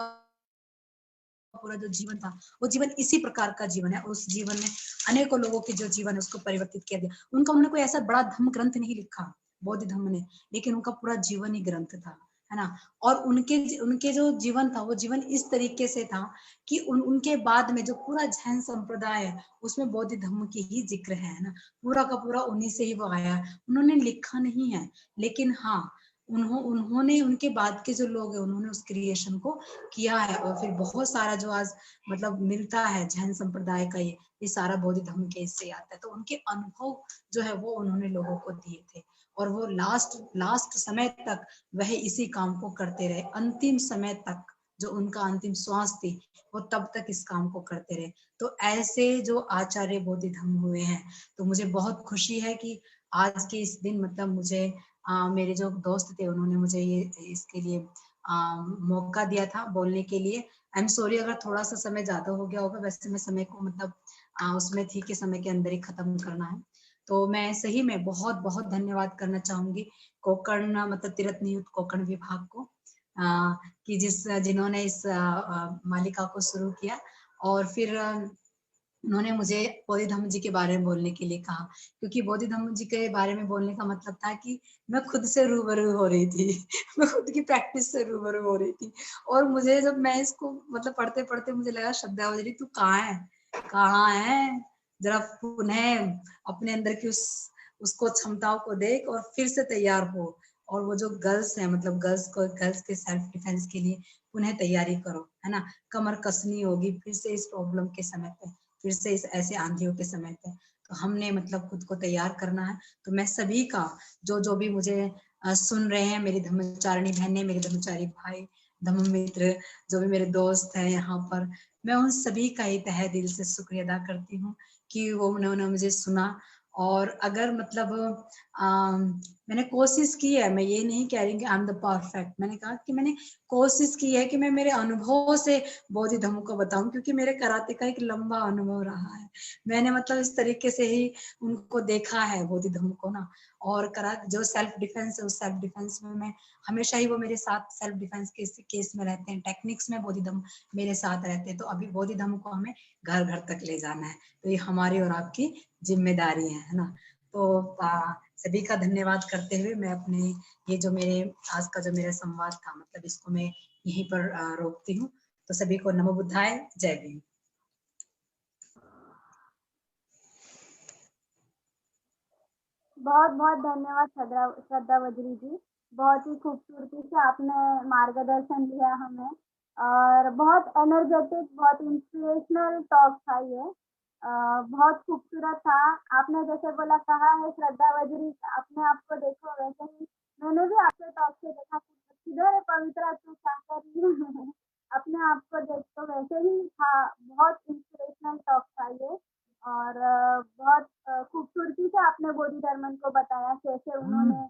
जो जीवन था, वो जीवन इसी प्रकार का जीवन है। उस जीवन में अनेकों लोगों के जो जीवन है उसको परिवर्तित किया गया। उन्होंने कोई ऐसा बड़ा धम्म ग्रंथ नहीं लिखा बोधि धम्म ने, लेकिन उनका पूरा जीवन ही ग्रंथ था, है ना। और उनके जो जीवन था, वो जीवन इस तरीके से था कि उनके बाद में जो पूरा जैन संप्रदाय है, उसमें बोधि धम्म की ही जिक्र है ना। पूरा का पूरा उन्हीं से ही वो आया है, उन्होंने लिखा नहीं है, लेकिन हाँ उन्होंने उनके बाद के जो लोग हैं, उन्होंने उस क्रिएशन को किया है। और फिर बहुत सारा जो आज मतलब मिलता है जैन संप्रदाय का, ये सारा बोधि धम्म के इससे आता है। तो उनके अनुभव जो है वो उन्होंने लोगों को दिए थे, और वो लास्ट समय तक वह इसी काम को करते रहे, अंतिम समय तक। जो उनका अंतिम श्वास थी, वो तब तक इस काम को करते रहे। तो ऐसे जो आचार्य बोधि धम्म हुए हैं, तो मुझे बहुत खुशी है कि आज के इस दिन मतलब मुझे मेरे जो दोस्त थे, उन्होंने मुझे ये इसके लिए मौका दिया था बोलने के लिए। आई एम सॉरी अगर थोड़ा सा समय ज्यादा हो गया होगा, वैसे मैं समय को मतलब उसमें थी कि समय के अंदर ही खत्म करना है। तो मैं सही में बहुत बहुत धन्यवाद करना चाहूंगी कोकर्ण मतलब तीर्थ नियुक्त कोकर्ण विभाग को, कि जिन्होंने इस मालिका को शुरू किया। और फिर उन्होंने मुझे बोधि धम्म जी के बारे में बोलने के लिए कहा, क्योंकि बोधि धम्म जी के बारे में बोलने का मतलब था कि मैं खुद से रूबरू हो रही थी मैं खुद की प्रैक्टिस से रूबरू हो रही थी। और मुझे जब मैं इसको मतलब पढ़ते पढ़ते मुझे लगा, श्रद्धावजरी तू कहाँ है, जरा पुनः अपने अंदर की उसको क्षमताओं को देख और फिर से तैयार हो। और वो जो गर्ल्स है, मतलब गर्ल्स के सेल्फ डिफेंस के लिए पुनः तैयारी करो, है ना। कमर कसनी होगी फिर से इस प्रॉब्लम के समय पे, फिर से इस ऐसे आंधियों के समय पे। तो हमने मतलब खुद को तैयार करना है। तो मैं सभी का जो भी मुझे सुन रहे हैं, मेरी धर्मचारिणी बहनें, मेरे धर्मचारी भाई, धम्म मित्र, जो भी मेरे दोस्त हैं यहाँ पर, मैं उन सभी का ही तहे दिल से शुक्रिया अदा करती हूँ कि वो उन्होंने मुझे सुना। और अगर मतलब मैंने कोशिश की है, मैं ये नहीं कह रही कि आई एम द परफेक्ट, मैंने कहा कि मैंने कोशिश की है कि मैं मेरे अनुभवों से बोधि धम्म को बताऊं, क्योंकि मेरे कराटे का एक लंबा अनुभव रहा है। मैंने मतलब इस तरीके से ही उनको देखा है बोधि धम्म को ना। और जो सेल्फ डिफेंस है, उस सेल्फ डिफेंस में मैं हमेशा ही वो मेरे साथ सेल्फ डिफेंस के केस में रहते हैं, टेक्निक्स में बोधि धम्म मेरे साथ रहते हैं। तो अभी बोधि धम्म को हमें घर घर तक ले जाना है, तो ये हमारी और आपकी जिम्मेदारी है ना। तो सभी का धन्यवाद करते हुए मैं अपने ये जो मेरे आज का जो मेरा संवाद था, मतलब इसको मैं यहीं पर रोकती हूँ। तो सभी को नमो बुद्धाय, जय भीम। बहुत बहुत धन्यवाद श्रद्धावजरी जी, बहुत ही खूबसूरती से आपने मार्गदर्शन दिया हमें, और बहुत एनर्जेटिक, बहुत इंस्पिरेशनल टॉक था ये। बहुत खूबसूरत था। आपने जैसे बोला, कहा है श्रद्धावजरी, अपने आप को देखो, वैसे ही मैंने भी आपके टॉक से देखा, किधर है पवित्रा तू, क्या कर रही है अपने आप को देखो, वैसे ही था। बहुत इंस्पिरेशनल टॉक था ये। और बहुत खूबसूरती से आपने बोधि धर्म को बताया, कैसे उन्होंने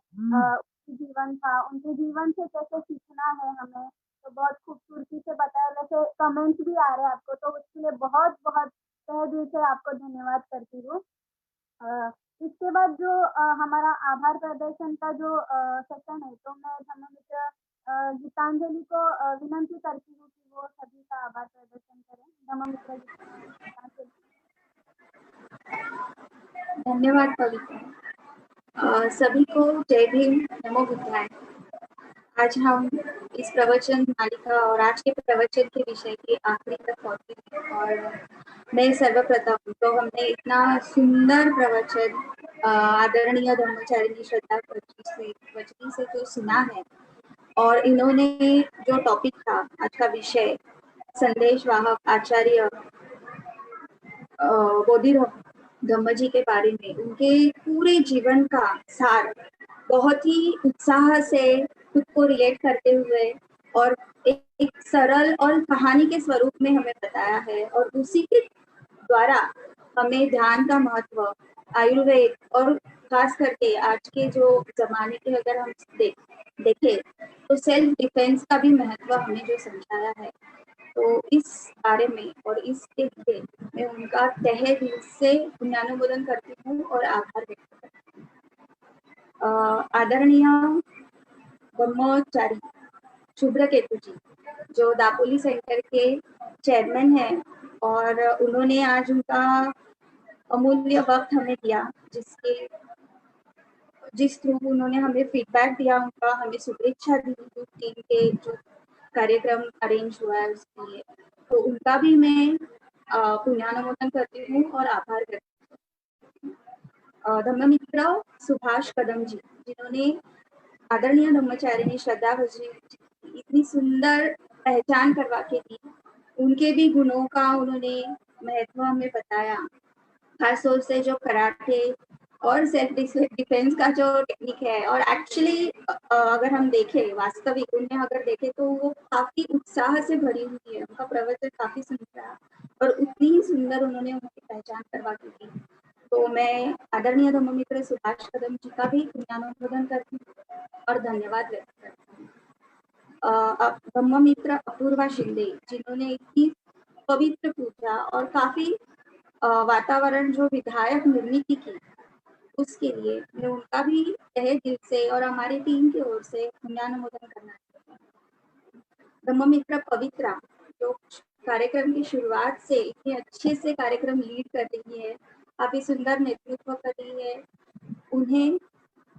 जीवन था, उनके जीवन से कैसे सीखना है हमें। तो बहुत खूबसूरती से बताया। वैसे कमेंट्स भी आ रहे हैं आपको, तो उसके लिए बहुत बहुत तहे दिल से आपको धन्यवाद करती हूँ। इसके बाद जो हमारा आभार प्रदर्शन का जो सेशन है, तो मैं धर्ममित्र गीतांजलि को विनंती करती हूँ कि वो सभी का आभार प्रदर्शन करें। धर्ममित्र गीतांजलि। धन्यवाद पवित्र। सभी को जय भीम, नमो बुद्धाय। आज हम इस प्रवचन मालिका और आज के प्रवचन के विषय के आखिरी तक पहुंचे हैं। और मैं सर्वप्रथम तो हमने इतना सुंदर प्रवचन आदरणीय धर्मचारिणी श्रद्धावजरी से जो सुना है, और इन्होंने जो टॉपिक था आज का विषय, संदेश वाहक आचार्य बोधि धम्म जी के बारे में, उनके पूरे जीवन का सार बहुत ही उत्साह से खुद को रिलेट करते हुए और एक सरल और कहानी के स्वरूप में हमें बताया है। और उसी के द्वारा हमें ध्यान का महत्व, आयुर्वेद और खास करके आज के जो जमाने के अगर हम देखें तो सेल्फ डिफेंस का भी महत्व हमें जो समझाया है, तो इस बारे में और इसके लिए मैं उनका तहे दिल से पुण्यानुमोदन करती हूँ और आभार व्यक्त करती हूँ। आदरणीय ब्रह्मचारी शुभ्रकेतु जी, जो दापोली सेंटर के चेयरमैन हैं, और उन्होंने आज उनका अमूल्य वक्त हमें दिया, जिस थ्रू उन्होंने हमें फीडबैक दिया, उनका हमें शुभेच्छा दी टीम के जो कार्यक्रम अरेंज हुआ है उसके लिए, तो उनका भी मैं पुण्यानुमोदन करती हूँ और आभार करती हूँ। धम्ममित्र सुभाष कदम जी, जिन्होंने आदरणीय ब्रह्मचारिणी श्रद्धा भजनी इतनी सुंदर पहचान करवा के दी, उनके भी गुणों का उन्होंने महत्व हमें बताया, खासतौर से जो कराटे और सेल्फ डिफेंस का जो टेक्निक है। और एक्चुअली अगर हम देखें वास्तविक उन्हें अगर देखें तो वो काफी उत्साह से भरी हुई है, उनका प्रवचन काफी सुंदर है और उतनी ही सुंदर उन्होंने उनकी पहचान करवा के दी। तो मैं आदरणीय धम्ममित्र सुभाष कदम जी का भी पुण्यानुमोदन करती हूँ और धन्यवाद व्यक्त करती हूँ। ब्रह्ममित्र अपूर्वा शिंदे, जिन्होंने इतनी पवित्र पूजा और काफी वातावरण जो विधायक निर्मित की, उसके लिए मैं उनका भी तहे दिल से और हमारी टीम की ओर से पुण्यानुमोदन करना चाहती हूँ। ब्रह्ममित्र पवित्रा, जो कार्यक्रम की शुरुआत से इतने अच्छे से कार्यक्रम लीड कर रही है, काफी सुंदर नेतृत्व कर रही है, उन्हें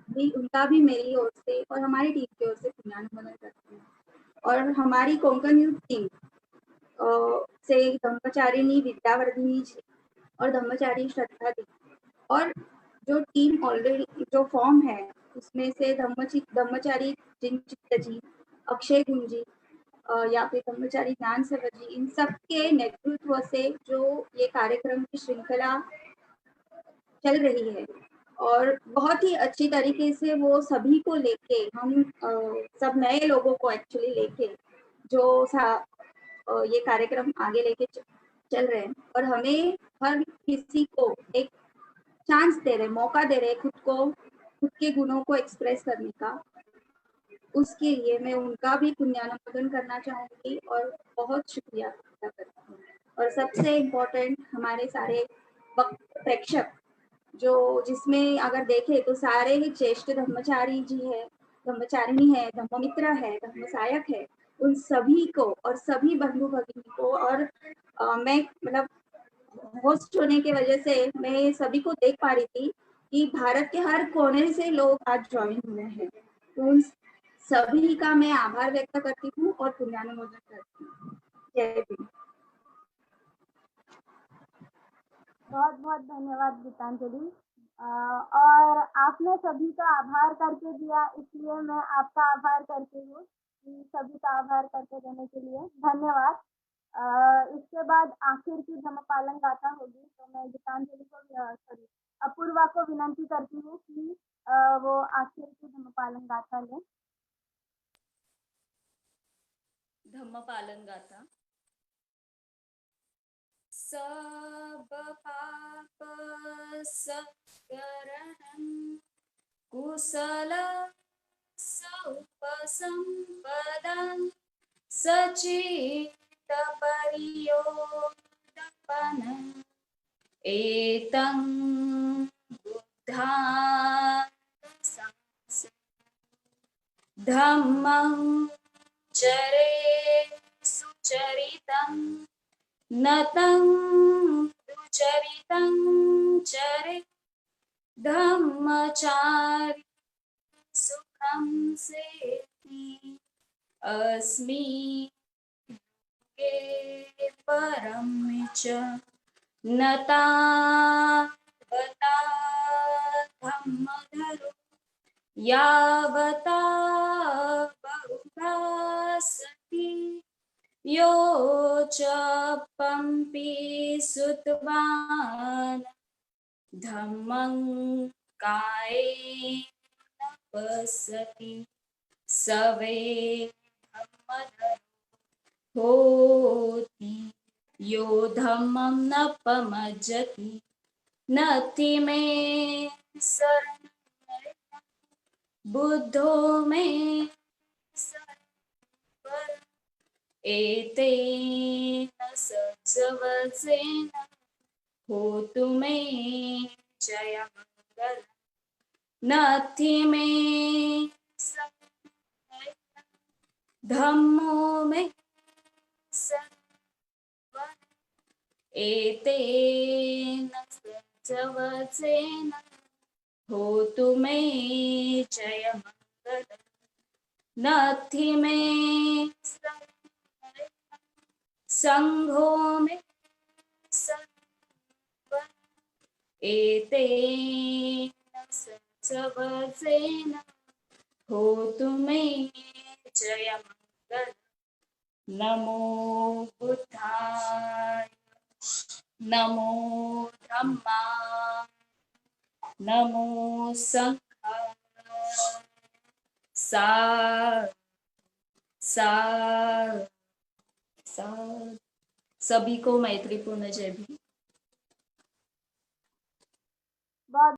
भी उनका भी मेरी ओर से और हमारी टीम की ओर से पुण्यानुमोदन करती हूँ। और हमारी कोंकण यूथ टीम से धम्मचारिणी विद्यावर्धिनी जी और धम्मचारी श्रद्धा दी, और जो टीम ऑलरेडी जो फॉर्म है उसमें से धम्मचारी जिनचित्त जी, अक्षय गुण जी या फिर धम्मचारी ज्ञान सर जी, इन सब के नेतृत्व से जो ये कार्यक्रम की श्रृंखला चल रही है और बहुत ही अच्छी तरीके से वो सभी को लेके, हम सब नए लोगों को एक्चुअली लेके जो ये कार्यक्रम आगे लेके चल रहे हैं, और हमें हर किसी को एक चांस दे रहे, मौका दे रहे खुद के गुणों को एक्सप्रेस करने का। उसके लिए मैं उनका भी पुण्यानुमोदन करना चाहूंगी और बहुत शुक्रिया अदा करती हूँ। और सबसे इम्पोर्टेंट हमारे सारे प्रेक्षक, जो जिसमें अगर देखें तो सारे ही ज्येष्ठ धर्मचारी जी है, धर्मचारिणी है, धम्ममित्र है, धर्मसायक है, उन सभी को और सभी बंधु भगिनी को, और मैं मतलब होस्ट होने की वजह से मैं सभी को देख पा रही थी कि भारत के हर कोने से लोग आज ज्वाइन हुए हैं, तो उन सभी का मैं आभार व्यक्त करती हूँ और पुण्यानुमोदन करती हूँ। जय भीम। बहुत बहुत धन्यवाद गीतांजलि। और आपने सभी का आभार करके दिया, इसलिए मैं आपका आभार करती हूँ कि सभी का आभार करके देने के लिए धन्यवाद। इसके बाद आखिर की धम्मपालन गाथा होगी, तो मैं गीतांजलि को अपूर्वा को विनंती करती हूँ कि वो आखिर की धम्मपालन गाथा लें। धम्मपालन गाथा। सब पाप संहरणं कुशल उपसंपदं सचित परियोदपनम् एतं बुद्धां धम्मं चरे सुचरितं नतं दुचरितं चरे धम्मचारि सुखं सेति अस्मि युगे परं च नतावता धम्मधरो यावता बहुधा सति यो च पम्पि सुतवान् धम्मं कायेन पश्यति स वै धम्मधरो होति यो धम्मं न पमज्जति नति मे शरणं बुद्धो मे सर्वं एतेन सत्सवसेन होतु मे जयमङ्गलम् नत्थि मे धम्मो मे सर्वं एतेन सत्सवसेन होतु मे जयमङ्गलम् नत्थि मे संघो मे सर्वं एतेन सत्सवसेन होतु मे जयमङ्गलम् नमो बुद्धाय नमो धम्माय नमो संघाय साधु साधु साधु। सभी को मैत्रीपूर्ण जय भीम।